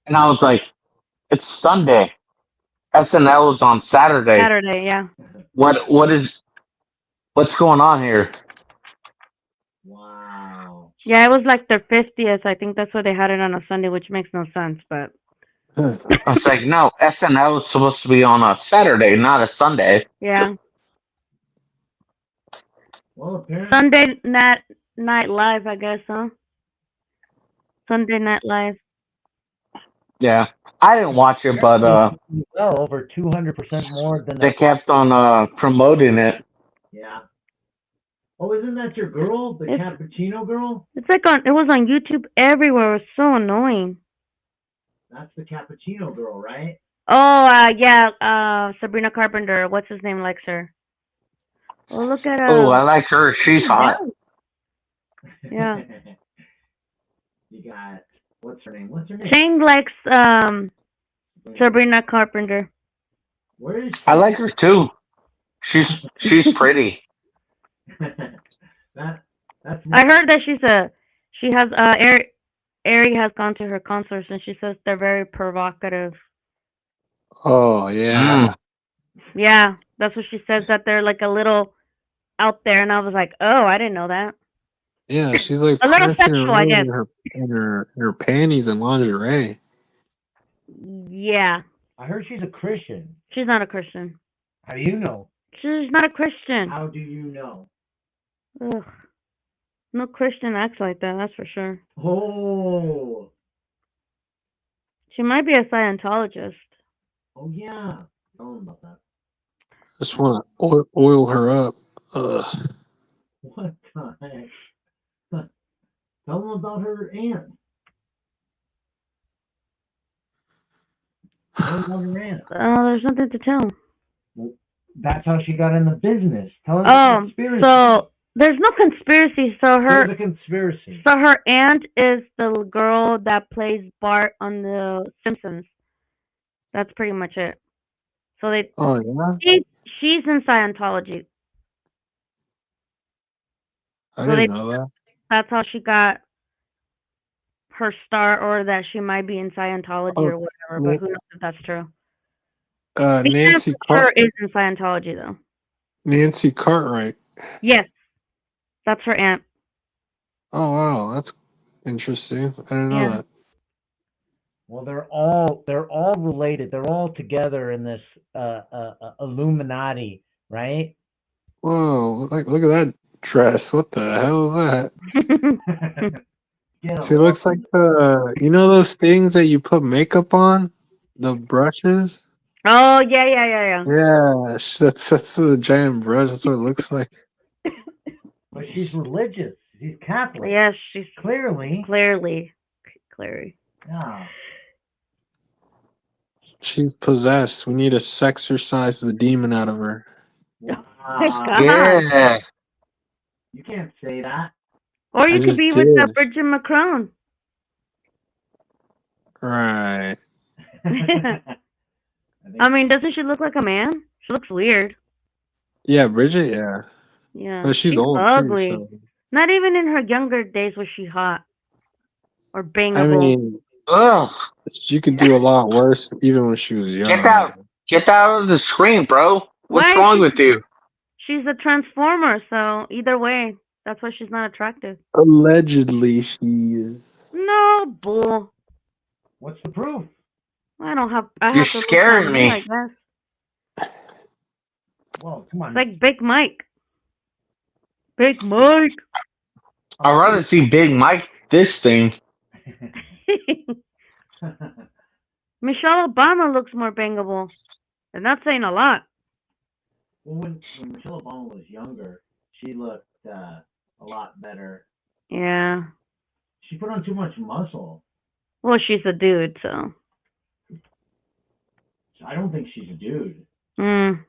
And I was like, it's Sunday. SNL is on Saturday. Saturday, yeah. What's going on here? Wow. Yeah, it was like their 50th. I think that's why they had it on a Sunday, which makes no sense, but I was like, no, SNL is supposed to be on a Saturday, not a Sunday. Yeah. Well, apparently, Sunday night live, I guess, huh? Sunday Night Live. Yeah, I didn't watch it, but well, over 200% more than they kept on promoting it. Yeah. Oh, isn't that your girl, the It's- cappuccino girl? It's like it was on YouTube everywhere. It was so annoying. That's the cappuccino girl, right? Oh, yeah, Sabrina Carpenter. What's his name likes her. Oh, look at Oh, I like her. She's hot. Yeah. You got what's her name? What's her name? Shane likes Sabrina Carpenter. Where is she? I like her too. She's pretty. That's I heard that she has Ari has gone to her concerts and she says they're very provocative. Oh yeah. Yeah, that's what she says, that they're like a little out there, and I was like, oh, I didn't know that. Yeah, she's like A little prancing sexual, I around guess. in her panties and lingerie. Yeah, I heard she's a Christian. she's not a Christian. How do you know? She's not a Christian. How do you know? Ugh. No Christian acts like that, that's for sure. Oh. She might be a Scientologist. Oh yeah. Tell them about that. Just want to oil her up. Ugh. What the heck? Tell them about her aunt. Tell them about her aunt. There's nothing to tell. That's how she got in the business. Tell them the Oh, conspiracy. so there's no conspiracy. There's a conspiracy. So her aunt is the girl that plays Bart on The Simpsons. That's pretty much it. So Oh yeah. she's in Scientology. I So didn't know that. That's how she got her star, or that she might be in Scientology or whatever. But who knows if that's true? Nancy Her is in Scientology though. Nancy Cartwright. Yes, that's her aunt. Oh wow, that's interesting. I didn't know that. Well, they're all related. They're all together in this Illuminati, right? Whoa, look at that dress. What the hell is that? She looks like those things that you put makeup on? The brushes? Oh yeah. Yeah, that's a giant brush. That's what it looks like. But she's religious. She's Catholic. Yes, she's clearly. Yeah. She's possessed. We need to sexorcise the demon out of her. Yeah. You can't say that. Or you could be with Bridget Macron. Right. I mean, doesn't she look like a man? She looks weird. Yeah, Bridget, yeah. Yeah. But she's old ugly. too, so. Not even in her younger days was she hot. Or bangable. I mean, she could do a lot worse even when she was young. Get out of the screen, bro. What's wrong with you? She's a transformer, so either way, that's why she's not attractive. Allegedly, she is. No, bull. What's the proof? You're scaring me. I guess. Well, come on. It's like Big Mike. Big Mike. I'd rather see Big Mike this thing. Michelle Obama looks more bangable. And that's saying a lot. Well, when Michelle Obama was younger, she looked a lot better. Yeah. She put on too much muscle. Well, she's a dude, so. I don't think she's a dude. You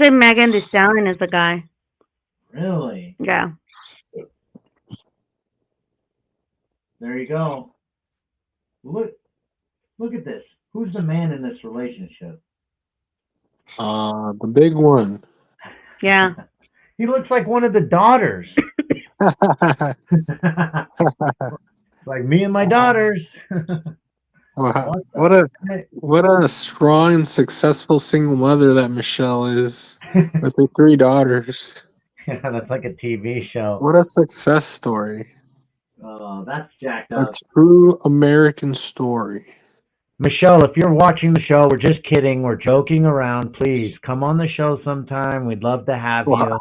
say Megan Thee Stallion is a guy. Really? Yeah. There you go. Look at this. Who's the man in this relationship? The big one. Yeah. He looks like one of the daughters. Like me and my daughters. Wow. What a strong and successful single mother that Michelle is with her 3 daughters. Yeah, that's like a TV show. What a success story. Oh, that's jacked A up. true American story. Michelle, if you're watching the show, we're just kidding. We're joking around. Please come on the show sometime. We'd love to have you.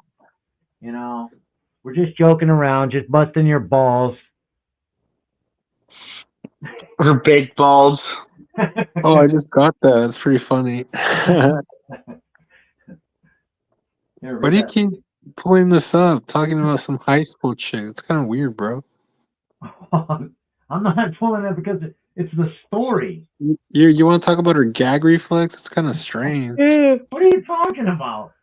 You know, we're just joking around, just busting your balls. Her big balls. Oh, I just got that. That's pretty funny. Here, Why read do you that. keep pulling this up, talking about some high school chick? It's kind of weird, bro. I'm not pulling it because it's the story. You want to talk about her gag reflex? It's kind of strange. What are you talking about?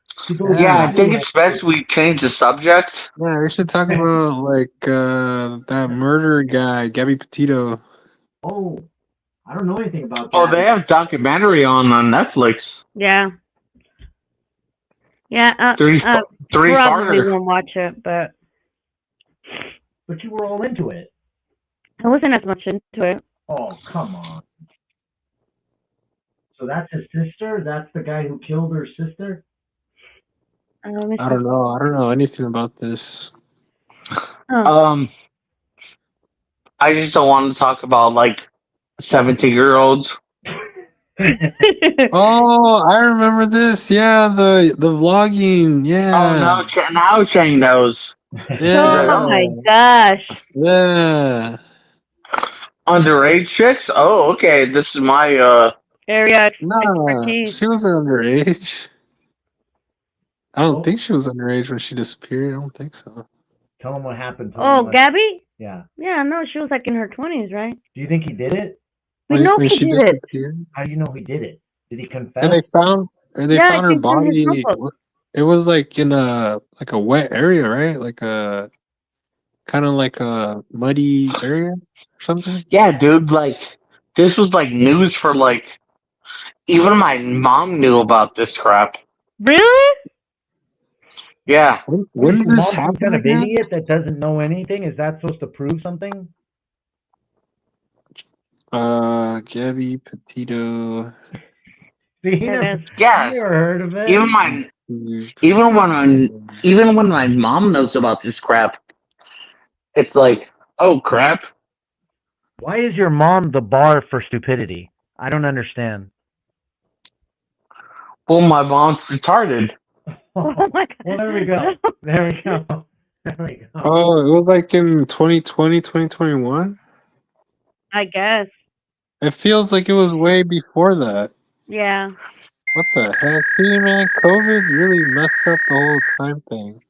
Yeah, I think it's best we change the subject. Yeah, we should talk about like that murder guy, Gabby Petito. Oh, I don't know anything about that. Oh, they have documentary on Netflix. Yeah. Yeah. Three Probably parter. won't watch it, but you were all into it. I wasn't as much into it. Oh, come on. So that's his sister? That's the guy who killed her sister? I don't know. I don't know anything about this. Oh. I just don't want to talk about like 17-year-olds. Oh, I remember this. Yeah, the vlogging. Yeah. Oh, now Chang knows. Yeah. Oh my gosh. Yeah. Underage chicks? Oh, okay. This is my Area Nah, expertise. she wasn't underage. I don't think she was underage when she disappeared. I don't think so. Tell him what happened. Oh, Gabby? Yeah. Yeah, no, she was like in her 20s, right? Do you think he did it? We know when he she did it. disappeared. How do you know he did it? Did he confess? And they found Yeah, her it's in his body. notebook. It was like in a wet area, right? Like a kind of like a muddy area or something. yeah, dude. Like this was like news for like even my mom knew about this crap. Really? Yeah. When did this Mom's some happen kind of again? idiot that doesn't know anything? Is that supposed to prove something? Gabby Petito. See, he never heard of it. Even when my mom knows about this crap, it's like, oh crap. Why is your mom the bar for stupidity? I don't understand. Well, my mom's retarded. Oh my god. Well, there we go. There we go. There we go. Oh, it was like in 2020, 2021? I guess. It feels like it was way before that. Yeah. What the heck? See, man, COVID really messed up the whole time thing.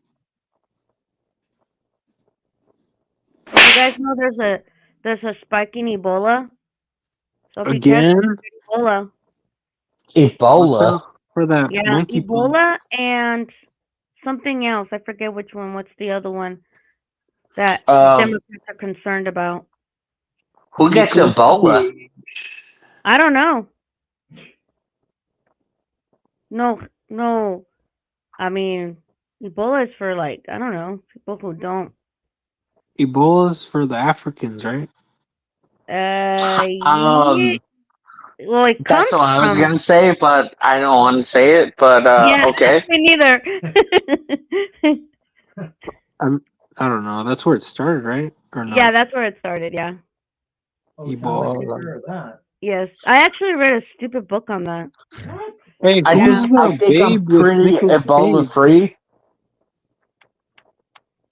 Well, you guys know there's a spike in Ebola. So be Again? careful with Ebola. Ebola. For that Yeah, monkey Ebola and something else. I forget which one. What's the other one that Democrats are concerned about? Who gets Ebola? I don't know. No. I mean, Ebola is for like, I don't know, people who don't. Ebola's for the Africans, right? Yeah. Well, it That's comes what I was from. gonna say, but I don't want to say it. But Yeah, okay. me neither. I don't know. That's where it started, right? Or no? Yeah, that's where it started. Yeah. Ebola. Yes, I actually read a stupid book on that. Hey, I think I'm pretty Ebola free.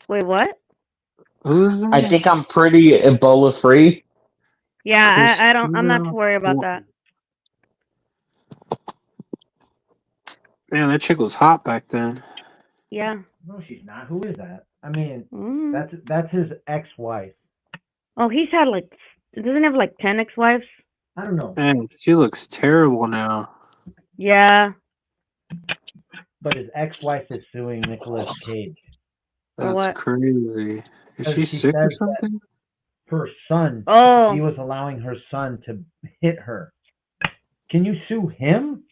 Wait, what? Who's that? I think I'm pretty Ebola free. Yeah, I don't. I'm not too worried about that. Man, that chick was hot back then. Yeah. No, she's not. Who is that? I mean, that's his ex-wife. Oh, he's had like, doesn't he have like 10 ex-wives? I don't know. Man, she looks terrible now. Yeah. But his ex-wife is suing Nicolas Cage. That's crazy. Is she sick or something? Her son. Oh. He was allowing her son to hit her. Can you sue him?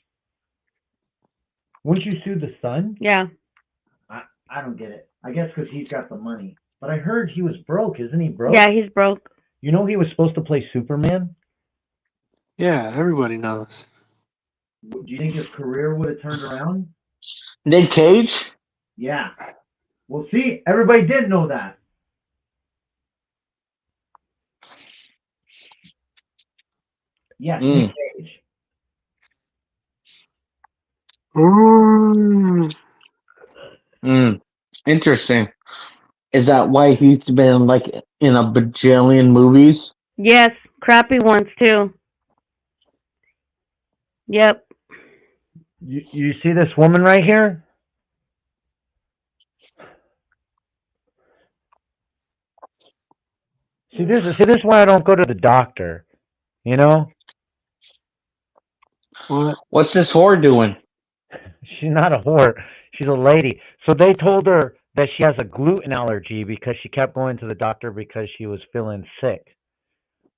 Wouldn't you sue the son? Yeah. I don't get it. I guess because he's got the money. But I heard he was broke. Isn't he broke? Yeah, he's broke. You know he was supposed to play Superman? Yeah, everybody knows. Do you think his career would have turned around? Nick Cage? Yeah. Well, see, everybody didn't know that. Yes, Mm. Nick Cage. Ooh. Interesting. Is that why he's been like in a bajillion movies? Yes, crappy ones too. Yep. You see this woman right here? See this is why I don't go to the doctor. You know? What? What's this whore doing? She's not a whore. She's a lady. So they told her that she has a gluten allergy because she kept going to the doctor because she was feeling sick.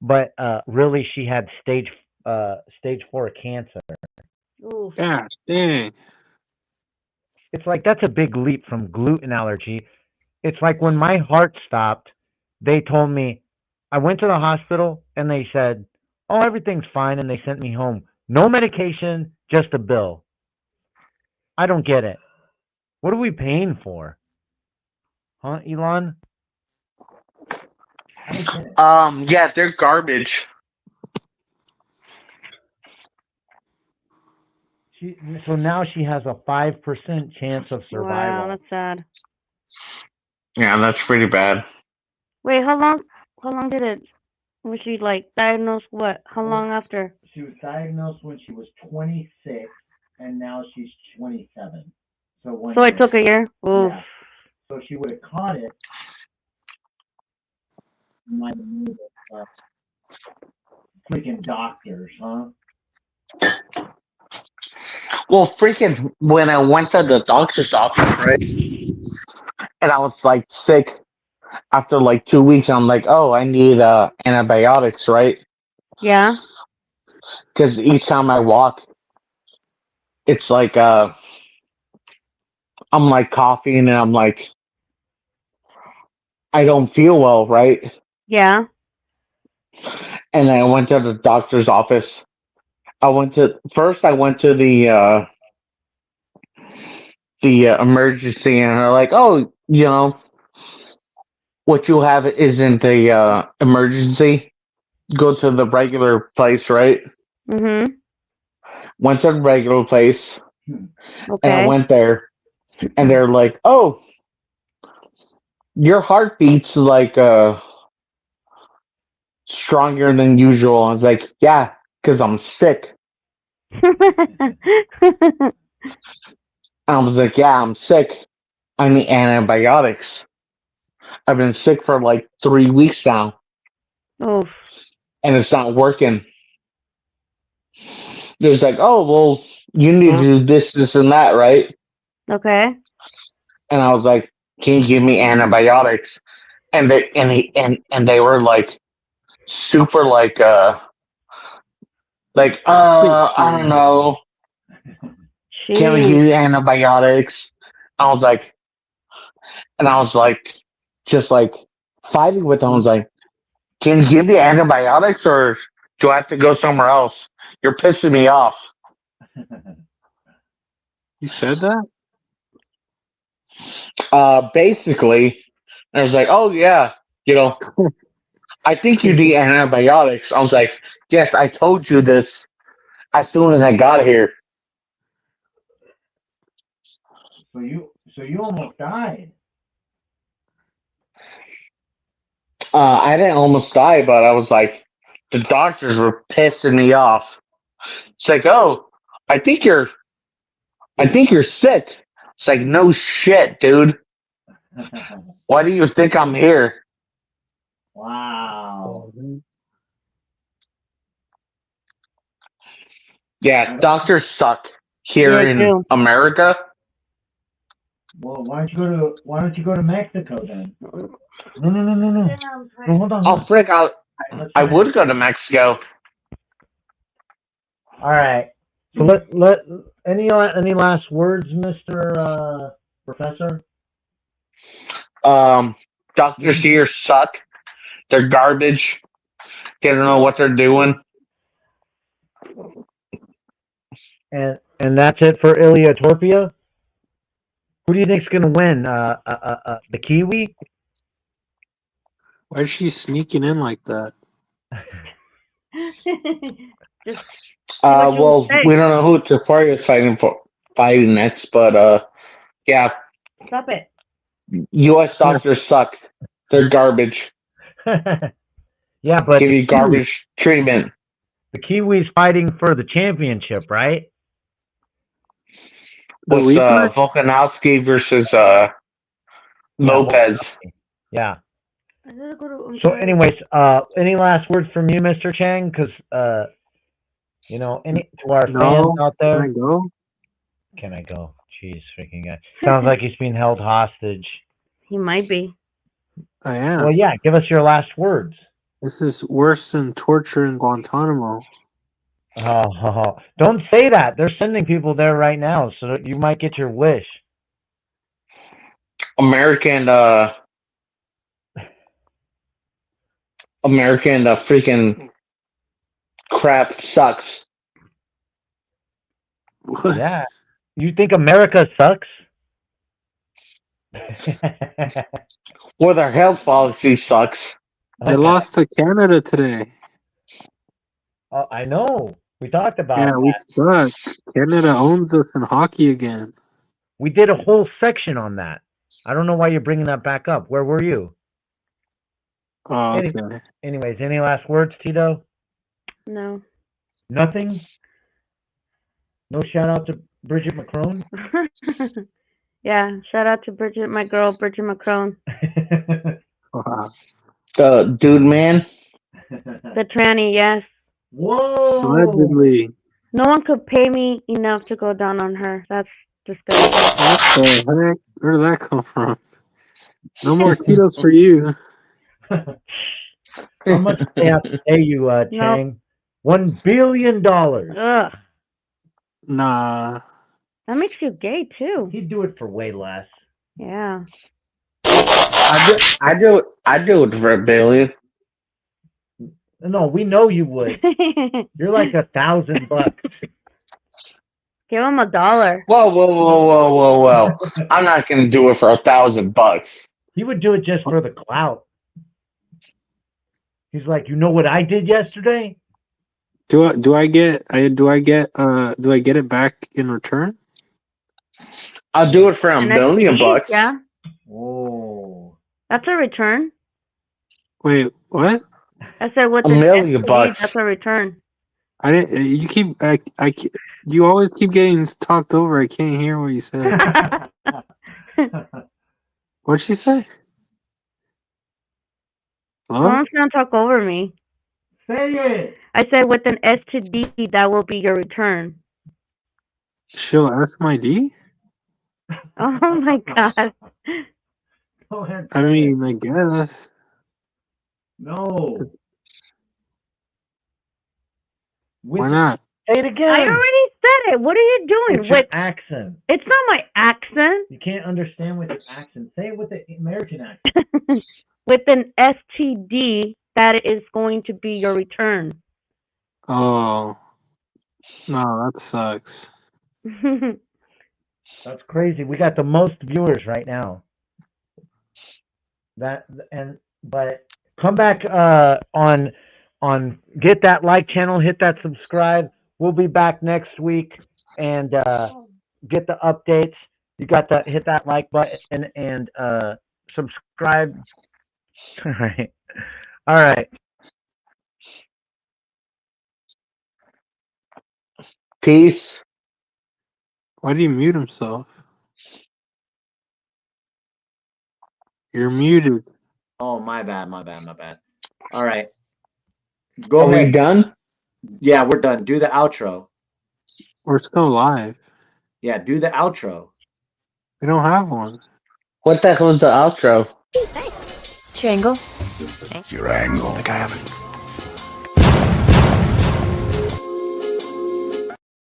But really, she had stage 4 cancer. Oof. Yeah, dang. It's like that's a big leap from gluten allergy. It's like when my heart stopped, they told me I went to the hospital and they said, "Oh, everything's fine," and they sent me home. No medication, just a bill. I don't get it. What are we paying for? Huh, Elon? I don't get it. Yeah, they're garbage. So now she has a 5% chance of Wow, survival. that's sad. Yeah, that's pretty bad. Wait, how long? How long did it? Was she like diagnosed? What? How long after? She was diagnosed when she was 26, and now she's 27. So one So it year. took a year. Oof. Yeah. So she would have caught it. Might have moved it, freaking doctors, huh? Well, freaking, when I went to the doctor's office, right, and I was like sick after like 2 weeks, I'm like, oh, I need antibiotics, right? Yeah. Because each time I walk, it's like I'm like coughing and I'm like, I don't feel well, right? Yeah. And I went to the doctor's office. I went to the emergency, and they're like, oh, what you have isn't a emergency. Go to the regular place, right? Mhm. Went to the regular place, and I Okay. went there, and they're like, oh, your heartbeat's like stronger than usual. I was like, yeah, because I'm sick. I was like, yeah, I'm sick. I need antibiotics. I've been sick for like 3 weeks now, Oof. and it's not working. It's like, oh, well, you need to do this, this, and that, right? Okay. And I was like, can you give me antibiotics? And they were like super I don't know. Can we give Jeez. you antibiotics? I was like, and I was like, just like fighting with them. I was like, can you give me antibiotics or do I have to go somewhere else? You're pissing me off. You said that? Basically, I was like, oh yeah, I think you need antibiotics. I was like, yes, I told you this as soon as I got here. So you almost died. I didn't almost die, but I was like, the doctors were pissing me off. It's like, oh, I think you're, I think you're sick. It's like, no shit, dude. Why do you think I'm here? Wow. Yeah, doctors suck here Yeah, in too. America. Well, why don't you go to Mexico then? No. No, hold on. Oh, frick, Let's I finish. would go to Mexico. All right. So let any last words, Mr. Professor? Doctors here suck. They're garbage. They don't know what they're doing. And that's it for Ilya Torpia. Who do you think's gonna win? The Kiwi? Why is she sneaking in like that? Just what you Well, say. we don't know who Taquario's fighting next, but yeah, Stop it. U.S. doctors suck. They're garbage. Yeah, but Give you garbage treatment. the Kiwis fighting for the championship, right? The With replay? Volkanovski versus Lopez. Yeah. I gotta go to. I'm So, sorry. anyways, any last words from you, Mr. Chang? Because any to our fans No. out Can I there. go? Can I go? Jeez, freaking guy. Sounds like he's being held hostage. He might be. I am. Well, yeah. Give us your last words. This is worse than torture in Guantanamo. Oh, don't say that. They're sending people there right now, so you might get your wish. American freaking crap sucks. What? Yeah. You think America sucks? Well, their health policy sucks. They lost to Canada today. Oh, I know. We talked about Yeah, that. we suck. Canada owns us in hockey again. We did a whole section on that. I don't know why you're bringing that back up. Where were you? Oh, okay. Anyways, any last words, Tito? No. Nothing? No shout out to Bridget McCrone? Yeah. Shout out to Bridget, my girl, Bridget McCrone. Wow. The dude, man. The tranny, yes. Whoa! Allegedly. No one could pay me enough to go down on her. That's disgusting. What the heck? Where did that come from? No more Tito's for you. How much do they have to pay you, Chang? $1 billion. Ugh. Nah. That makes you gay too. He'd do it for way less. Yeah. I do it for $1 billion. No, we know you would. You're like $1,000. Give him $1. Whoa. I'm not gonna do it for $1,000. He would do it just for the clout. He's like, you know what I did yesterday? Do I get it back in return? I'll do it for $1 million. Yeah. Whoa. That's a return. Wait, what? I said with $1 million. that's a return. I didn't. You keep. You always keep getting talked over. I can't hear what you said. What'd she say? Hello? Someone's gonna talk over me. Say it. I said with an STD, that will be your return. She'll ask my D? Oh my god. Go ahead. I mean, I guess. No. Why not? Say it again. I already said it. What are you doing? With your accent. It's not my accent. You can't understand with your accent. Say it with the American accent. With an STD, that is going to be your return. Oh. No, that sucks. That's crazy. We got the most viewers right now. But come back on get that like channel, hit that subscribe. We'll be back next week and get the updates. You got to hit that like button and subscribe. All right. Peace. Why do you mute himself? You're muted. Oh, my bad. All right. Go Are ahead. we done? Yeah, we're done. Do the outro. We're still live. Yeah, do the outro. We don't have one. What the hell is the outro? Triangle. Your angle. Like I haven't